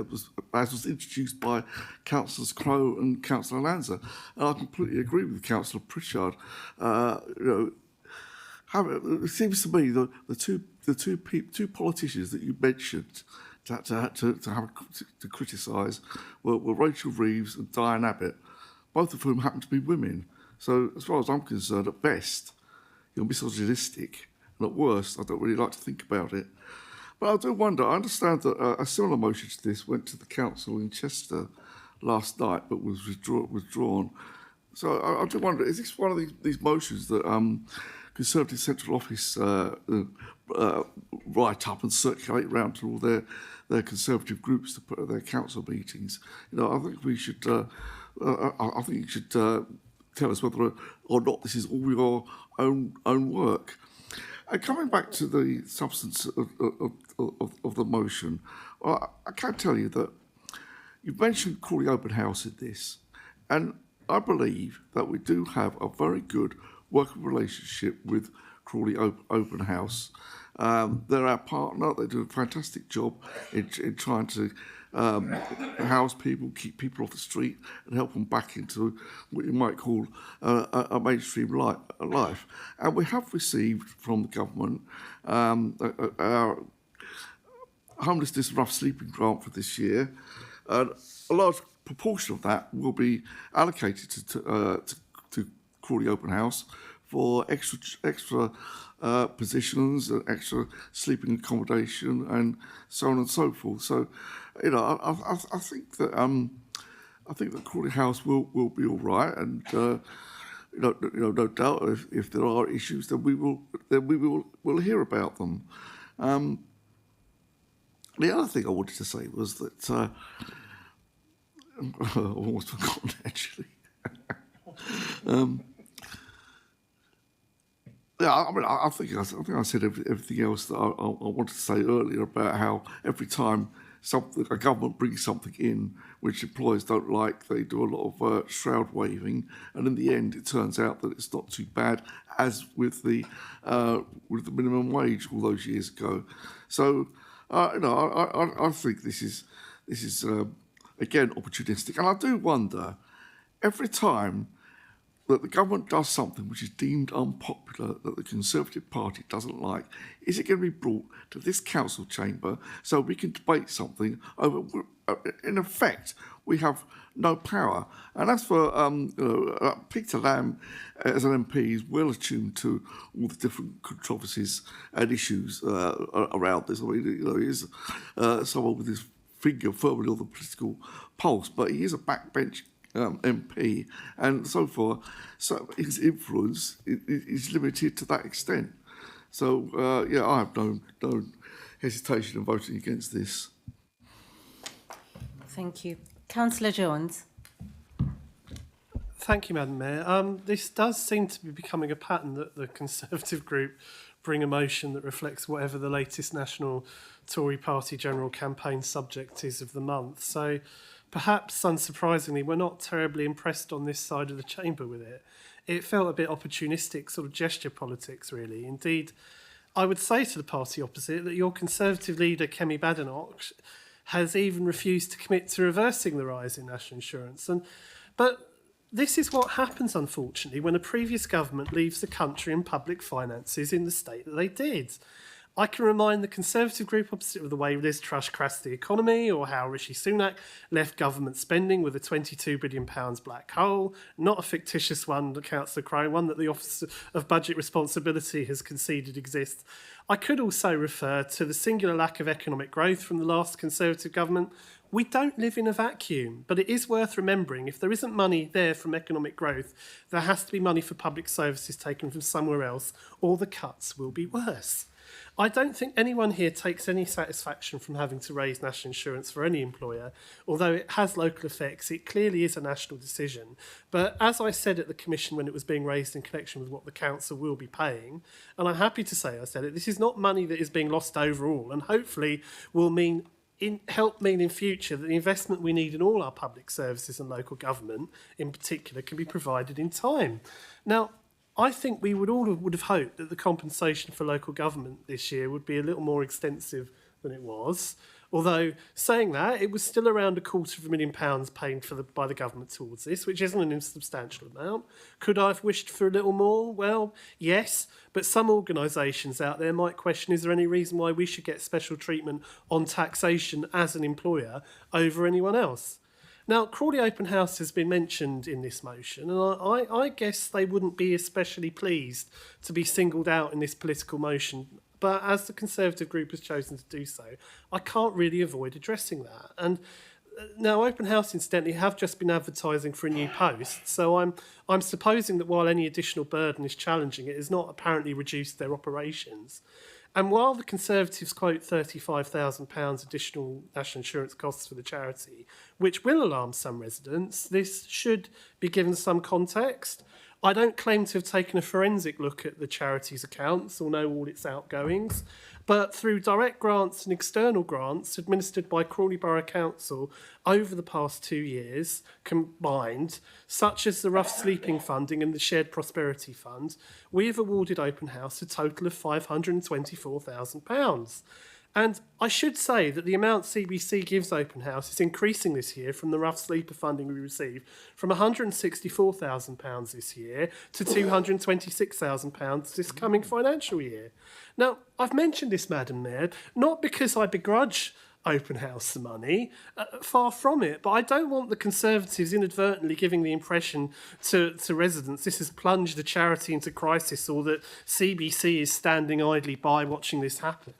as was introduced by Councillors Crowe and Councillor Lanza. And I completely agree with Councillor Pritchard. It seems to me the two politicians that you mentioned to criticise were Rachel Reeves and Diane Abbott, both of whom happen to be women. So as far as I'm concerned, at best, you're misogynistic, and at worst, I don't really like to think about it. But I do wonder, I understand that a similar motion to this went to the council in Chester last night, but was withdrawn. So I do wonder, is this one of these motions that Conservative Central Office write up and circulate around to all their Conservative groups to put at their council meetings? You know, I think we should. I think you should tell us whether or not this is all your own work. And coming back to the substance of the motion, I can tell you that you've mentioned Crawley Open House in this, and I believe that we do have a very good working relationship with Crawley Open House. They're our partner. They do a fantastic job in trying to house people, keep people off the street, and help them back into what you might call a mainstream life. And we have received from the government our homelessness rough sleeping grant for this year. A large proportion of that will be allocated to Crawley Open House for extra positions, extra sleeping accommodation, and so on and so forth. So, you know, I think that Crawley House will be all right, and no doubt if there are issues, then we'll hear about them. The other thing I wanted to say was that I've almost forgotten actually. Yeah, I mean, I think I said everything else that I wanted to say earlier about how every time a government brings something in which employers don't like, they do a lot of shroud waving, and in the end, it turns out that it's not too bad, as with the minimum wage all those years ago. So, I think this is again opportunistic, and I do wonder every time that the government does something which is deemed unpopular, that the Conservative Party doesn't like, is it going to be brought to this council chamber so we can debate something over, in effect, we have no power. And as for Peter Lamb, as an MP, is well attuned to all the different controversies and issues around this. I mean, he's someone with his finger firmly on the political pulse, but he is a backbench MP, and so forth. So his influence is limited to that extent. So I have no hesitation in voting against this. Thank you. Councillor Jones. Thank you, Madam Mayor. This does seem to be becoming a pattern that the Conservative group bring a motion that reflects whatever the latest National Tory Party general campaign subject is of the month. So perhaps, unsurprisingly, we're not terribly impressed on this side of the chamber with it. It felt a bit opportunistic, sort of gesture politics, really. Indeed, I would say to the party opposite that your Conservative leader, Kemi Badenoch, has even refused to commit to reversing the rise in national insurance. But this is what happens, unfortunately, when a previous government leaves the country and public finances in the state that they did. I can remind the Conservative group opposite of the way Liz Truss crashed the economy, or how Rishi Sunak left government spending with a £22 billion black hole, not a fictitious one, Councillor Crowe, one that the Office of Budget Responsibility has conceded exists. I could also refer to the singular lack of economic growth from the last Conservative government. We don't live in a vacuum, but it is worth remembering if there isn't money there from economic growth, there has to be money for public services taken from somewhere else, or the cuts will be worse. I don't think anyone here takes any satisfaction from having to raise national insurance for any employer. Although it has local effects, it clearly is a national decision. But as I said at the Commission when it was being raised in connection with what the Council will be paying, and I'm happy to say I said it, this is not money that is being lost overall, and hopefully will help mean in future that the investment we need in all our public services and local government in particular can be provided in time. Now, I think we would have hoped that the compensation for local government this year would be a little more extensive than it was. Although, saying that, it was still around £250,000 paid by the government towards this, which isn't an insubstantial amount. Could I have wished for a little more? Well, yes, but some organisations out there might question, is there any reason why we should get special treatment on taxation as an employer over anyone else? Now, Crawley Open House has been mentioned in this motion, and I guess they wouldn't be especially pleased to be singled out in this political motion. But as the Conservative group has chosen to do so, I can't really avoid addressing that. And now, Open House, incidentally, have just been advertising for a new post, so I'm supposing that while any additional burden is challenging, it has not apparently reduced their operations. And while the Conservatives quote £35,000 additional national insurance costs for the charity, which will alarm some residents, this should be given some context. I don't claim to have taken a forensic look at the charity's accounts or know all its outgoings, but through direct grants and external grants administered by Crawley Borough Council over the past 2 years combined, such as the Rough Sleeping Funding and the Shared Prosperity Fund, we have awarded Open House a total of £524,000. And I should say that the amount CBC gives Open House is increasing this year from the Rough Sleeper funding we received from £164,000 this year to £226,000 this coming financial year. Now, I've mentioned this, Madam Mayor, not because I begrudge Open House the money, far from it, but I don't want the Conservatives inadvertently giving the impression to residents this has plunged the charity into crisis, or that CBC is standing idly by watching this happen.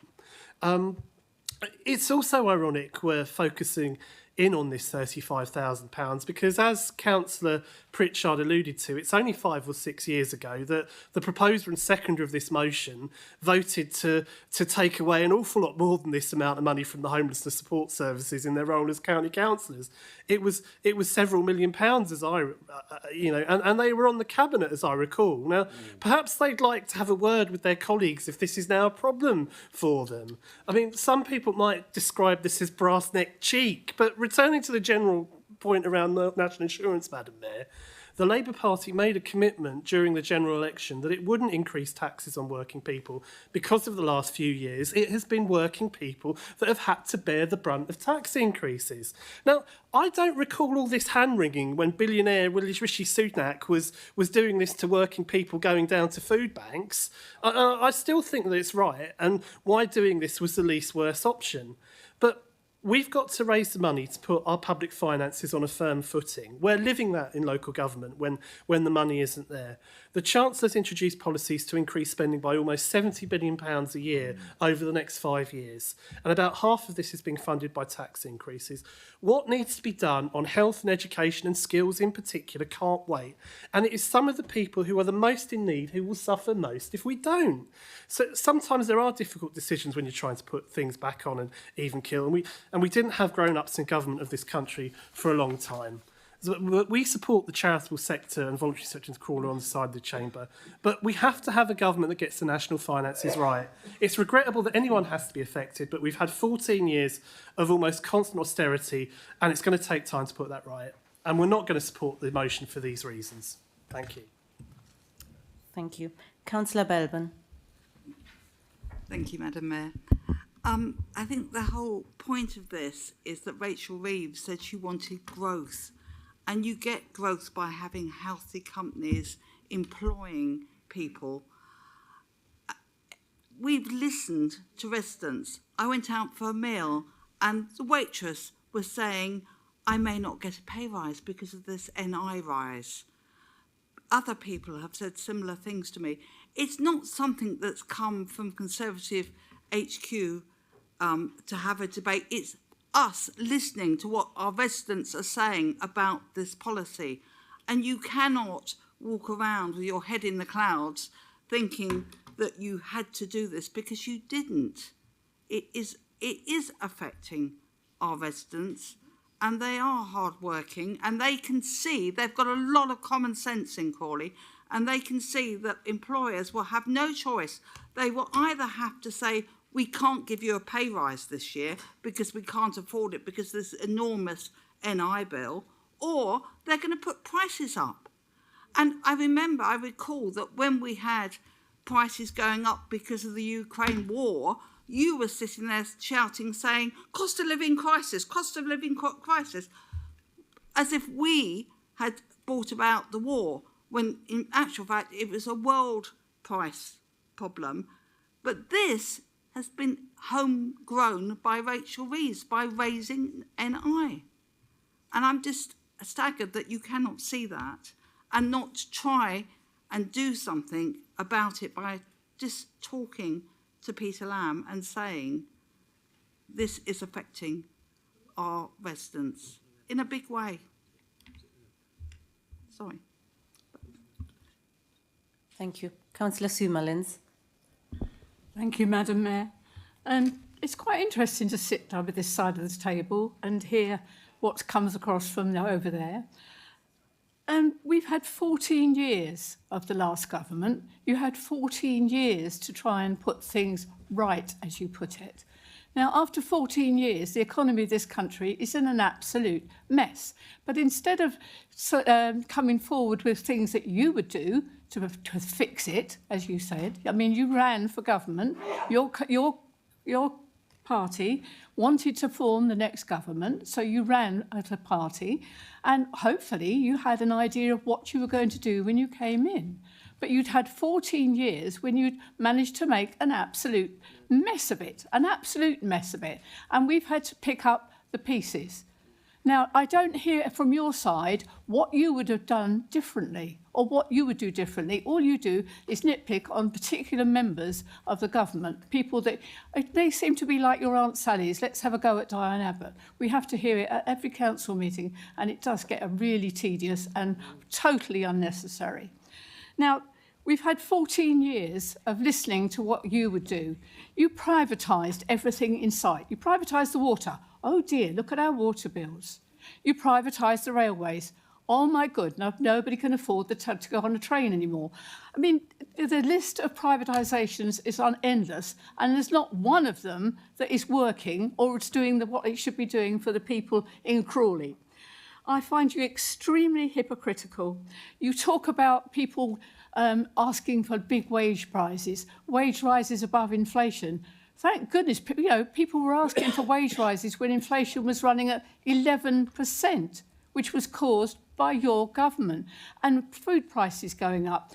It's also ironic we're focusing in on this £35,000 because, as Councillor Pritchard alluded to, it's only 5 or 6 years ago that the proposer and seconder of this motion voted to take away an awful lot more than this amount of money from the homelessness support services in their role as county councillors. It was several £1 million, as and they were on the cabinet, as I recall. Now, perhaps they'd like to have a word with their colleagues if this is now a problem for them. I mean, some people might describe this as brass neck cheek, but returning to the general point around national insurance, Madam Mayor, the Labour Party made a commitment during the general election that it wouldn't increase taxes on working people. Because of the last few years, it has been working people that have had to bear the brunt of tax increases. Now, I don't recall all this hand-wringing when billionaire Rishi Sunak was doing this to working people going down to food banks. I still think that it's right, and why doing this was the least worst option. But we've got to raise the money to put our public finances on a firm footing. We're living that in local government when the money isn't there. The Chancellor's introduced policies to increase spending by almost £70 billion a year over the next 5 years. And about half of this is being funded by tax increases. What needs to be done on health and education and skills in particular can't wait. And it is some of the people who are the most in need who will suffer most if we don't. So sometimes there are difficult decisions when you're trying to put things back on an even keel. And we didn't have grown-ups in government of this country for a long time. We support the charitable sector and voluntary sector in Crawley on the side of the chamber, but we have to have a government that gets the national finances right. It's regrettable that anyone has to be affected, but we've had 14 years of almost constant austerity, and it's going to take time to put that right. And we're not going to support the motion for these reasons. Thank you. Thank you. Councillor Belbin. Thank you, Madam Mayor. I think the whole point of this is that Rachel Reeves said she wanted growth. And you get growth by having healthy companies employing people. We've listened to residents. I went out for a meal and the waitress was saying, I may not get a pay rise because of this NI rise. Other people have said similar things to me. It's not something that's come from Conservative HQ to have a debate. It's us listening to what our residents are saying about this policy. And you cannot walk around with your head in the clouds thinking that you had to do this because you didn't. It is affecting our residents, and they are hardworking, and they can see, they've got a lot of common sense in Crawley, and they can see that employers will have no choice. They will either have to say, we can't give you a pay rise this year because we can't afford it because there's enormous NI bill, or they're going to put prices up. And I recall that when we had prices going up because of the Ukraine war, you were sitting there shouting, saying, cost of living crisis, as if we had brought about the war, when in actual fact it was a world price problem. But this has been homegrown by Rachel Reeves by raising NI. And I'm just staggered that you cannot see that and not try and do something about it by just talking to Peter Lamb and saying this is affecting our residents in a big way. Sorry. Thank you. Councillor Sue Mullins. Thank you, Madam Mayor. And it's quite interesting to sit down with this side of the table and hear what comes across from over there. And we've had 14 years of the last government. You had 14 years to try and put things right, as you put it. Now, after 14 years, the economy of this country is in an absolute mess. But instead of coming forward with things that you would do to fix it, as you said, I mean, you ran for government. Your party wanted to form the next government, so you ran as a party, and hopefully you had an idea of what you were going to do when you came in. But you'd had 14 years when you'd managed to make an absolute mess of it, and we've had to pick up the pieces. Now, I don't hear from your side what you would have done differently or what you would do differently. All you do is nitpick on particular members of the government, people that they seem to be like your Aunt Sally's. Let's have a go at Diane Abbott. We have to hear it at every council meeting, and it does get really tedious and totally unnecessary. Now, we've had 14 years of listening to what you would do. You privatised everything in sight. You privatised the water. Oh dear, look at our water bills. You privatised the railways. Oh my goodness, nobody can afford to go on a train anymore. I mean, the list of privatisations is endless, and there's not one of them that is working or it's doing what it should be doing for the people in Crawley. I find you extremely hypocritical. You talk about people asking for big wage rises above inflation. Thank goodness, people were asking for wage rises when inflation was running at 11%, which was caused by your government, and food prices going up.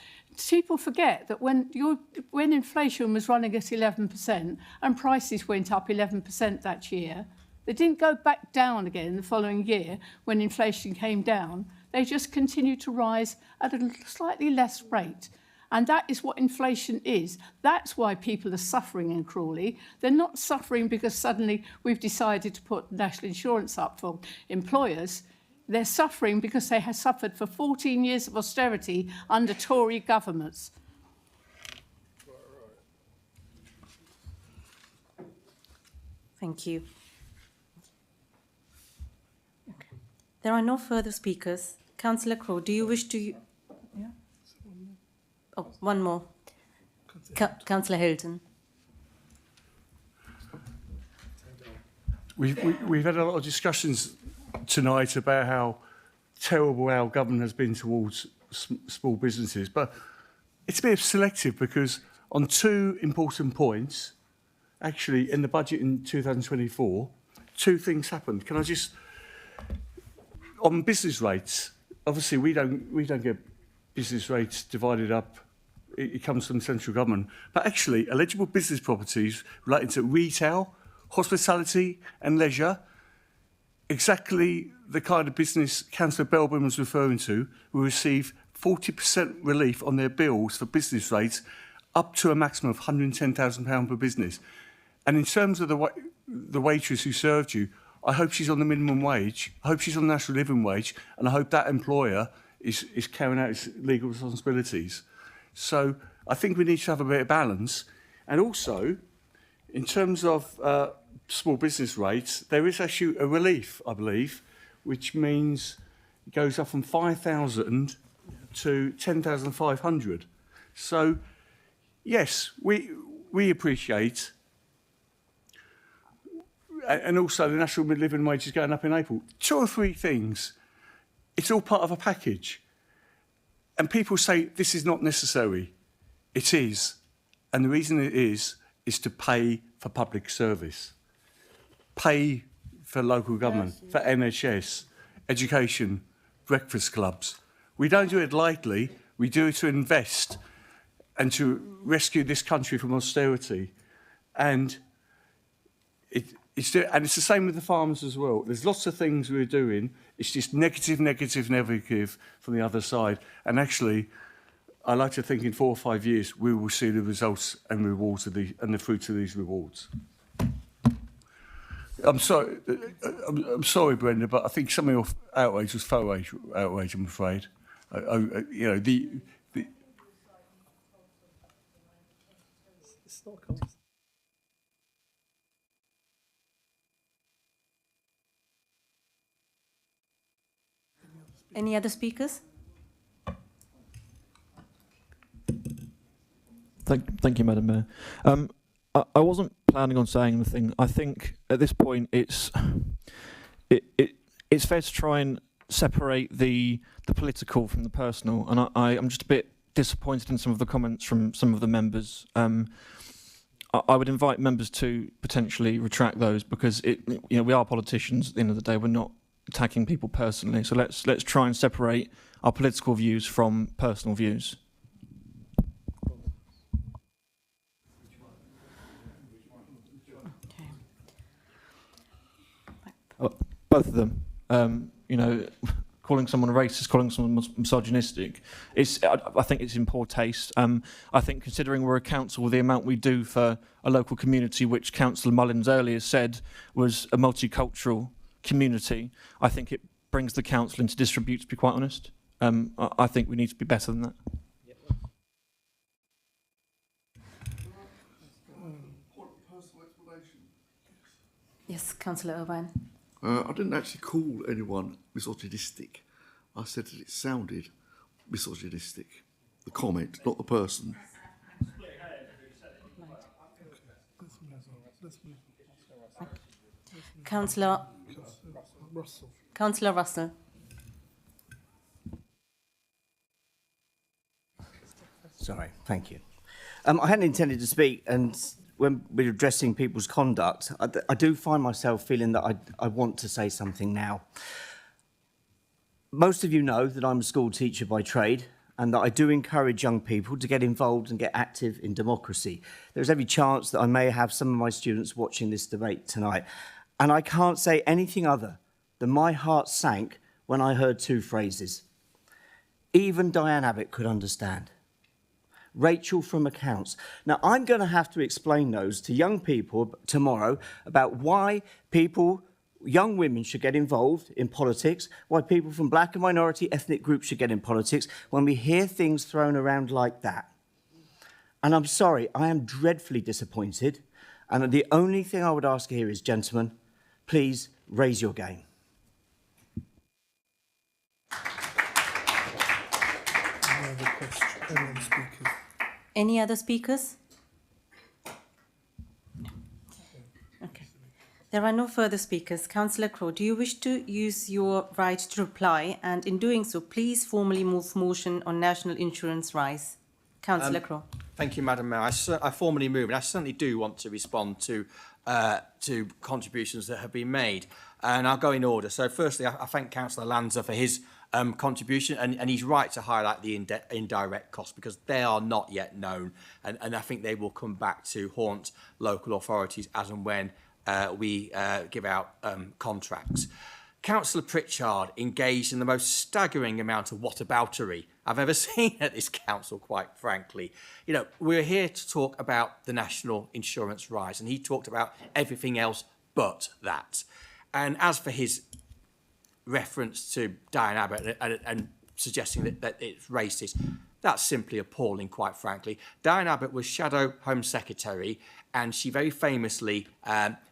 People forget that when inflation was running at 11% and prices went up 11% that year, they didn't go back down again the following year when inflation came down. They just continued to rise at a slightly less rate. And that is what inflation is. That's why people are suffering in Crawley. They're not suffering because suddenly we've decided to put national insurance up for employers. They're suffering because they have suffered for 14 years of austerity under Tory governments. Thank you. There are no further speakers. Councillor Crowe, do you wish to... Yeah? Oh, one more. Councillor Hilton. We've had a lot of discussions tonight about how terrible our government has been towards small businesses, but it's a bit selective because on two important points, actually in the budget in 2024, two things happened. Can I just... On business rates, obviously we don't get business rates divided up. It comes from the central government. But actually, eligible business properties relating to retail, hospitality and leisure, exactly the kind of business Councillor Belbin was referring to, will receive 40% relief on their bills for business rates up to a maximum of £110,000 per business. And in terms of the waitress who served you, I hope she's on the minimum wage, I hope she's on the national living wage, and I hope that employer is carrying out its legal responsibilities. So I think we need to have a bit of balance. And also, in terms of small business rates, there is actually a relief, I believe, which means it goes up from 5,000 to 10,500. So, yes, we appreciate... And also the national living wage is going up in April. Two or three things. It's all part of a package. And people say this is not necessary. It is. And the reason it is to pay for public service. Pay for local government, for NHS, education, breakfast clubs. We don't do it lightly. We do it to invest and to rescue this country from austerity. And it's the same with the farmers as well. There's lots of things we're doing. It's just negative from the other side. And actually, I like to think in 4 or 5 years, we will see the results and rewards of the fruits of these rewards. I'm sorry, Brenda, but I think some of your outrage was faux outrage, I'm afraid. You know, It's not cool. Any other speakers? Thank you, Madam Mayor. I wasn't planning on saying anything. I think at this point it's fair to try and separate the political from the personal, and I'm just a bit disappointed in some of the comments from some of the members. I would invite members to potentially retract those because we are politicians. At the end of the day, we're not attacking people personally. So let's try and separate our political views from personal views. Okay. Both of them. you know, calling someone racist, calling someone misogynistic, I think it's in poor taste. I think considering we're a council, the amount we do for a local community, which Councillor Mullins earlier said was a multicultural community, I think it brings the council into disrepute, to be quite honest. I think we need to be better than that. Yes, Councillor Irvine. I didn't actually call anyone misogynistic. I said that it sounded misogynistic. The comment, not the person. Councillor Russell. Sorry, thank you. I hadn't intended to speak, and when we're addressing people's conduct, I do find myself feeling that I want to say something now. Most of you know that I'm a school teacher by trade, and that I do encourage young people to get involved and get active in democracy. There's every chance that I may have some of my students watching this debate tonight, and I can't say anything other than my heart sank when I heard two phrases. Even Diane Abbott could understand. Rachel from accounts. Now, I'm going to have to explain those to young people tomorrow about why young women should get involved in politics, why people from black and minority ethnic groups should get in politics when we hear things thrown around like that. And I'm sorry, I am dreadfully disappointed. And the only thing I would ask here is, gentlemen, please raise your game. Any other speakers? Okay. There are no further speakers. Councillor Crowe, do you wish to use your right to reply? And in doing so, please formally move motion on national insurance rise. Councillor Crowe. Thank you, Madam Mayor. I formally move, and I certainly do want to respond to contributions that have been made. And I'll go in order. So firstly, I thank Councillor Lanza for his contribution, and he's right to highlight the indirect costs because they are not yet known, and I think they will come back to haunt local authorities as and when we give out contracts. Councillor Pritchard engaged in the most staggering amount of whataboutery I've ever seen at this council, quite frankly. You know, we're here to talk about the national insurance rise, and he talked about everything else but that. And as for his reference to Diane Abbott and suggesting that it's racist, that's simply appalling, quite frankly. Diane Abbott was Shadow Home Secretary, and she very famously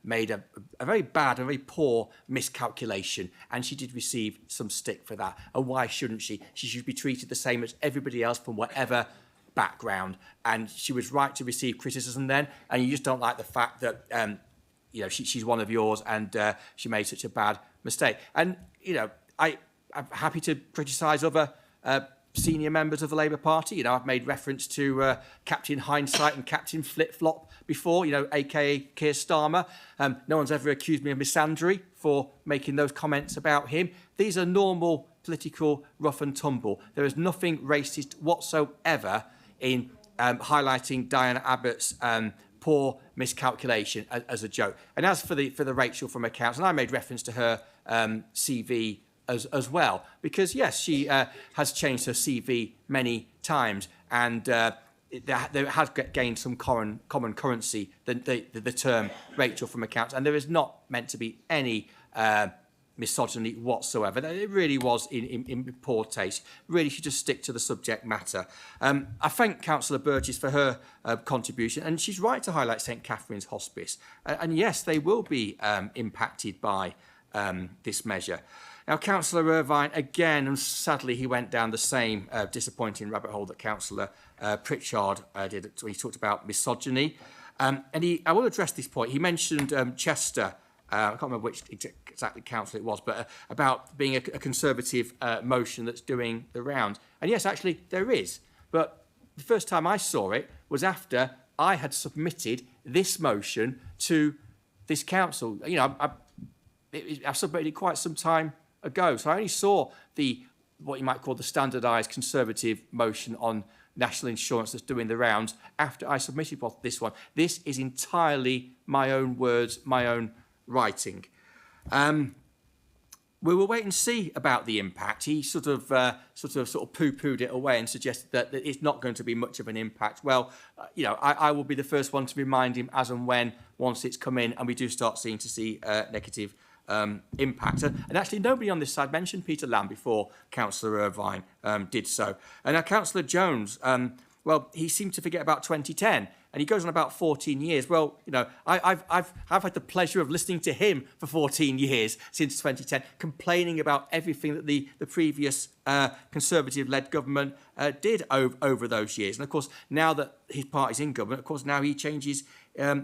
made a very bad, a very poor miscalculation, and she did receive some stick for that. And why shouldn't she? She should be treated the same as everybody else from whatever background, and she was right to receive criticism then, and you just don't like the fact that you know, she's one of yours and she made such a bad mistake. And, you know, I'm happy to criticise other senior members of the Labour Party. You know, I've made reference to Captain Hindsight and Captain Flip-Flop before, you know, a.k.a. Keir Starmer. No one's ever accused me of misandry for making those comments about him. These are normal political rough and tumble. There is nothing racist whatsoever in highlighting Diana Abbott's poor miscalculation as a joke. And as for the Rachel from accounts, and I made reference to her CV as well, because yes, she has changed her CV many times, and there has gained some common currency, the term Rachel from accounts, and there is not meant to be any misogyny whatsoever. It really was in poor taste. Really should just stick to the subject matter. I thank Councillor Burgess for her contribution, and she's right to highlight St Catherine's Hospice. And yes, they will be impacted by this measure. Now, Councillor Irvine, again, and sadly he went down the same disappointing rabbit hole that Councillor Pritchard did when he talked about misogyny. And I will address this point. He mentioned Chester, I can't remember which exactly council it was, but about being a Conservative motion that's doing the round. And yes, actually, there is. But the first time I saw it was after I had submitted this motion to this council. You know, I submitted it quite some time ago. So I only saw what you might call the standardised Conservative motion on national insurance that's doing the rounds after I submitted this one. This is entirely my own words, my own writing. we will wait and see about the impact. He sort of poo-pooed it away and suggested that it's not going to be much of an impact. Well, I will be the first one to remind him as and when, once it's come in and we do start seeing negative impact. And actually, nobody on this side mentioned Peter Lamb before Councillor Irvine did so. And now Councillor Jones, well, he seemed to forget about 2010. And he goes on about 14 years. Well, I've had the pleasure of listening to him for 14 years since 2010, complaining about everything that the previous Conservative-led government did over those years. And of course, now that his party's in government, of course, now he changes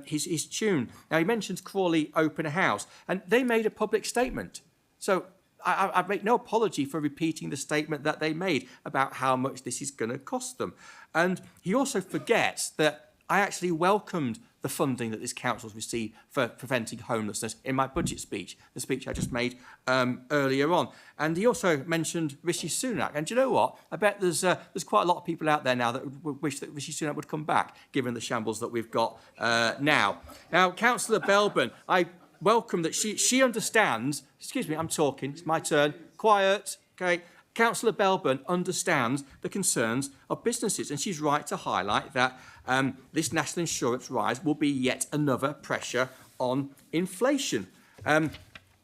his tune. Now, he mentions Crawley Open House, and they made a public statement. So I make no apology for repeating the statement that they made about how much this is going to cost them. And he also forgets that I actually welcomed the funding that this council's received for preventing homelessness in my budget speech, the speech I just made earlier on. And he also mentioned Rishi Sunak. And do you know what? I bet there's quite a lot of people out there now that would wish that Rishi Sunak would come back, given the shambles that we've got now. Now, Councillor Belbin, I welcome that she understands. Excuse me, I'm talking. It's my turn. Quiet. Okay. Councillor Belbin understands the concerns of businesses, and she's right to highlight that this national insurance rise will be yet another pressure on inflation.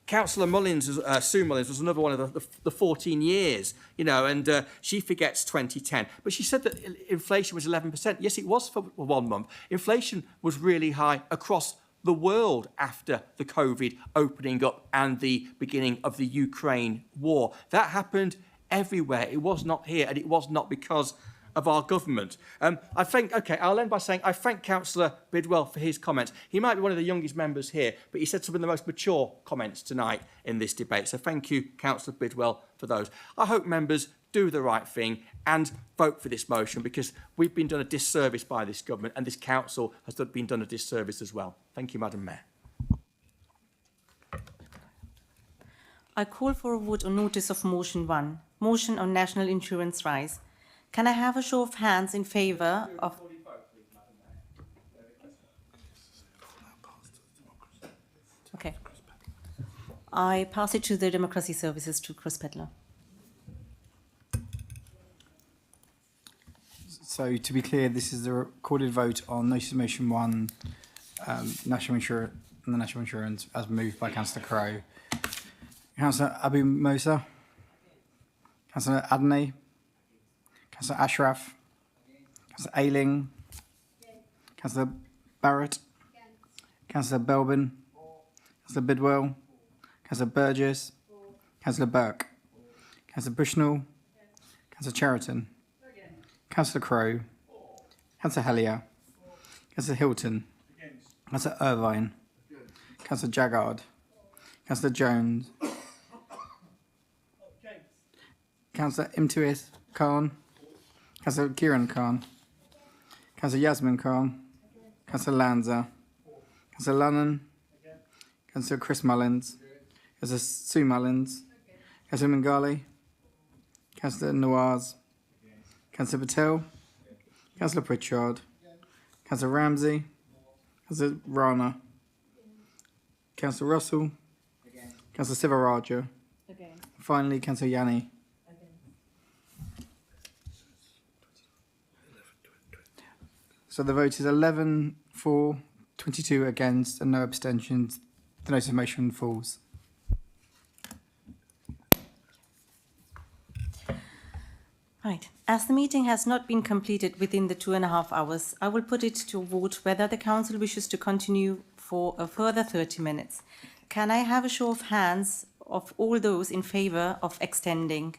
Councillor Mullins, Sue Mullins, was another one of the 14 years, and she forgets 2010. But she said that inflation was 11%. Yes, it was for 1 month. Inflation was really high across the world after the COVID opening up and the beginning of the Ukraine war. That happened everywhere. It was not here, and it was not because of our government. I'll end by saying I thank Councillor Bidwell for his comments. He might be one of the youngest members here, but he said some of the most mature comments tonight in this debate. So thank you, Councillor Bidwell, for those. I hope members do the right thing and vote for this motion, because we've been done a disservice by this government, and this council has been done a disservice as well. Thank you, Madam Mayor. I call for a vote on notice of motion 1, motion on national insurance rise. Can I have a show of hands in favour of... Okay. I pass it to the Democracy Services, to Chris Pedler. So to be clear, this is the recorded vote on notice of motion 1, national insurance, as moved by Councillor Crowe. Councillor Abu Mosa, Councillor Adney, Councillor Ashraf, Councillor Ayling, Councillor Barrett, Councillor Belbin, Councillor Bidwell, Councillor Burgess, Councillor Burke, Councillor Bushnell, Councillor Cheriton, Councillor Crowe, Councillor Hellier, Councillor Hilton, Councillor Irvine, Councillor Jaggard, Councillor Jones, Councillor Imtiaz Khan, Councillor Kieran Khan, Councillor Yasmin Khan, Councillor Lanza, Councillor Lunnan, Councillor Chris Mullins, Councillor Sue Mullins, Councillor Mangali, Councillor Nawaz, Councillor Patel, Councillor Pritchard, Councillor Ramsey, Councillor Rana, Councillor Russell, Councillor Sivaraja, finally Councillor Yanni. So the vote is 11 for, 22 against, and no abstentions. The notice of motion falls. Right. As the meeting has not been completed within the 2.5 hours, I will put it to a vote whether the council wishes to continue for a further 30 minutes. Can I have a show of hands of all those in favour of extending?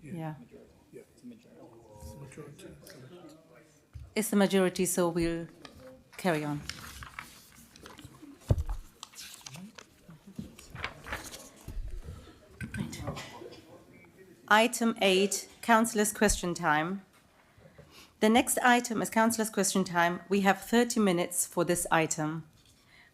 Yeah. It's the majority, so we'll carry on. Right. Item 8, Councillors' Question Time. The next item is Councillors' Question Time. We have 30 minutes for this item.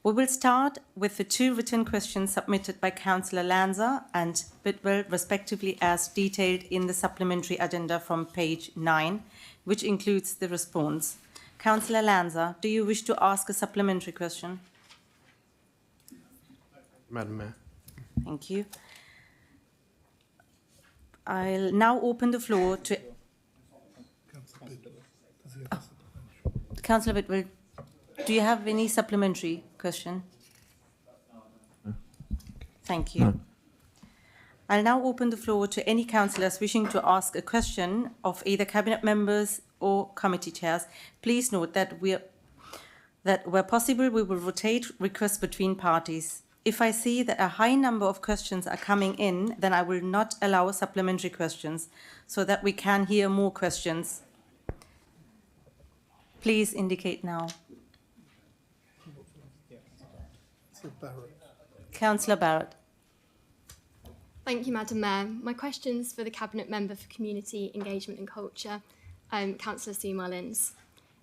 We will start with the 2 written questions submitted by Councillor Lanza and Bidwell, respectively, as detailed in the supplementary agenda from page 9, which includes the response. Councillor Lanza, do you wish to ask a supplementary question? Madam Mayor. Thank you. I'll now open the floor to Councillor Whitwell. Do you have any supplementary question? Thank you. No. I'll now open the floor to any councillors wishing to ask a question of either cabinet members or committee chairs. Please note that where possible, we will rotate requests between parties. If I see that a high number of questions are coming in, then I will not allow supplementary questions so that we can hear more questions. Please indicate now. Councillor Barrett. Thank you, Madam Mayor. My question's for the Cabinet Member for Community Engagement and Culture, Councillor Sue Mullins.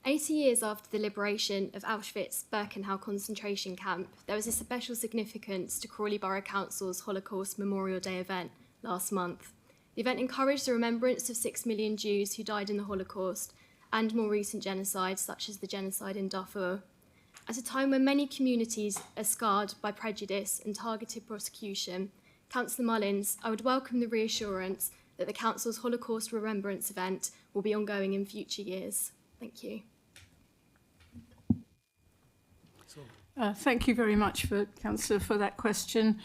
80 years after the liberation of Auschwitz-Birkenau concentration camp, there was a special significance to Crawley Borough Council's Holocaust Memorial Day event last month. The event encouraged the remembrance of 6 million Jews who died in the Holocaust and more recent genocides, such as the genocide in Darfur. At a time when many communities are scarred by prejudice and targeted prosecution, Councillor Mullins, I would welcome the reassurance that the Council's Holocaust Remembrance event will be ongoing in future years. Thank you. Thank you very much, Councillor, for that question.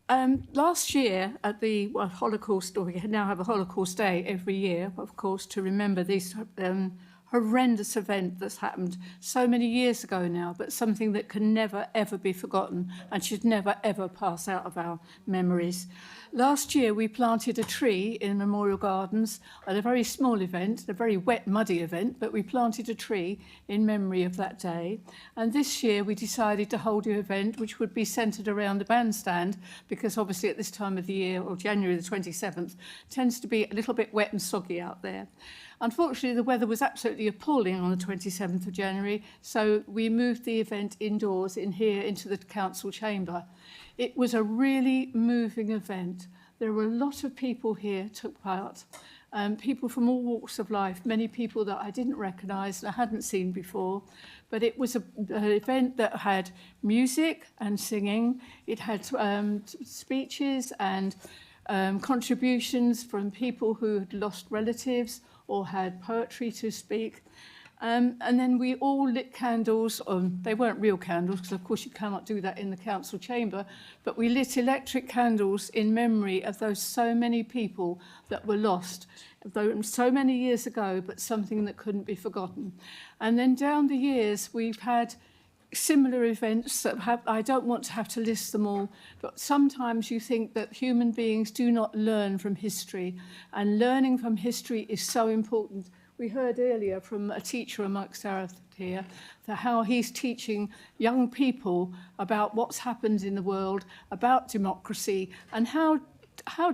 Last year at the Holocaust, or we now have a Holocaust Day every year, of course, to remember this horrendous event that's happened so many years ago now, but something that can never, ever be forgotten and should never, ever pass out of our memories. Last year, we planted a tree in Memorial Gardens at a very small event, a very wet, muddy event, but we planted a tree in memory of that day. And this year, we decided to hold an event which would be centred around the bandstand, because obviously at this time of the year, or January the 27th, tends to be a little bit wet and soggy out there. Unfortunately, the weather was absolutely appalling on the 27th of January, so we moved the event indoors in here into the council chamber. It was a really moving event. There were a lot of people here took part, people from all walks of life, many people that I didn't recognise and I hadn't seen before. But it was an event that had music and singing. It had speeches and contributions from people who had lost relatives or had poetry to speak. And then we all lit candles. They weren't real candles, because of course you cannot do that in the council chamber, but we lit electric candles in memory of those so many people that were lost, though so many years ago, but something that couldn't be forgotten. And then down the years, we've had similar events that I don't want to have to list them all, but sometimes you think that human beings do not learn from history, and learning from history is so important. We heard earlier from a teacher amongst us here that how he's teaching young people about what's happened in the world, about democracy, and how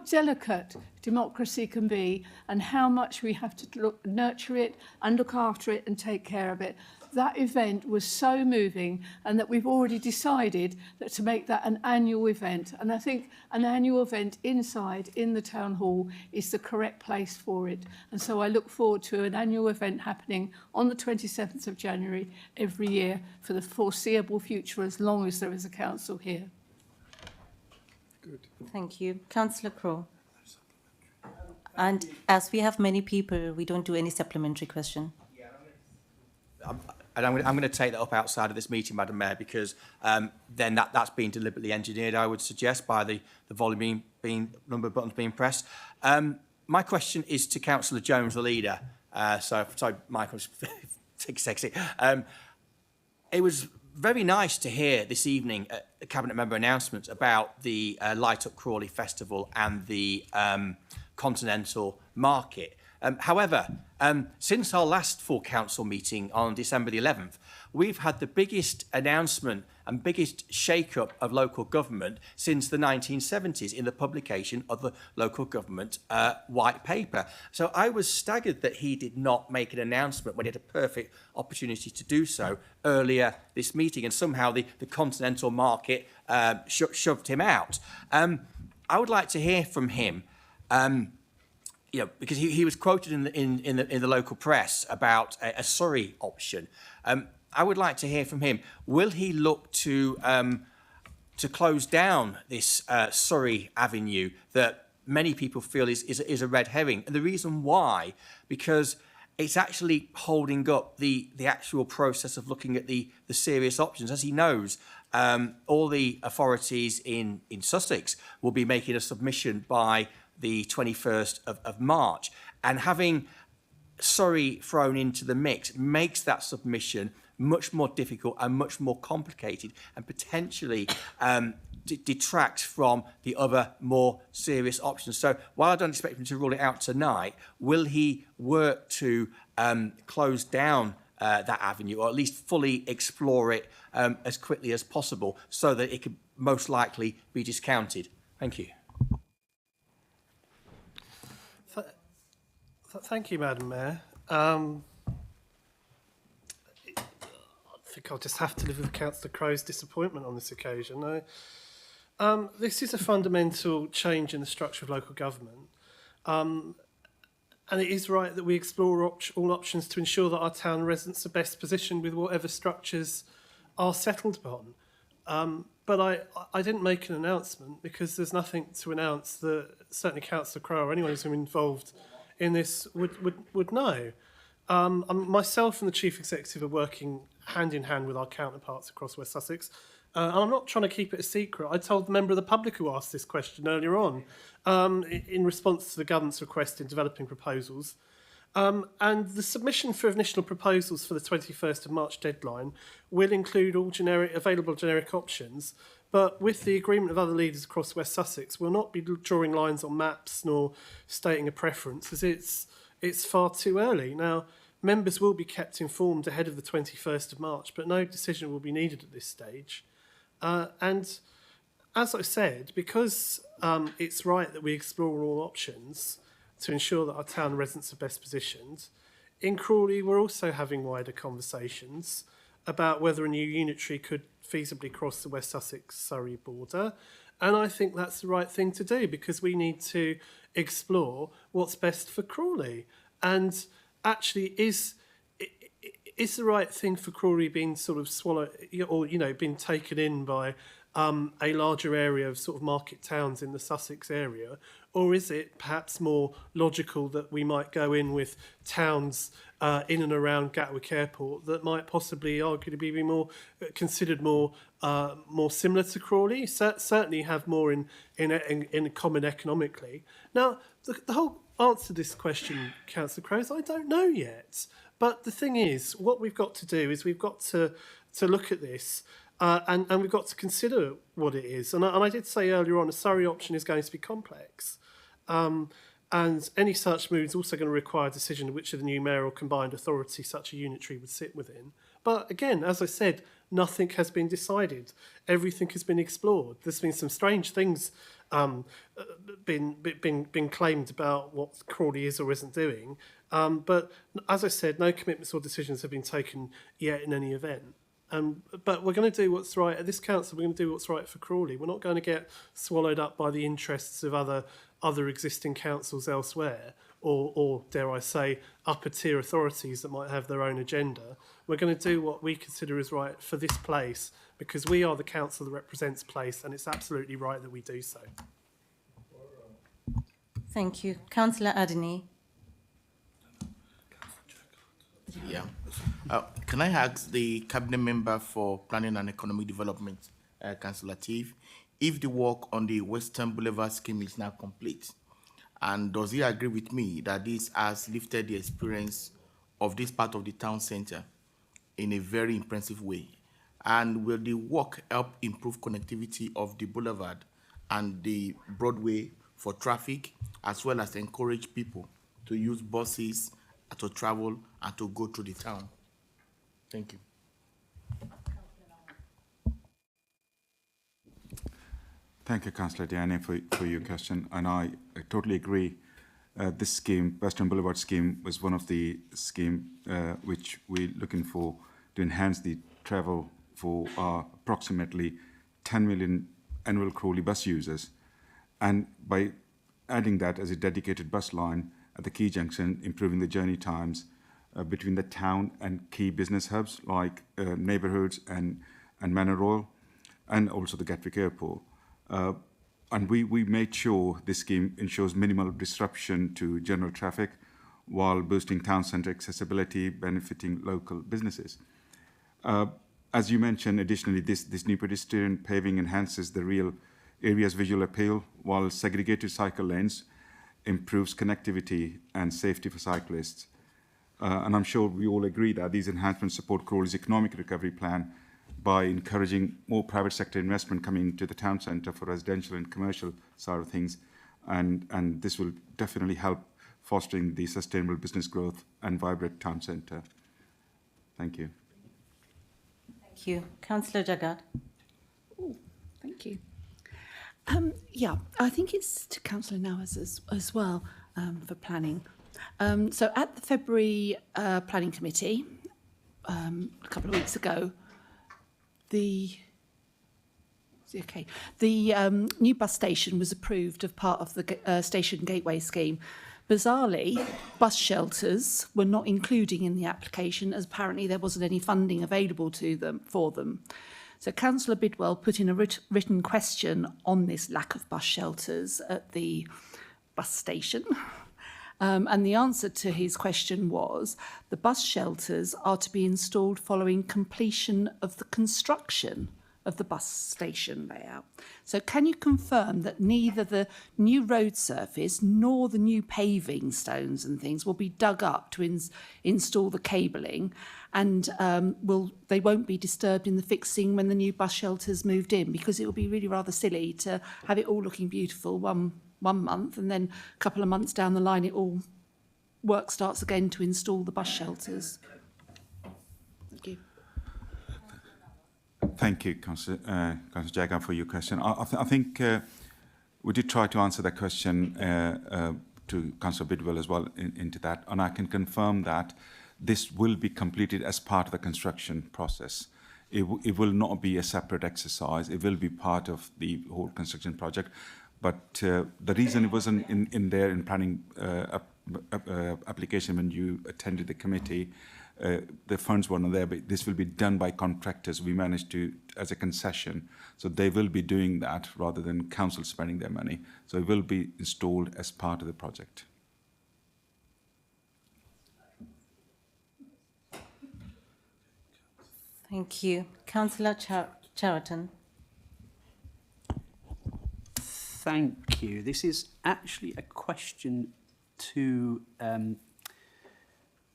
delicate democracy can be, and how much we have to nurture it and look after it and take care of it. That event was so moving, and that we've already decided that to make that an annual event. And I think an annual event inside in the town hall is the correct place for it. And so I look forward to an annual event happening on the 27th of January every year for the foreseeable future, as long as there is a council here. Good. Thank you. Councillor Crowe. And as we have many people, we don't do any supplementary question. And I'm going to take that up outside of this meeting, Madam Mayor, because then that's been deliberately engineered, I would suggest, by the volume number of buttons being pressed. My question is to Councillor Jones, the leader. Sorry, Michael's sexy. It was very nice to hear this evening a Cabinet Member announcement about the Light Up Crawley Festival and the Continental Market. However, since our last full council meeting on December the 11th, we've had the biggest announcement and biggest shake-up of local government since the 1970s in the publication of the local government white paper. So I was staggered that he did not make an announcement when he had a perfect opportunity to do so earlier this meeting, and somehow the Continental Market shoved him out. I would like to hear from him. You know, because he was quoted in the local press about a Surrey option. I would like to hear from him. Will he look to to close down this Surrey Avenue that many people feel is a red herring. And the reason why, because it's actually holding up the actual process of looking at the serious options. As he knows, all the authorities in Sussex will be making a submission by the 21st of March. And having Surrey thrown into the mix makes that submission much more difficult and much more complicated, and potentially detracts from the other more serious options. So while I don't expect him to rule it out tonight, will he work to close down that avenue, or at least fully explore it as quickly as possible, so that it could most likely be discounted? Thank you. Thank you, Madam Mayor. I think I'll just have to live with Councillor Crow's disappointment on this occasion. This is a fundamental change in the structure of local government. And it is right that we explore all options to ensure that our town residents are best positioned with whatever structures are settled upon. But I didn't make an announcement because there's nothing to announce that certainly Councillor Crow or anyone who's involved in this would know. Myself and the Chief Executive are working hand in hand with our counterparts across West Sussex. And I'm not trying to keep it a secret. I told the member of the public who asked this question earlier on in response to the government's request in developing proposals. And the submission for initial proposals for the 21st of March deadline will include all available generic options, but with the agreement of other leaders across West Sussex, we'll not be drawing lines on maps nor stating a preference, as it's far too early. Now, members will be kept informed ahead of the 21st of March, but no decision will be needed at this stage. And as I said, because it's right that we explore all options to ensure that our town residents are best positioned, in Crawley we're also having wider conversations about whether a new unitary could feasibly cross the West Sussex-Surrey border. And I think that's the right thing to do, because we need to explore what's best for Crawley. And actually, is the right thing for Crawley being sort of swallowed, or, being taken in by a larger area of sort of market towns in the Sussex area? Or is it perhaps more logical that we might go in with towns in and around Gatwick Airport that might possibly arguably be more considered more similar to Crawley, certainly have more in common economically? Now, the whole answer to this question, Councillor Crowe, is I don't know yet. But the thing is, what we've got to do is we've got to look at this and we've got to consider what it is. And I did say earlier on, a Surrey option is going to be complex. And any such move is also going to require a decision of which of the new mayoral combined authority such a unitary would sit within. But again, as I said, nothing has been decided. Everything has been explored. There's been some strange things been claimed about what Crawley is or isn't doing. But as I said, no commitments or decisions have been taken yet in any event. But we're going to do what's right at this council. We're going to do what's right for Crawley. We're not going to get swallowed up by the interests of other existing councils elsewhere, or dare I say, upper tier authorities that might have their own agenda. We're going to do what we consider is right for this place, because we are the council that represents place, and it's absolutely right that we do so. Thank you. Councillor Adney. Yeah. Can I ask the Cabinet Member for Planning and Economic Development, Councillor Lateef, if the work on the Western Boulevard scheme is now complete? And does he agree with me that this has lifted the experience of this part of the town centre in a very impressive way? And will the work help improve connectivity of the boulevard and the Broadway for traffic, as well as encourage people to use buses to travel and to go through the town? Thank you. Thank you, Councillor Diane, for your question. And I totally agree. This scheme, Western Boulevard scheme, was one of the schemes which we're looking for to enhance the travel for approximately 10 million annual Crawley bus users. And by adding that as a dedicated bus line at the key junction, improving the journey times between the town and key business hubs like neighbourhoods and Mayoral, and also the Gatwick Airport. And we made sure this scheme ensures minimal disruption to general traffic while boosting town centre accessibility, benefiting local businesses. As you mentioned, additionally, this new pedestrian paving enhances the real area's visual appeal, while segregated cycle lanes improves connectivity and safety for cyclists. And I'm sure we all agree that these enhancements support Crawley's economic recovery plan by encouraging more private sector investment coming to the town centre for residential and commercial side of things. And this will definitely help fostering the sustainable business growth and vibrant town centre. Thank you. Thank you. Councillor Jagat. Thank you. Yeah, I think it's to Councillor Nawaz as well for planning. So at the February Planning Committee, a couple of weeks ago, the new bus station was approved as part of the Station Gateway scheme. Bizarrely, bus shelters were not included in the application, as apparently there wasn't any funding available for them. So Councillor Bidwell put in a written question on this lack of bus shelters at the bus station. And the answer to his question was the bus shelters are to be installed following completion of the construction of the bus station layout. So can you confirm that neither the new road surface nor the new paving stones and things will be dug up to install the cabling, and they won't be disturbed in the fixing when the new bus shelter's moved in? Because it would be really rather silly to have it all looking beautiful one month and then a couple of months down the line work starts again to install the bus shelters. Thank you. Thank you, Councillor Jagan, for your question. I think we did try to answer that question to Councillor Bidwell as well into that, and I can confirm that this will be completed as part of the construction process. It will not be a separate exercise. It will be part of the whole construction project. But the reason it wasn't in there in planning application when you attended the committee, the funds weren't there, but this will be done by contractors. We managed to, as a concession, so they will be doing that rather than council spending their money. So it will be installed as part of the project. Thank you. Councillor Cheriton. Thank you. This is actually a question to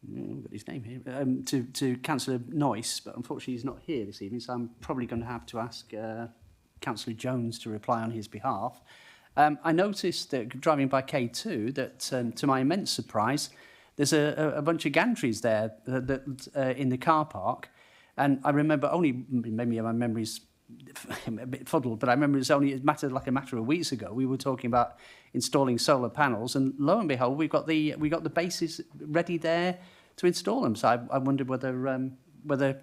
got his name here, to Councillor Noyce, but unfortunately he's not here this evening, so I'm probably going to have to ask Councillor Jones to reply on his behalf. I noticed that driving by K2 that, to my immense surprise, there's a bunch of gantries there in the car park, and I remember maybe my memory's a bit fuddled, but I remember it's only a matter of weeks ago we were talking about installing solar panels, and lo and behold, we got the bases ready there to install them. So I wondered whether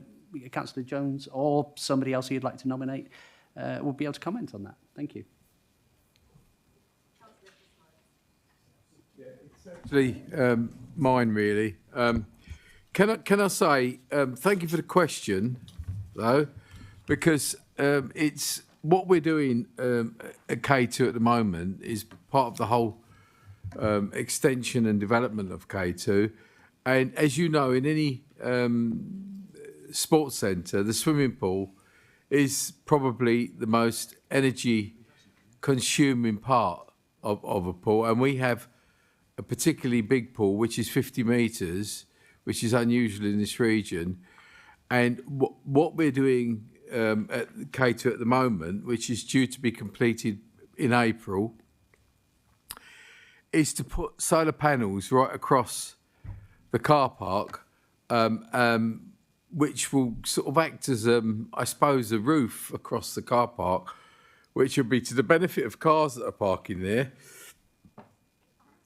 Councillor Jones or somebody else you'd like to nominate would be able to comment on that. Thank you. It's actually mine, really. Can I say thank you for the question, though, because it's what we're doing at K2 at the moment is part of the whole extension and development of K2. And as you know, in any sports centre, the swimming pool is probably the most energy consuming part of a pool. And we have a particularly big pool, which is 50 metres, which is unusual in this region. And what we're doing at K2 at the moment, which is due to be completed in April, is to put solar panels right across the car park, which will sort of act as, I suppose, a roof across the car park, which will be to the benefit of cars that are parking there,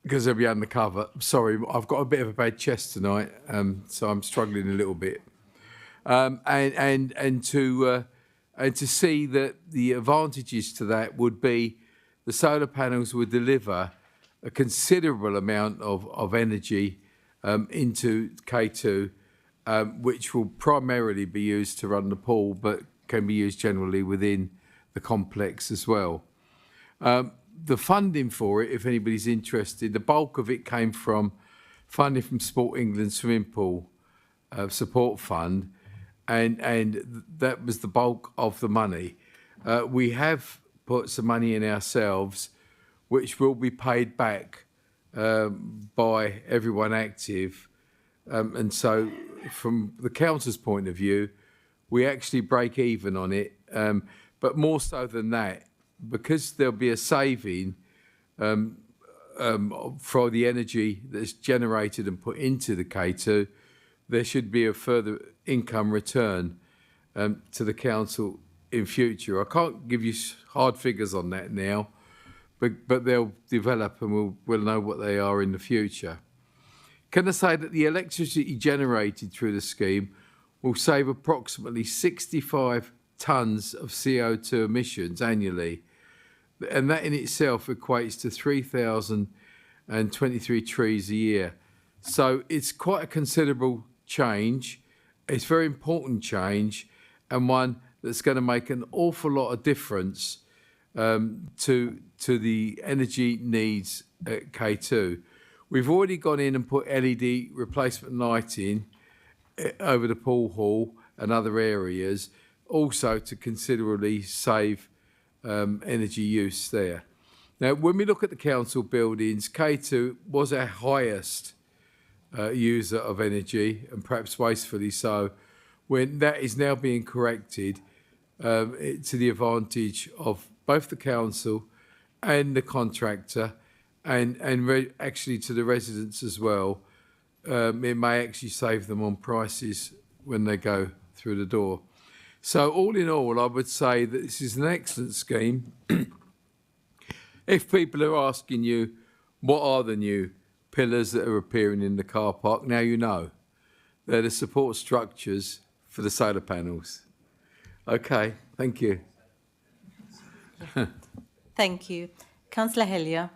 because they'll be undercover. Sorry, I've got a bit of a bad chest tonight, so I'm struggling a little bit. And to see that the advantages to that would be the solar panels would deliver a considerable amount of energy into K2, which will primarily be used to run the pool, but can be used generally within the complex as well. The funding for it, if anybody's interested, the bulk of it came from funding from Sport England Swimming Pool Support Fund, and that was the bulk of the money. We have put some money in ourselves, which will be paid back by everyone active. And so from the council's point of view, we actually break even on it. But more so than that, because there'll be a saving for the energy that's generated and put into the K2, there should be a further income return to the council in future. I can't give you hard figures on that now, but they'll develop and we'll know what they are in the future. Can I say that the electricity generated through the scheme will save approximately 65 tonnes of CO2 emissions annually, and that in itself equates to 3,023 trees a year. So it's quite a considerable change. It's a very important change, and one that's going to make an awful lot of difference to the energy needs at K2. We've already gone in and put LED replacement lighting over the pool hall and other areas, also to considerably save energy use there. Now, when we look at the council buildings, K2 was our highest user of energy, and perhaps wastefully so, when that is now being corrected to the advantage of both the council and the contractor, and actually to the residents as well. It may actually save them on prices when they go through the door. So all in all, I would say that this is an excellent scheme. If people are asking you, what are the new pillars that are appearing in the car park, now you know. They're the support structures for the solar panels. Okay, thank you. Thank you. Councillor Hellier.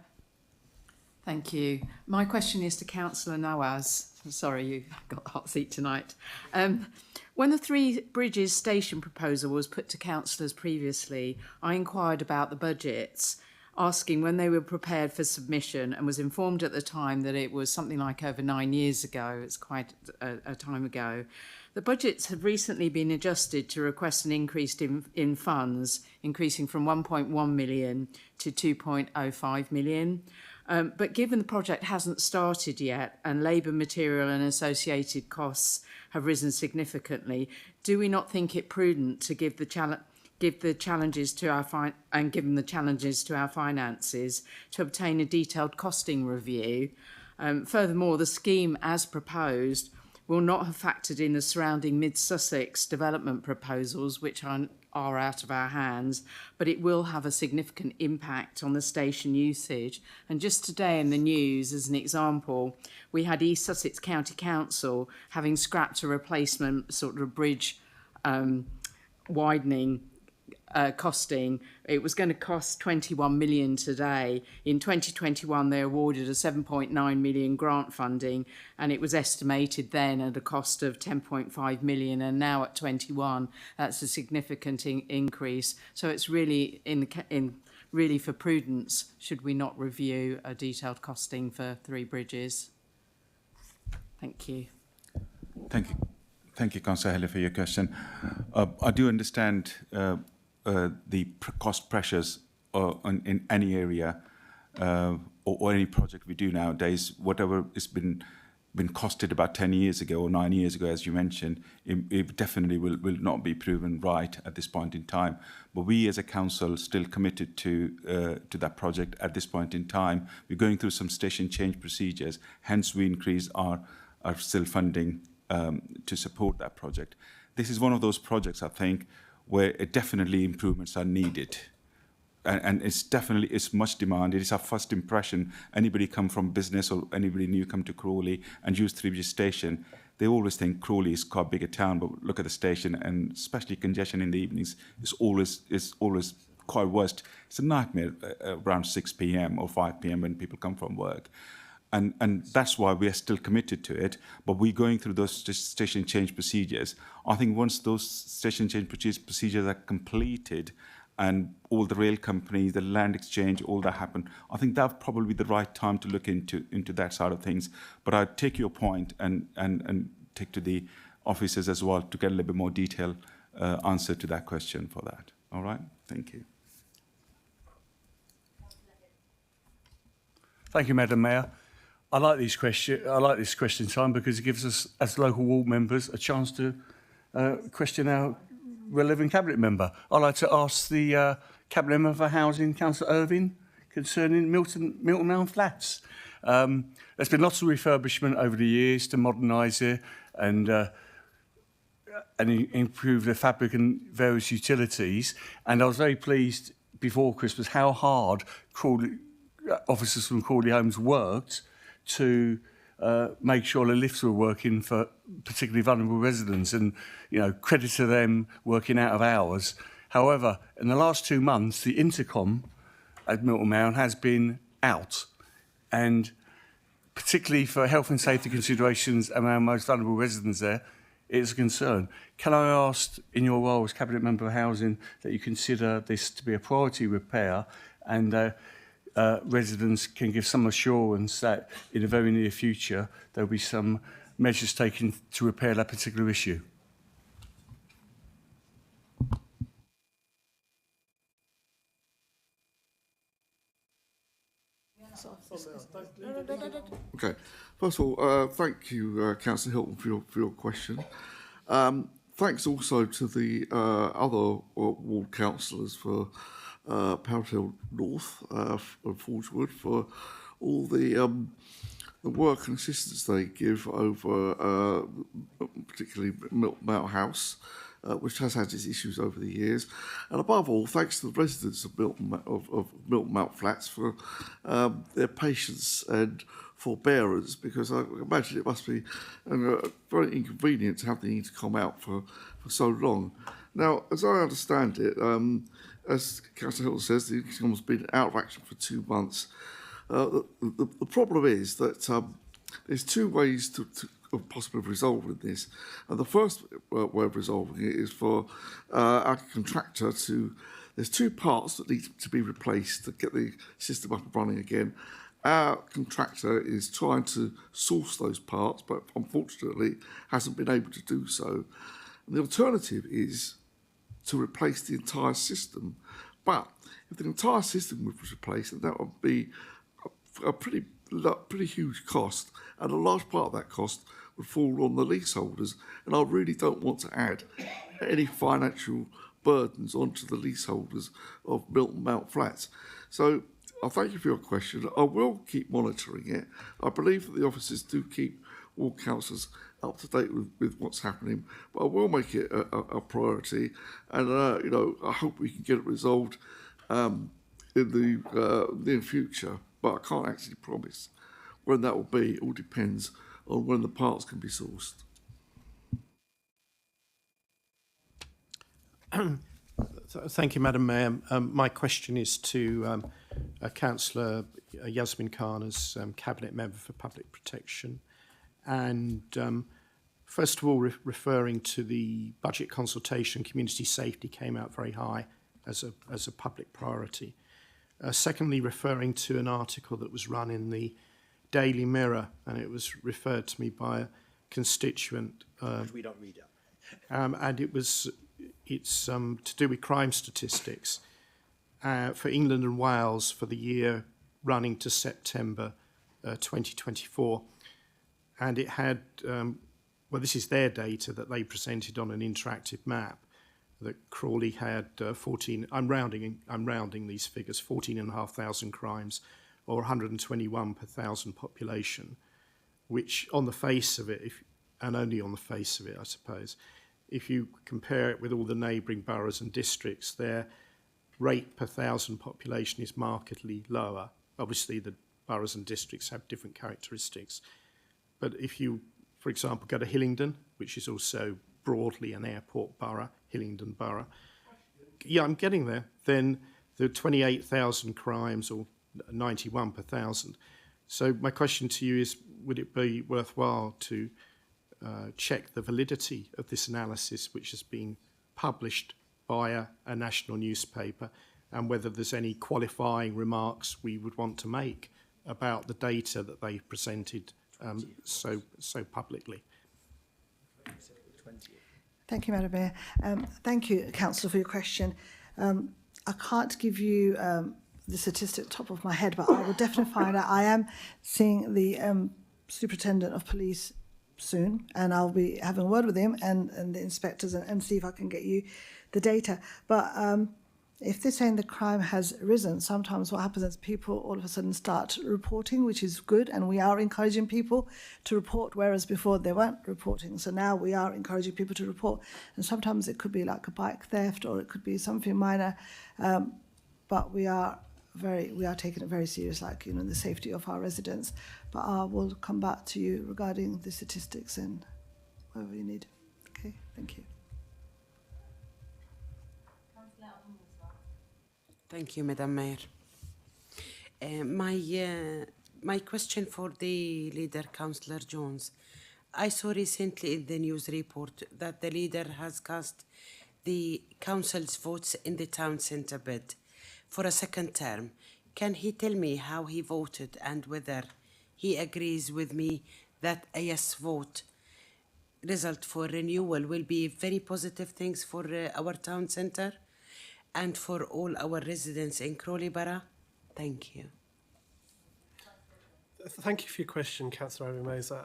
Thank you. My question is to Councillor Nawaz. Sorry, you got the hot seat tonight. When the Three Bridges station proposal was put to councillors previously, I inquired about the budgets, asking when they were prepared for submission, and was informed at the time that it was something like over 9 years ago. It's quite a time ago. The budgets have recently been adjusted to request an increase in funds, increasing from 1.1 million to 2.05 million. But given the project hasn't started yet and labour, material and associated costs have risen significantly, do we not think it prudent to give the challenges to our finances to obtain a detailed costing review? Furthermore, the scheme as proposed will not have factored in the surrounding Mid-Sussex development proposals, which are out of our hands, but it will have a significant impact on the station usage. And just today in the news, as an example, we had East Sussex County Council having scrapped a replacement sort of bridge widening costing. It was going to cost 21 million today. In 2021, they awarded a 7.9 million grant funding, and it was estimated then at a cost of 10.5 million, and now at 21, that's a significant increase. So it's really really for prudence, should we not review a detailed costing for Three Bridges? Thank you. Thank you. Thank you, Councillor Heller, for your question. I do understand the cost pressures in any area or any project we do nowadays. Whatever has been costed about 10 years ago or 9 years ago, as you mentioned, it definitely will not be proven right at this point in time. But we as a council still committed to that project at this point in time. We're going through some station change procedures, hence we increase our still funding to support that project. This is one of those projects, I think, where definitely improvements are needed. And it's much demand. It is our first impression. Anybody come from business or anybody new come to Crawley and use Three Bridges Station, they always think Crawley is quite a bigger town, but look at the station, and especially congestion in the evenings is always quite worst. It's a nightmare around 6 p.m. or 5 p.m. when people come from work. and that's why we are still committed to it. But we're going through those station change procedures. I think once those station change procedures are completed, and all the rail companies, the land exchange, all that happen, I think that's probably the right time to look into that side of things. But I take your point and take to the officers as well to get a little bit more detailed answer to that question for that. All right, thank you. Thank you, Madam Mayor. I like this question time because it gives us, as local ward members, a chance to question our relevant cabinet member. I'd like to ask the cabinet member for housing, Councillor Irvine, concerning Milton Mound Flats. There's been lots of refurbishment over the years to modernise it and improve the fabric and various utilities. And I was very pleased before Christmas how hard officers from Crawley Homes worked to make sure the lifts were working for particularly vulnerable residents, and credit to them working out of hours. However, in the last 2 months, the intercom at Milton Mound has been out, and particularly for health and safety considerations around most vulnerable residents there, it's a concern. Can I ask, in your role as Cabinet Member of Housing, that you consider this to be a priority repair, and residents can give some assurance that in the very near future there will be some measures taken to repair that particular issue? Okay. First of all, thank you, Councillor Hilton, for your question. Thanks also to the other ward councillors for Parrot Hill North and Forgewood for all the work and assistance they give over, particularly Milton Mount House, which has had its issues over the years, and above all, thanks to the residents of Milton Mount Flats for their patience and forbearance, because I imagine it must be very inconvenient to have the need to come out for so long. Now, as I understand it, as Councillor Hilton says, the income has been out of action for 2 months. The problem is that there's 2 ways of possibly resolving this. And the first way of resolving it is for our contractor to... There's 2 parts that need to be replaced to get the system up and running again. Our contractor is trying to source those parts, but unfortunately hasn't been able to do so. And the alternative is to replace the entire system. But if the entire system was replaced, then that would be a pretty huge cost, and a large part of that cost would fall on the leaseholders, and I really don't want to add any financial burdens onto the leaseholders of Milton Mount Flats. So I thank you for your question. I will keep monitoring it. I believe that the officers do keep all councillors up to date with what's happening, but I will make it a priority, and I hope we can get it resolved in the near future. But I can't actually promise when that will be. It all depends on when the parts can be sourced. Thank you, Madam Mayor. My question is to Councillor Yasmin Khan as Cabinet Member for Public Protection. And first of all, referring to the budget consultation, community safety came out very high as a public priority. Secondly, referring to an article that was run in the Daily Mirror, and it was referred to me by a constituent. We don't read it. And it's to do with crime statistics for England and Wales for the year running to September 2024. And it had, well, this is their data that they presented on an interactive map, that Crawley had 14, I'm rounding these figures, 14,500 crimes, or 121 per thousand population, which on the face of it, and only on the face of it, I suppose, if you compare it with all the neighbouring boroughs and districts, their rate per thousand population is markedly lower. Obviously, the boroughs and districts have different characteristics. But if you, for example, go to Hillingdon, which is also broadly an airport borough, Hillingdon Borough, yeah, I'm getting there, then the 28,000 crimes, or 91 per thousand, So my question to you is, would it be worthwhile to check the validity of this analysis which has been published by a national newspaper, and whether there's any qualifying remarks we would want to make about the data that they presented so publicly? Thank you, Madam Mayor. Thank you, Councillor, for your question. I can't give you the statistic top of my head, but I will definitely find out. I am seeing the Superintendent of Police soon, and I'll be having a word with him and the inspectors and see if I can get you the data. But if they're saying the crime has risen, sometimes what happens is people all of a sudden start reporting, which is good, and we are encouraging people to report, whereas before they weren't reporting. So now we are encouraging people to report, and sometimes it could be like a bike theft or it could be something minor, but we are taking it very serious, like, you know, the safety of our residents. But I will come back to you regarding the statistics and whatever you need. Okay, thank you. Thank you, Madam Mayor. My question for the leader, Councillor Jones. I saw recently in the news report that the leader has cast the council's votes in the town centre bid for a second term. Can he tell me how he voted and whether he agrees with me that a yes vote result for renewal will be very positive things for our town centre and for all our residents in Crawley Borough? Thank you. Thank you for your question, Councillor Moser.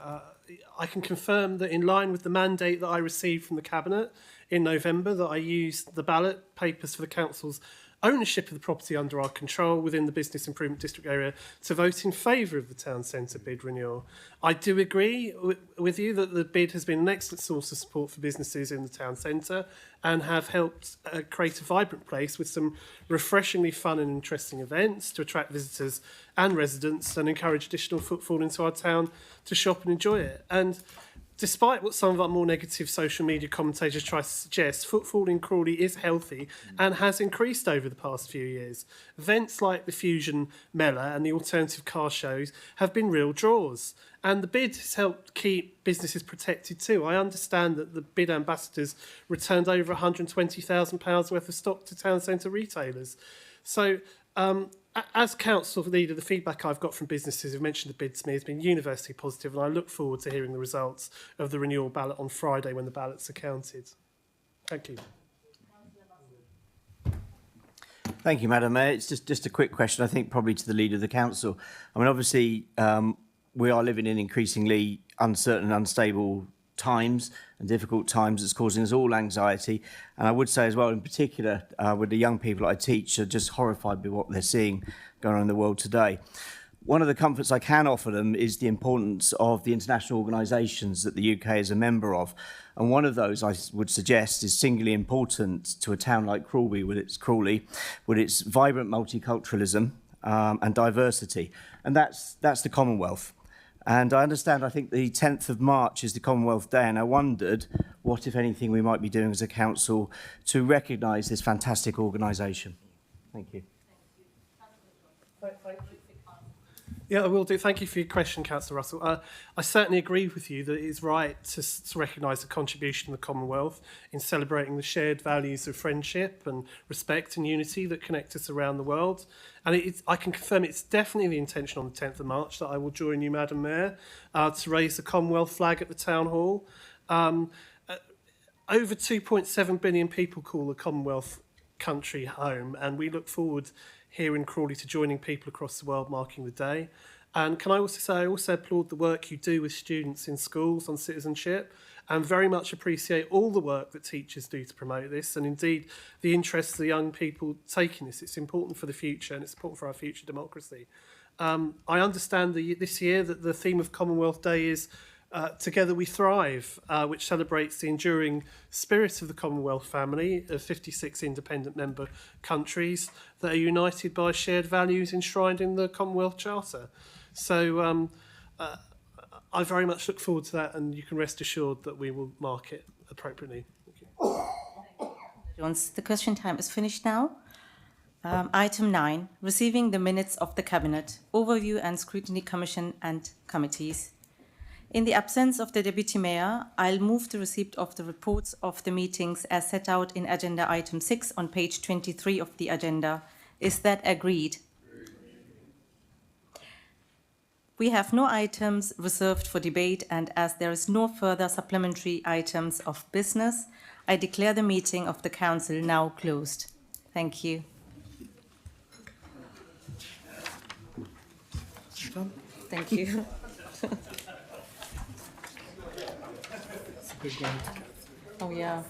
I can confirm that in line with the mandate that I received from the Cabinet in November, that I used the ballot papers for the Council's ownership of the property under our control within the Business Improvement District area to vote in favour of the town centre bid renewal. I do agree with you that the bid has been an excellent source of support for businesses in the town centre and have helped create a vibrant place with some refreshingly fun and interesting events to attract visitors and residents and encourage additional footfall into our town to shop and enjoy it. And despite what some of our more negative social media commentators try to suggest, footfall in Crawley is healthy and has increased over the past few years. Events like the Fusion Mela and the alternative car shows have been real draws. And the bid has helped keep businesses protected too. I understand that the bid ambassadors returned over £120,000 worth of stock to town centre retailers. So, as council leader, the feedback I've got from businesses who've mentioned the bid to me has been universally positive, and I look forward to hearing the results of the renewal ballot on Friday when the ballots are counted. Thank you. Thank you, Madam Mayor. It's just a quick question, I think probably to the leader of the council. I mean, obviously, we are living in increasingly uncertain and unstable times and difficult times. It's causing us all anxiety. And I would say as well, in particular, with the young people I teach, are just horrified by what they're seeing going on in the world today. One of the comforts I can offer them is the importance of the international organisations that the UK is a member of. And one of those, I would suggest, is singularly important to a town like Crawley, with its vibrant multiculturalism and diversity. And that's the Commonwealth. And I understand, I think the 10th of March is the Commonwealth Day, and I wondered what, if anything, we might be doing as a council to recognise this fantastic organisation. Thank you. Yeah, I will do. Thank you for your question, Councillor Russell. I certainly agree with you that it is right to recognise the contribution of the Commonwealth in celebrating the shared values of friendship and respect and unity that connect us around the world. And I can confirm it's definitely the intention on the 10th of March that I will join you, Madam Mayor, to raise the Commonwealth flag at the Town Hall. Over 2.7 billion people call the Commonwealth country home, and we look forward here in Crawley to joining people across the world marking the day. And can I also say, I also applaud the work you do with students in schools on citizenship, and very much appreciate all the work that teachers do to promote this, and indeed the interest of the young people taking this. It's important for the future, and it's important for our future democracy. I understand this year that the theme of Commonwealth Day is Together We Thrive, which celebrates the enduring spirit of the Commonwealth family of 56 independent member countries that are united by shared values enshrined in the Commonwealth Charter. So I very much look forward to that, and you can rest assured that we will mark it appropriately. Thank you. Jones, the question time is finished now. Item 9, receiving the minutes of the Cabinet, Overview and Scrutiny Commission and Committees. In the absence of the Deputy Mayor, I'll move the receipt of the reports of the meetings as set out in Agenda Item 6 on page 23 of the agenda. Is that agreed? We have no items reserved for debate, and as there is no further supplementary items of business, I declare the meeting of the Council now closed. Thank you. Thank you. Oh, yeah.